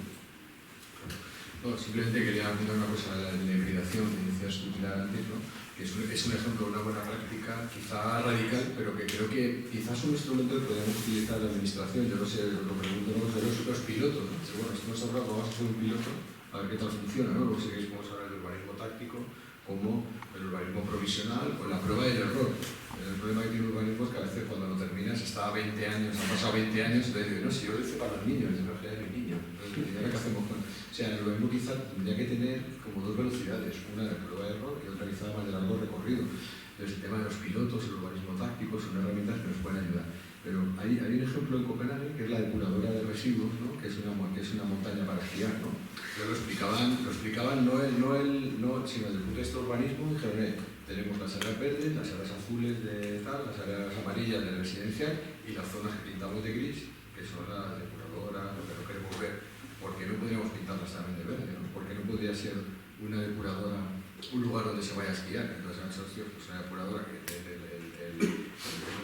No, simplemente quería apuntar una cosa de la hibridación que decías tú antes, ¿no? Que es un ejemplo de una buena práctica, quizá radical, pero que creo que quizás un instrumento que podemos utilizar la administración. Yo no sé, lo pregunto, ¿no? Los pilotos, ¿no? Bueno, esto nos habrá, vamos a hacer un piloto a ver qué tal funciona, ¿no? Luego sí que podemos hablar del urbanismo táctico, como el urbanismo provisional o la prueba y el error. El problema que tiene el urbanismo es que a veces cuando lo terminas está a 20 años, han pasado 20 años, entonces digo, no, si yo lo hice para los niños, es una de mi niño. Entonces, ¿y ahora qué hacemos con...? O sea, el urbanismo quizá tendría que tener como dos velocidades, una de prueba y error y otra quizá más de largo recorrido. Entonces, el tema de los pilotos, el urbanismo táctico, son herramientas que nos pueden ayudar. Pero hay un ejemplo en Copenhague que es la depuradora de residuos, ¿no? que es una montaña para esquiar, ¿no? Lo explicaban no sino desde el punto de vista urbanismo. Dijeron, tenemos las áreas verdes, las áreas azules de tal, las áreas amarillas de residencial y las zonas que pintamos de gris, que son las depuradoras, lo que no queremos ver. ¿Por qué no podríamos pintarlas también de verde? ¿No? ¿Por qué no podría ser una depuradora un lugar donde se vaya a esquiar? Entonces han hecho pues una depuradora que el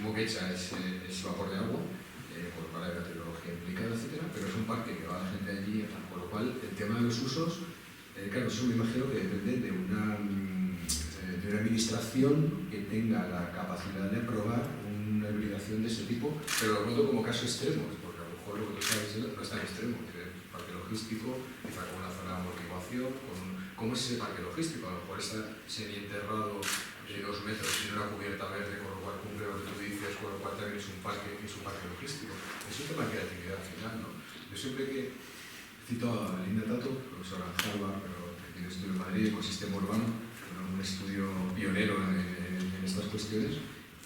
humo que echa es vapor de agua, por lo cual hay una tecnología implicada, etcétera, pero es un parque que va la gente allí, por lo cual el tema de los usos, claro, eso me imagino que depende de una administración que tenga la capacidad de aprobar una hibridación de ese tipo, pero lo noto como caso extremo, porque a lo mejor lo que tú estás diciendo no es tan extremo. Parque logístico, quizá con una zona de amortiguación, ¿cómo es ese parque logístico? A lo mejor está semienterrado de 2 metros y una cubierta verde, con lo cual cumple lo que tú dices, con lo cual también es un parque logístico. Es un tema de creatividad al final, ¿no? Yo siempre que cito a Linda Tato, profesora en Harvard, pero que tiene estudio en Madrid, ecosistema urbano, un estudio pionero en estas cuestiones,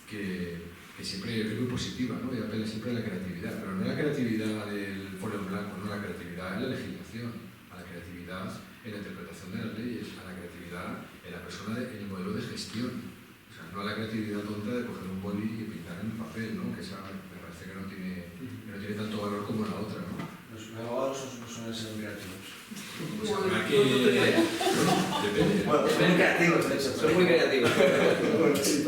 que siempre es muy positiva, ¿no? Y apela siempre a la creatividad, pero no a la creatividad del folio en blanco, no a la creatividad en la legislación, a la creatividad en la interpretación de las leyes, a la creatividad en la persona, en el modelo de gestión. O sea, no a la creatividad tonta de coger un boli y pintar en un papel, ¿no? Que esa me parece que no tiene tanto valor como la otra, ¿no? Los abogados no suelen ser muy creativos. Pues habrá que... Depende. Bueno, son muy creativos, de hecho. Son muy creativos. Bueno, sí,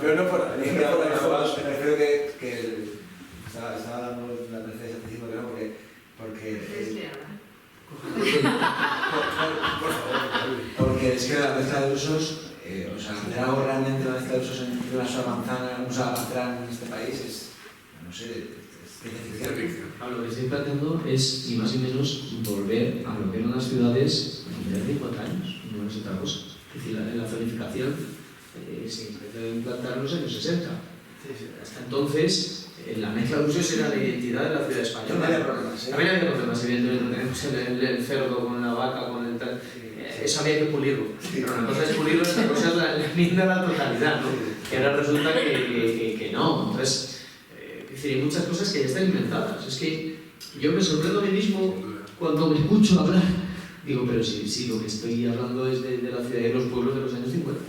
pero no por ahí. Me creo que estaba dando la tercera diciendo que no, porque porque es que la mezcla de usos, o sea, hacer algo realmente la mezcla de usos en una sola manzana, en este país es, no sé, Lo que estoy planteando es, ni más ni menos, volver a lo que eran las ciudades de hace 50 años, no es otra cosa. Es decir, la zonificación se empezó a implantar en los años 60. Hasta entonces, la mezcla de usos era la identidad de la ciudad española. No había problemas, ¿eh? También había problemas, evidentemente. Tenemos el cerdo con la vaca, con el tal. Eso había que pulirlo. Pero una cosa es pulirlo, otra cosa es la enmienda a la totalidad, ¿no? Que ahora resulta que no. Entonces, es decir, hay muchas cosas que ya están inventadas. Es que yo me sorprendo a mí mismo cuando me escucho hablar. Digo, pero si lo que estoy hablando es de la ciudad y de los pueblos de los años 50.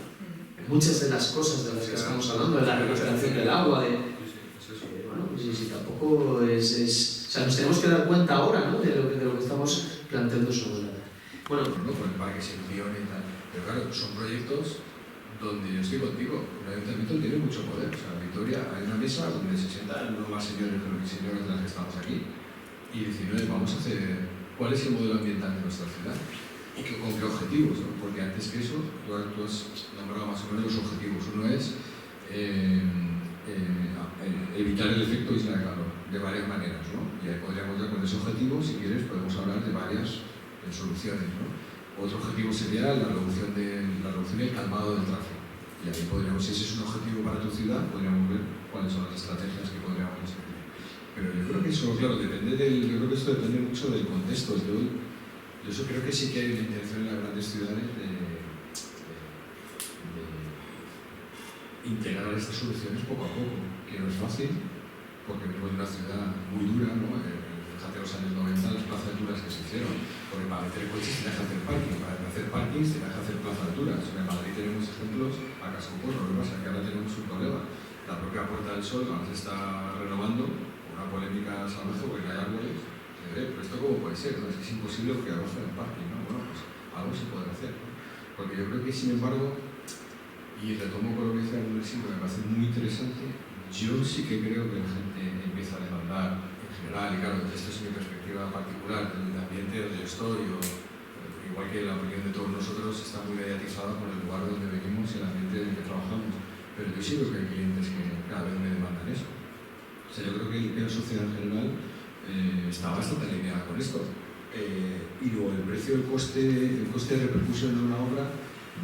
Muchas de las cosas de las que estamos hablando, de la recuperación del agua, bueno, pues si tampoco es... O sea, nos tenemos que dar cuenta ahora, ¿no?, de lo que estamos planteando sobre la... Bueno, con el parque Sirvión y tal. Pero claro, son proyectos donde yo estoy contigo. El ayuntamiento tiene mucho poder. O sea, en Vitoria hay una mesa donde se sientan unos más señores de las que estamos aquí y decir, oye, vamos a hacer cuál es el modelo ambiental de nuestra ciudad y con qué objetivos, ¿no? Porque antes que eso, tú has nombrado más o menos los objetivos. Uno es evitar el efecto isla de calor de varias maneras, ¿no? Y ahí podríamos ya con ese objetivo, si quieres, podemos hablar de varias soluciones, ¿no? Otro objetivo sería la reducción y el calmado del tráfico. Y ahí podríamos, si ese es un objetivo para tu ciudad, podríamos ver cuáles son las estrategias que podríamos seguir. Pero yo creo que eso, claro, yo creo que esto depende mucho del contexto. Yo eso creo que sí que hay una intención en las grandes ciudades de integrar estas soluciones poco a poco, que no es fácil, porque venimos de una ciudad muy dura, ¿no? Fíjate los años 90, las plazas duras que se hicieron, porque para meter coches tenías que hacer parking, para hacer parkings tenías que hacer plazas duras. En Madrid tenemos ejemplos a cascoporro, lo que pasa es que ahora tenemos un problema. La propia Puerta del Sol ahora se está renovando, una polémica salvaje porque no hay árboles. Pero esto cómo puede ser, ¿no? Es que es imposible porque abajo hay un parking, ¿no? Bueno, pues algo se podrá hacer, ¿no? Porque yo creo que, sin embargo, y retomo con lo que decía el que me parece muy interesante, yo sí que creo que la gente empieza a demandar en general, y claro, esto es mi perspectiva particular del ambiente donde yo estoy, igual que la opinión de todos nosotros está muy mediatizada por el lugar donde venimos y el ambiente en el que trabajamos, pero yo sí creo que hay clientes que cada vez me demandan eso. O sea, yo creo que la sociedad en general está bastante alineada con esto. Y luego el precio, el coste de repercusión de una obra,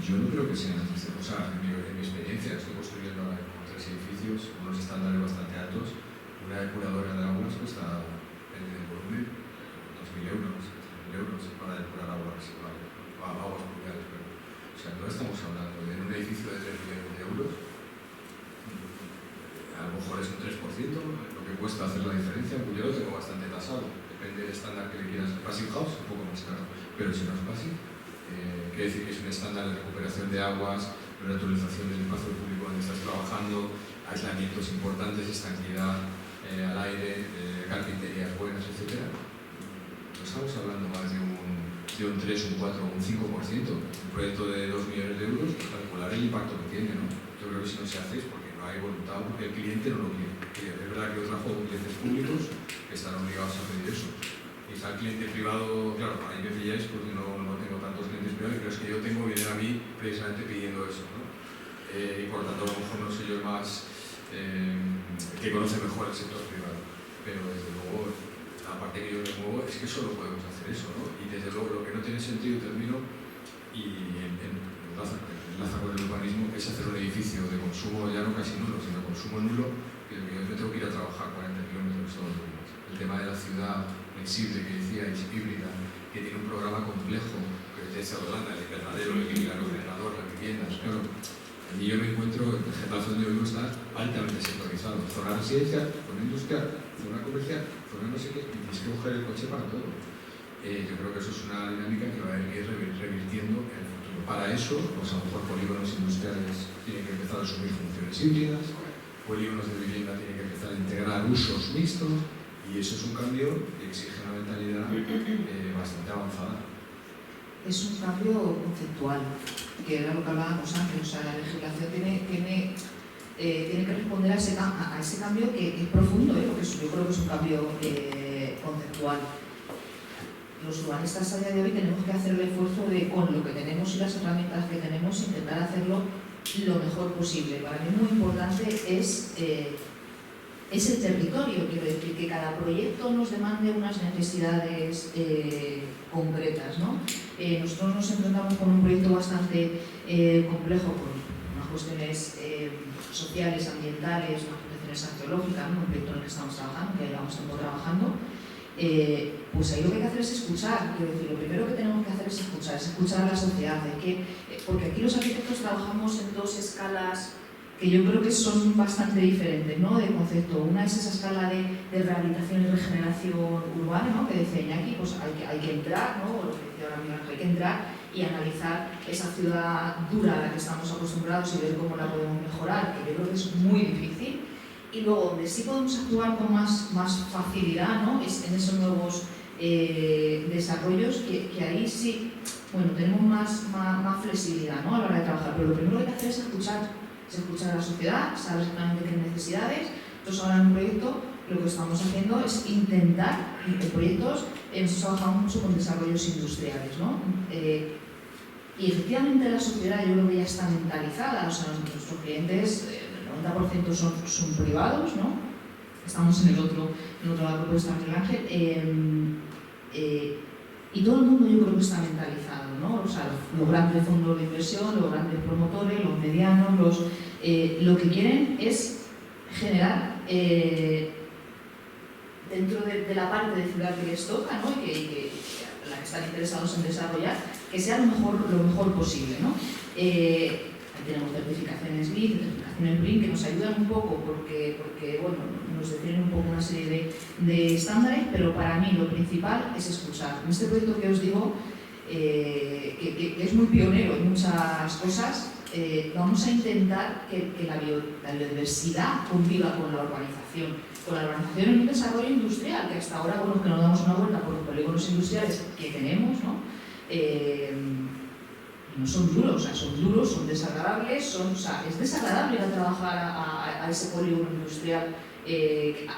yo no creo que sea necesario. O sea, en mi experiencia, estoy construyendo ahora 3 edificios, unos estándares bastante altos. Una depuradora de aguas cuesta, en el volumen, 2.000 euros para depurar aguas residuales, aguas pluviales, pero, o sea, no estamos hablando de un edificio de 3 millones de euros. A lo mejor es un 3%, lo que cuesta hacer la diferencia, pues yo lo tengo bastante tasado, depende del estándar que le quieras. Passive House, un poco más caro, pero si no es passive, quiere decir que es un estándar de recuperación de aguas, reutilización del espacio público donde estás trabajando, aislamientos importantes, estanqueidad al aire, carpinterías buenas, etc. No estamos hablando más de un 3, un 4, un 5%. Un proyecto de 2 millones de euros, pues calcular el impacto que tiene, ¿no? Yo creo que si no se hace es porque no hay voluntad, porque el cliente no lo quiere. Es verdad que yo trabajo con clientes públicos que están obligados a pedir eso. Quizá el cliente privado, claro, ahí me pilláis porque no tengo tantos clientes privados, pero es que yo vienen a mí precisamente pidiendo eso, ¿no? Y por lo tanto, a lo mejor no soy yo el más que conoce mejor el sector privado, pero desde luego, la parte que yo me muevo es que solo podemos hacer eso, ¿no? Y desde luego, lo que no tiene sentido, termino, y enlaza con el urbanismo, es hacer un edificio de consumo ya no casi nulo, sino consumo nulo, que yo me tengo que ir a trabajar 40 kilómetros todos los días. El tema de la ciudad flexible que decíais, híbrida, que tiene un programa complejo, que desde Holanda, el invernadero, el generador, las viviendas, claro. Y yo me encuentro, el Getafe donde vivo está altamente sectorizado. Zona residencial, zona industrial, zona comercial, zona no sé qué, y tienes que coger el coche para todo. Yo creo que eso es una dinámica que va a ir revirtiendo en el futuro. Para eso, pues a lo mejor polígonos industriales tienen que empezar a asumir funciones híbridas, polígonos de vivienda tienen que empezar a integrar usos mixtos, y eso es un cambio que exige una mentalidad bastante avanzada. Es un cambio conceptual, que era lo que hablábamos antes. O sea, la legislación tiene que responder a ese cambio que es profundo, porque yo creo que es un cambio conceptual. Los urbanistas a día de hoy tenemos que hacer el esfuerzo de, con lo que tenemos y las herramientas que tenemos, intentar hacerlo lo mejor posible. Para mí muy importante es el territorio, quiero decir, que cada proyecto nos demande unas necesidades concretas, ¿no? Nosotros nos enfrentamos con un proyecto bastante complejo, con unas cuestiones sociales, ambientales, unas cuestiones arqueológicas, ¿no? Un proyecto en el que estamos trabajando, que llevamos tiempo trabajando, pues ahí lo que hay que hacer es escuchar. Quiero decir, lo primero que tenemos que hacer es escuchar a la sociedad, porque aquí los arquitectos trabajamos en dos escalas que yo creo que son bastante diferentes, ¿no? De concepto. Una es esa escala de rehabilitación y regeneración urbana, ¿no? Que decía Iñaki, pues hay que entrar, ¿no? O lo que decía ahora Miguel, hay que entrar y analizar esa ciudad dura a la que estamos acostumbrados y ver cómo la podemos mejorar, que yo creo que es muy difícil. Y luego, donde sí podemos actuar con más facilidad, ¿no? Es en esos nuevos desarrollos, que ahí sí, bueno, tenemos más flexibilidad, ¿no? A la hora de trabajar. Pero lo primero que hay que hacer es escuchar a la sociedad, saber exactamente qué necesidades. Entonces, ahora en un proyecto lo que estamos haciendo es intentar, en proyectos, nosotros trabajamos mucho con desarrollos industriales, ¿no? Y efectivamente la sociedad yo creo que ya está mentalizada, o sea, nuestros clientes, el 90% son privados, ¿no? Estamos en el otro lado propuesta Miguel Ángel, y todo el mundo yo creo que está mentalizado, ¿no? O sea, los grandes fondos de inversión, los grandes promotores, los medianos, lo que quieren es generar dentro de la parte de ciudad que les toca, ¿no? Y la que están interesados en desarrollar, que sea lo mejor posible, ¿no? Ahí tenemos certificaciones LEED, certificaciones BREEAM, que nos ayudan un poco porque bueno, nos definen un poco una serie de estándares, pero para mí lo principal es escuchar. En este proyecto que os digo, que es muy pionero en muchas cosas, vamos a intentar que la biodiversidad conviva con la urbanización en un desarrollo industrial, que hasta ahora, bueno, que nos damos una vuelta por los polígonos industriales que tenemos, ¿no? No son duros, o sea, son desagradables, o sea, es desagradable ir a trabajar a ese polígono industrial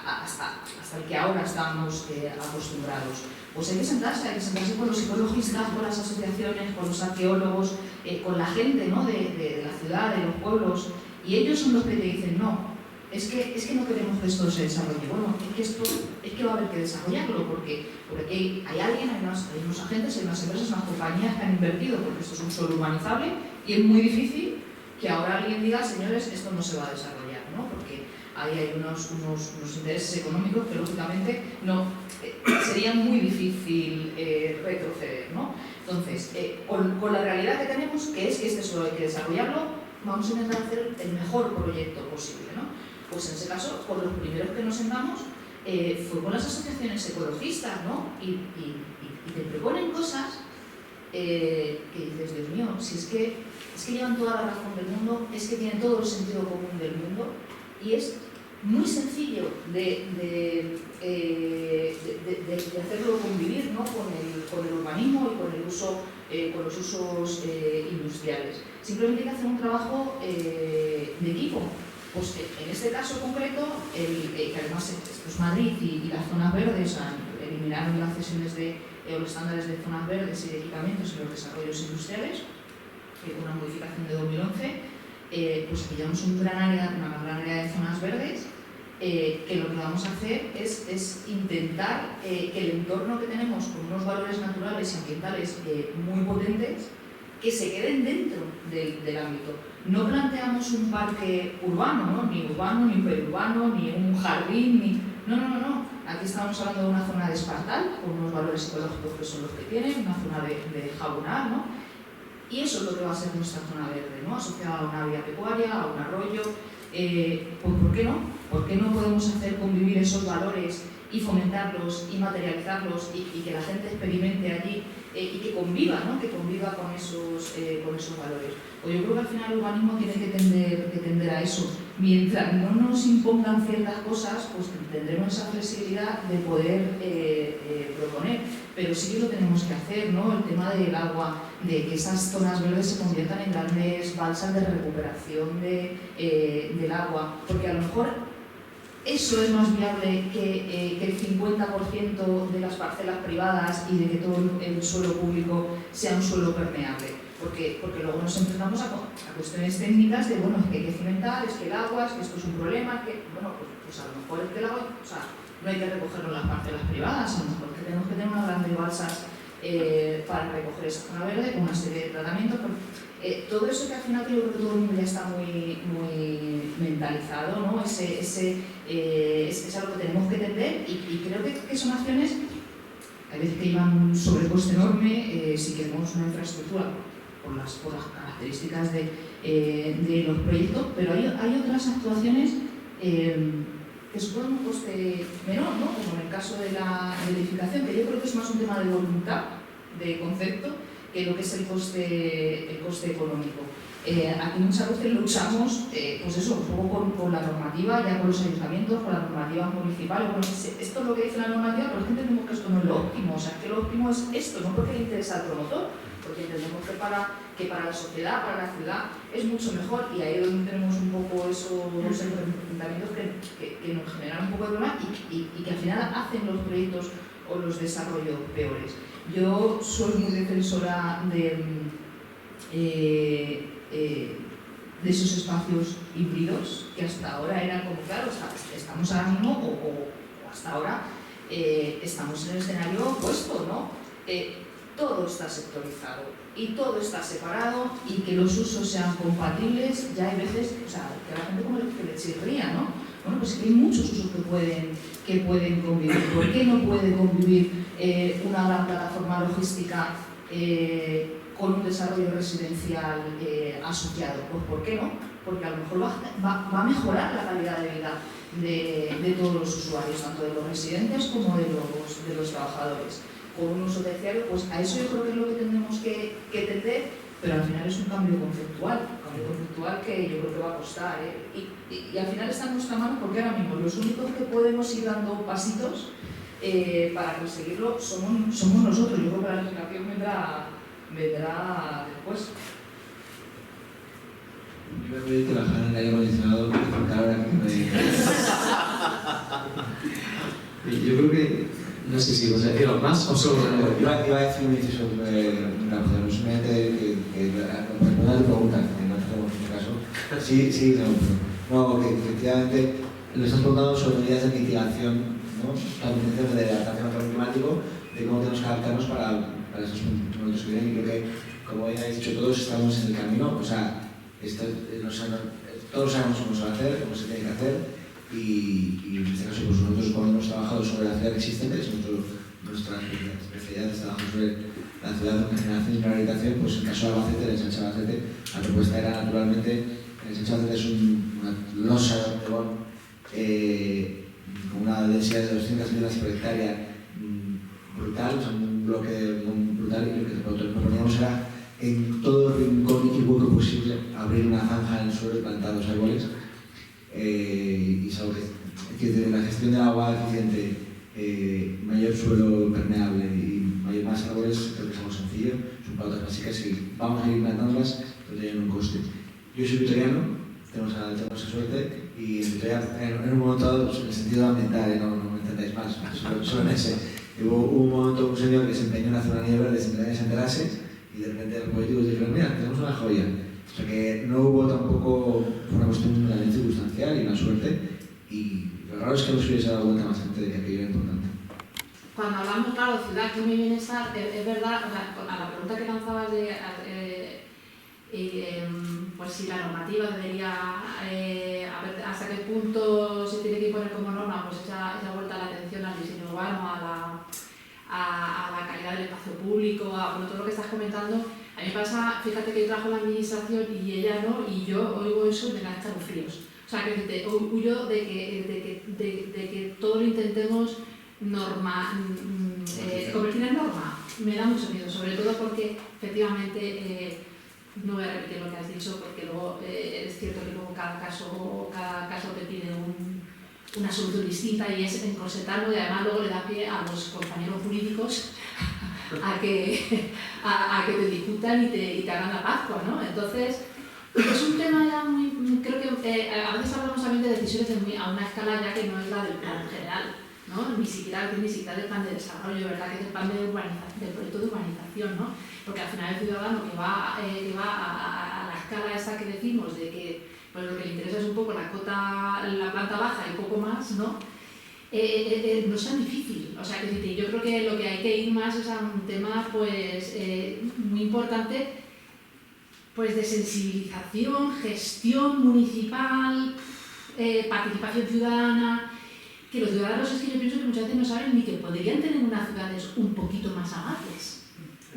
hasta el que ahora estamos acostumbrados. Pues hay que sentarse con los psicologistas, con las asociaciones, con los arqueólogos, con la gente, ¿no? de la ciudad, de los pueblos, y ellos son los que te dicen, no, es que no queremos que esto se desarrolle. Bueno, es que va a haber que desarrollarlo, porque aquí hay unos agentes, hay unas empresas, unas compañías que han invertido, porque esto es un suelo urbanizable, y es muy difícil que ahora alguien diga, señores, esto no se va a desarrollar, ¿no? Porque ahí hay unos intereses económicos que lógicamente no sería muy difícil retroceder, ¿no? Entonces, con la realidad que tenemos, que es que este suelo hay que desarrollarlo, vamos a intentar hacer el mejor proyecto posible, ¿no? Pues en ese caso, con los primeros que nos sentamos, fue con las asociaciones ecologistas, ¿no? Y te proponen cosas que dices, Dios mío, si es que llevan toda la razón del mundo, es que tienen todo el sentido común del mundo, y es muy sencillo de hacerlo convivir, ¿no? con el urbanismo y con los usos industriales. Simplemente hay que hacer un trabajo de equipo. Pues en este caso concreto, que además esto es Madrid y las zonas verdes, eliminaron las cesiones o los estándares de zonas verdes y de equipamientos en los desarrollos industriales, con una modificación de 2011, pues aquí llevamos una gran área de zonas verdes, que lo que vamos a hacer es intentar que el entorno que tenemos, con unos valores naturales y ambientales muy potentes, que se queden dentro del ámbito. No planteamos un parque urbano, ¿no? Ni urbano, ni periurbano, ni un jardín, No. Aquí estamos hablando de una zona de espartal, con unos valores ecológicos que son los que tienen, una zona de jabonar, ¿no? Y eso es lo que va a ser nuestra zona verde, ¿no? Asociada a una vía pecuaria, a un arroyo. Pues ¿por qué no? ¿Por qué no podemos hacer convivir esos valores y fomentarlos y materializarlos y que la gente experimente allí y que conviva, ¿no? Que conviva con esos valores? Pues yo creo que al final el urbanismo tiene que tender a eso. Mientras no nos impongan ciertas cosas, pues tendremos esa flexibilidad de poder proponer. Pero sí que lo tenemos que hacer, ¿no? El tema del agua, de que esas zonas verdes se conviertan en grandes balsas de recuperación del agua, porque a lo mejor eso es más viable que el 50% de las parcelas privadas y de que todo el suelo público sea un suelo permeable. Porque luego nos enfrentamos a cuestiones técnicas de, bueno, es que hay que cimentar, es que el agua, es que esto es un problema, que, bueno, pues a lo mejor es que el agua, o sea, no hay que recogerlo en las parcelas privadas, a lo mejor es que tenemos que tener unas grandes balsas para recoger esa zona verde con una serie de tratamientos. Todo eso que al final creo que todo el mundo ya está muy mentalizado, ¿no? Es algo que tenemos que entender y creo que son acciones a veces que llevan un sobrecoste enorme si queremos una infraestructura por las características de los proyectos, pero hay otras actuaciones que suponen un coste menor, ¿no? Como en el caso de la edificación, que yo creo que es más un tema de voluntad, de concepto, que lo que es el coste económico. Aquí muchas veces luchamos, pues eso, un poco con la normativa, ya con los ayuntamientos, con las normativas municipales. Bueno, esto es lo que dice la normativa, pero es que entendemos que esto no es lo óptimo, o sea, que lo óptimo es esto, no porque le interesa al promotor, porque entendemos que para la sociedad, para la ciudad, es mucho mejor, y ahí es donde tenemos un poco esos enfrentamientos que nos generan un poco de problema y que al final hacen los proyectos o los desarrollos peores. Yo soy muy defensora de esos espacios híbridos que hasta ahora eran como, claro, estamos ahora mismo o hasta ahora estamos en el escenario opuesto, ¿no? Todo está sectorizado y todo está separado y que los usos sean compatibles, ya hay veces, o sea, que a la gente como que le chirría, ¿no? Bueno, pues que hay muchos usos que pueden convivir. ¿Por qué no puede convivir una gran plataforma logística con un desarrollo residencial asociado? Pues ¿por qué no? Porque a lo mejor va a mejorar la calidad de vida de todos los usuarios, tanto de los residentes como de los trabajadores. Con un uso terciario, pues a eso yo creo que es lo que tenemos que tender, pero al final es un cambio conceptual que yo creo que va a costar, y al final está en nuestra mano, porque ahora mismo los únicos que podemos ir dando pasitos para conseguirlo somos nosotros. Yo creo que la legislación vendrá después. Yo me voy a trabajar en el aire acondicionado porque ahora que yo creo que no sé si vos a decir algo más o solo iba a decir un inciso una cosa, no simplemente que no te preguntan, que no hacemos en caso. Sí, no, que efectivamente les has preguntado sobre medidas de mitigación, ¿no? Tanto de adaptación al cambio climático, de cómo tenemos que adaptarnos para esos momentos que vienen, y creo que, como ya habéis dicho, todos estamos en el camino, o sea, todos sabemos cómo se va a hacer, cómo se tiene que hacer. Y en este caso, pues nosotros cuando hemos trabajado sobre la ciudad existente, es nuestra especialidad de trabajo sobre la ciudad de generación y rehabilitación. Pues en el caso de Albacete, en el Ensanche Albacete, la propuesta era naturalmente, el Ensanche Albacete es una losa de hormigón con una densidad de 200 libras por hectárea brutal, o sea, un bloque brutal, y lo que proponíamos era en todo rincón y hueco posible abrir una zanja en el suelo y plantar los árboles. Y sobre que la gestión del agua eficiente, mayor suelo permeable y más árboles, creo que es algo sencillo, son pautas básicas y vamos a ir implantándolas, pero tienen un coste. Yo soy vitoriano, tenemos esa suerte, y en Vitoria, en un momento dado, pues, en el sentido ambiental, no me entendáis más, solo en ese. Hubo un momento un señor que se empeñó en hacer una nieve verde sin que nadie se enterase, y de repente los políticos dijeron: mira, tenemos una joya. O sea que no hubo tampoco una cuestión realmente circunstancial y una suerte, y lo raro es que no se hubiese dado cuenta más gente de que aquello era importante. Cuando hablamos, claro, ciudad, clima y bienestar, es verdad, o sea, a la pregunta que lanzabas de pues si la normativa debería, a ver hasta qué punto se tiene que imponer como norma, pues esa vuelta a la atención al diseño urbano, a la calidad del espacio público, bueno, todo lo que estás comentando. A mí me pasa, fíjate que yo trabajo en la administración y ella no, y yo oigo eso de las escalofríos. O sea, que huyo de que todo lo intentemos convertir en norma. Me da mucho miedo, sobre todo porque efectivamente, no voy a repetir lo que has dicho, porque luego es cierto que luego cada caso te pide una solución distinta, y es encorsetarlo, y además luego le da pie a los compañeros jurídicos a que te discutan y te hagan la Pascua, ¿no? Entonces, es un tema ya muy, creo que a veces hablamos también de decisiones a una escala ya que no es la del plan general, ¿no? Ni siquiera del plan de desarrollo, ¿verdad? Que es el plan de urbanización, del proyecto de urbanización, ¿no? Porque al final el ciudadano que va a la escala esa que decimos, de que pues lo que le interesa es un poco la planta baja y poco más, ¿no? no es tan difícil. O sea, que yo creo que lo que hay que ir más es a un tema pues, muy importante, pues, de sensibilización, gestión municipal, participación ciudadana, que los ciudadanos, es que yo pienso que muchas veces no saben ni que podrían tener unas ciudades un poquito más amables.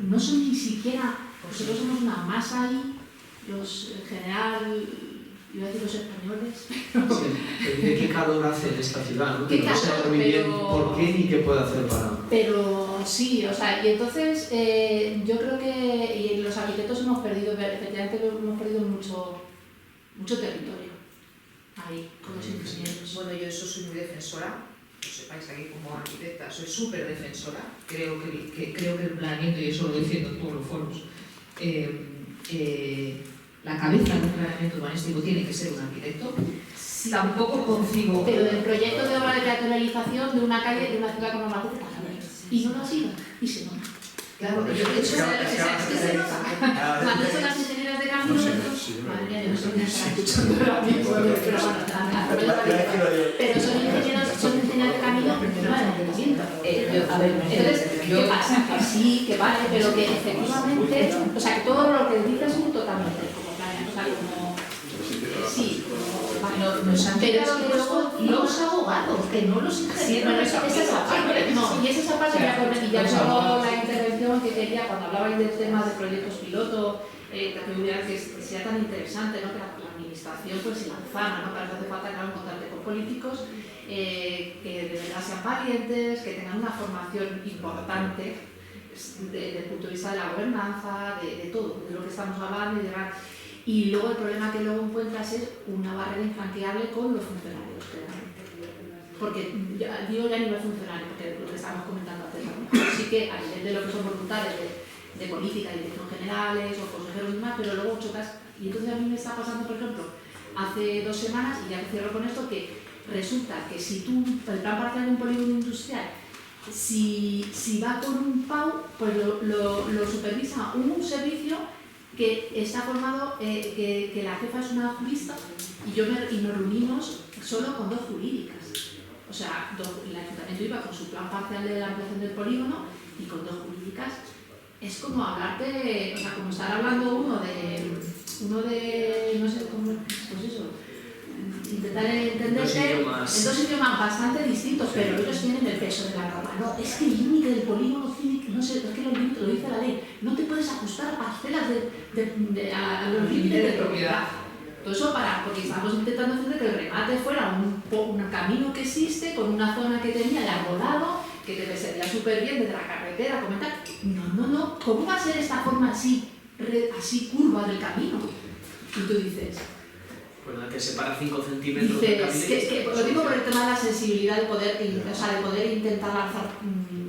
No son ni siquiera, nosotros somos una masa ahí, los en general, iba a decir los españoles. Sí, de qué calor hace en esta ciudad, ¿no? Qué Que no sé calor, muy bien pero- por qué ni qué puede hacer para... Pero sí, o sea, y entonces yo creo que y los arquitectos hemos perdido, efectivamente hemos perdido mucho territorio ahí, con los ingenieros. Bueno, yo eso soy muy defensora, lo sepáis aquí como arquitecta, soy súper defensora. Creo que el planeamiento, y eso lo defiendo en todos los foros, la cabeza de un planeamiento urbanístico tiene que ser un arquitecto. Sí, Tampoco concibo. pero del proyecto de obra de peatonalización de una calle de una ciudad como Albacete pasa y no lo ha sido, y se nota. Claro, yo de hecho, ¿Sabes qué se nota? Cuando son las ingenieras de cambio, No sé, sí, madre mía, yo no sé quién está escuchando ahora mismo, pero bueno, pero son ingenieros de camino no al ayuntamiento. A ver, Entonces, ¿qué pasa? Que sí, que vale, pero que efectivamente, o sea, que todo lo que dices es totalmente como planeado, o sea, como... Sí, nos han pero quedado los abogados, que no los sí, ingenieros. bueno, esa parte, no, y es esa parte y ya solo la intervención que quería cuando hablabais del tema de proyectos piloto, que sea tan interesante, ¿no? Que la administración pues se lanzara, ¿no? Para eso hace falta, claro, encontrarte con políticos que de verdad sean valientes, que tengan una formación importante desde el punto de vista de la gobernanza, de todo, de lo que estamos hablando y de verdad. Y luego el problema que luego encuentras es una barrera infranqueable con los funcionarios, claramente. Porque digo ya a nivel funcionario, porque lo que estábamos comentando antes, a lo mejor sí que a nivel de lo que son voluntades de política, de dirección generales o consejeros y demás, pero luego chocas. Y entonces a mí me está pasando, por ejemplo, hace 2 semanas, y ya cierro con esto, que resulta que si tú, el plan parcial de un polígono industrial, si va con un PAU, pues lo supervisa un servicio que está formado, que la jefa es una jurista y nos reunimos solo con 2 jurídicas. O sea, el ayuntamiento iba con su plan parcial de la ampliación del polígono y con 2 jurídicas. Es como hablarte, o sea, como estar hablando uno de no sé cómo, pues eso, intentar entenderse en 2 idiomas bastante distintos, pero ellos tienen el peso de la norma. No, es que el límite del polígono tiene, no sé, es que los límites lo dice la ley, no te puedes ajustar a parcelas a los límites de propiedad. Todo eso porque estamos intentando hacer que el remate fuera un camino que existe, con una zona que tenía el arbolado, que te sería súper bien desde la carretera, comentar. No, ¿cómo va a ser esta forma así curva del camino? Y tú dices... Bueno, que separa 5 centímetros de camino. Que lo digo por el tema de la sensibilidad, de poder intentar lanzar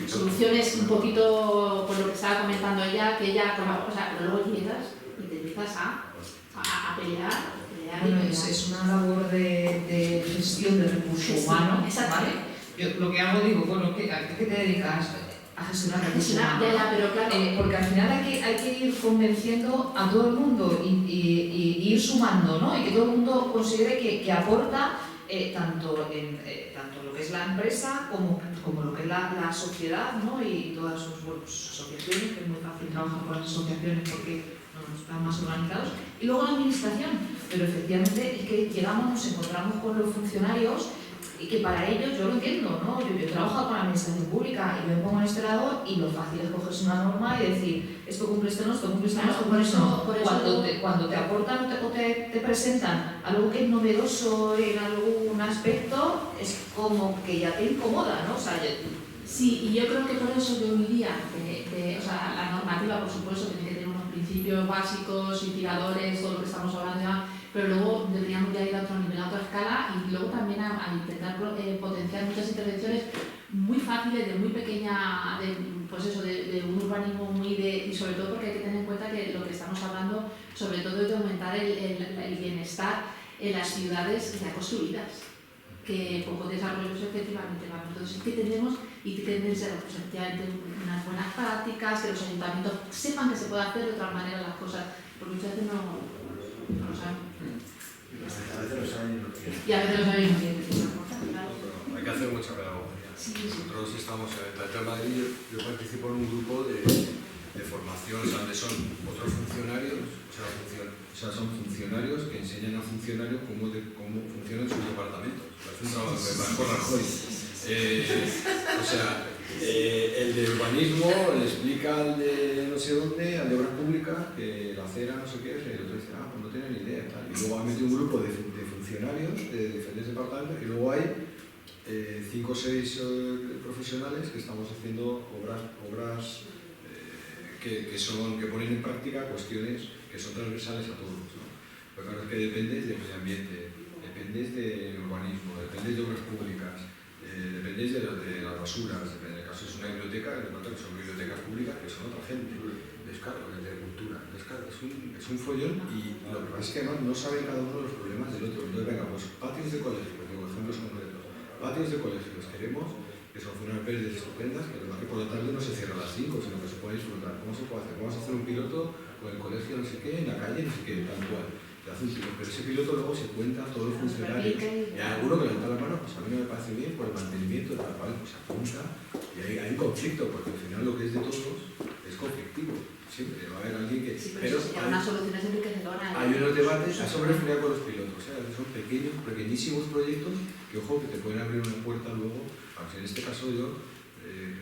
soluciones un poquito por lo que estaba comentando ella, que ella, pero luego llegas y te empiezas a pelear. Bueno, es una labor de gestión de recursos humanos, ¿vale? Yo lo que hago digo, bueno, ¿a qué te dedicas? A gestionar recursos humanos. Ya, pero claro. Porque al final hay que ir convenciendo a todo el mundo y ir sumando, ¿no? Y que todo el mundo considere que aporta tanto lo que es la empresa como lo que es la sociedad, ¿no? Y todas sus asociaciones, que es muy fácil trabajar con las asociaciones porque están más organizados, y luego la administración. Pero efectivamente es que llegamos, nos encontramos con los funcionarios y que para ellos, yo lo entiendo, ¿no? Yo trabajo con la administración pública y yo me pongo en este lado y lo fácil es cogerse una norma y decir esto cumple esto no, esto cumple esto no, esto cumple esto no. Cuando te aportan o te presentan algo que es novedoso en algún aspecto, es como que ya te incomoda, ¿no? O sea, sí, y yo creo que por eso yo diría o sea, la normativa, por supuesto, tiene que tener unos principios básicos, inspiradores, todo lo que estamos hablando ya, pero luego deberíamos ya ir a otro nivel, a otra escala y luego también a intentar potenciar muchas intervenciones muy fáciles, de muy pequeña, de un urbanismo y sobre todo porque hay que tener en cuenta que lo que estamos hablando sobre todo es de aumentar el bienestar en las ciudades ya construidas, que poco desarrollo efectivamente vamos. Entonces es que tenemos y que tienen que ser efectivamente unas buenas prácticas, que los ayuntamientos sepan que se puede hacer de otra manera las cosas, porque muchas veces no lo saben. A veces lo saben y no quieren. Y a veces lo saben y no quieren. Hay que que hacer mucha pedagogía. Sí, sí. Nosotros estamos en el Teatro de Madrid, yo participo en un grupo de formación, o sea, donde son otros funcionarios, son funcionarios que enseñan a funcionarios cómo funcionan sus departamentos. Es un trabajo de Marco Rajoy. El de urbanismo le explica al de no sé dónde, al de obras públicas, que la acera no sé qué es, y el otro dice, pues no tiene ni idea. Tal. Y luego ha metido un grupo de funcionarios de diferentes departamentos, y luego hay 5 o 6 profesionales que estamos haciendo obras que ponen en práctica cuestiones que son transversales a todos, ¿no? Pero claro, es que dependes de medio ambiente, dependes de urbanismo, dependes de obras públicas, dependes de las basuras, en el caso es una biblioteca, de pronto que son bibliotecas públicas que son otra gente, descargo, de cultura, descargo, es un follón, y lo que pasa es que además no saben cada uno de los problemas del otro. Entonces, venga, pues patios de colegios, digo ejemplos concretos, patios de colegios, queremos que son unas verdes estupendas, que además que por la tarde no se cierra a las 5, sino que se puede disfrutar. ¿Cómo se puede hacer? Vamos a hacer un piloto con el colegio no sé qué, en la calle no sé qué, tal cual. Te hace un piloto, pero ese piloto luego se cuenta a todos los funcionarios. Y hay alguno que levanta la mano, pues a mí no me parece bien por el mantenimiento, tal cual, pues se apunta. Y hay un conflicto, porque al final lo que es de todos es conflictivo. Siempre va a haber alguien que... Sí, pero si hay unas soluciones enriquecedoras. Hay unos debates, a eso me refería con los pilotos, o sea, son pequeñísimos proyectos que, ojo, que te pueden abrir una puerta luego. En este caso yo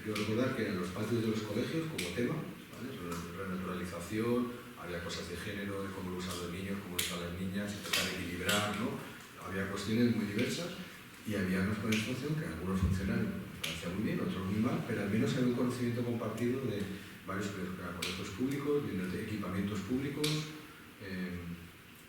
quiero recordar que en los patios de los colegios como tema, ¿vale? Renaturalización, había cosas de género, de cómo lo usan los niños, cómo lo usan las niñas, tratar de equilibrar, ¿no? Había cuestiones muy diversas y había unos planes de función que algunos funcionarios me parecían muy bien, otros muy mal, pero al menos había un conocimiento compartido de varios colegios públicos, equipamientos públicos,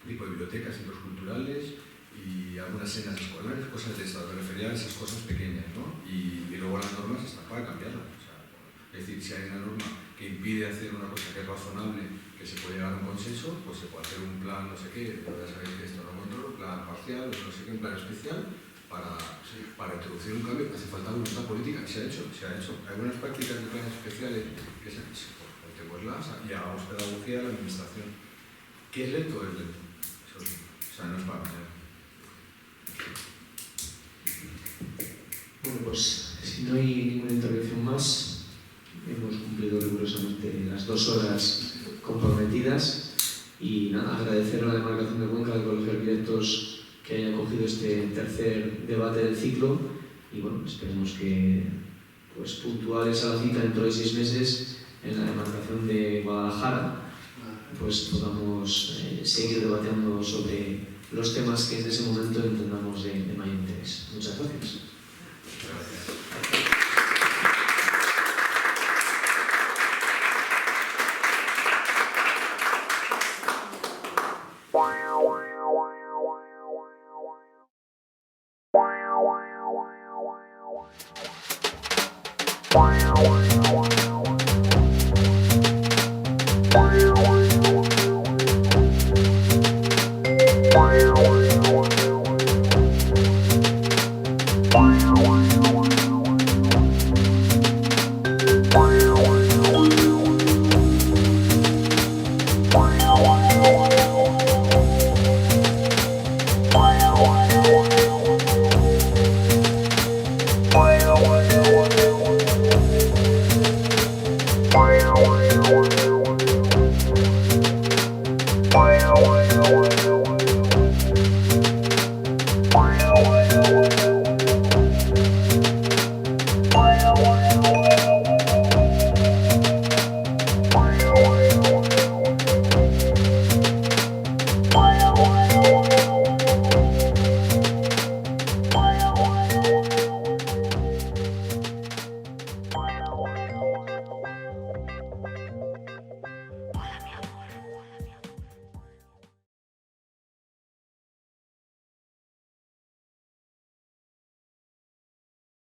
tipo de bibliotecas, centros culturales y algunas cenas escolares, cosas de estas. Me refería a esas cosas pequeñas, ¿no? Y luego las normas están para cambiarlas. O sea, es decir, si hay una norma que impide hacer una cosa que es razonable, que se puede llegar a un consenso, pues se puede hacer un plan, no sé qué, ya sabéis que esto no controlo, un plan parcial, no sé qué, un plan especial, para introducir un cambio. Hace falta voluntad política, y se ha hecho. Hay unas prácticas de planes especiales que se han hecho, contémoslas y hagamos pedagogía de la administración. ¿Qué es lento? Es lento. O sea, no es para mañana. Bueno, pues si no hay ninguna intervención más, hemos cumplido rigurosamente las 2 horas comprometidas, y nada, agradecer a la Demarcación de Cuenca, al Colegio de Arquitectos, que haya acogido este tercer debate del ciclo, y bueno, esperemos que, pues, puntuales a la cita dentro de 6 meses en la Demarcación de Guadalajara, pues podamos seguir debatiendo sobre los temas que en ese momento entendamos de mayor interés. Muchas gracias. Wow.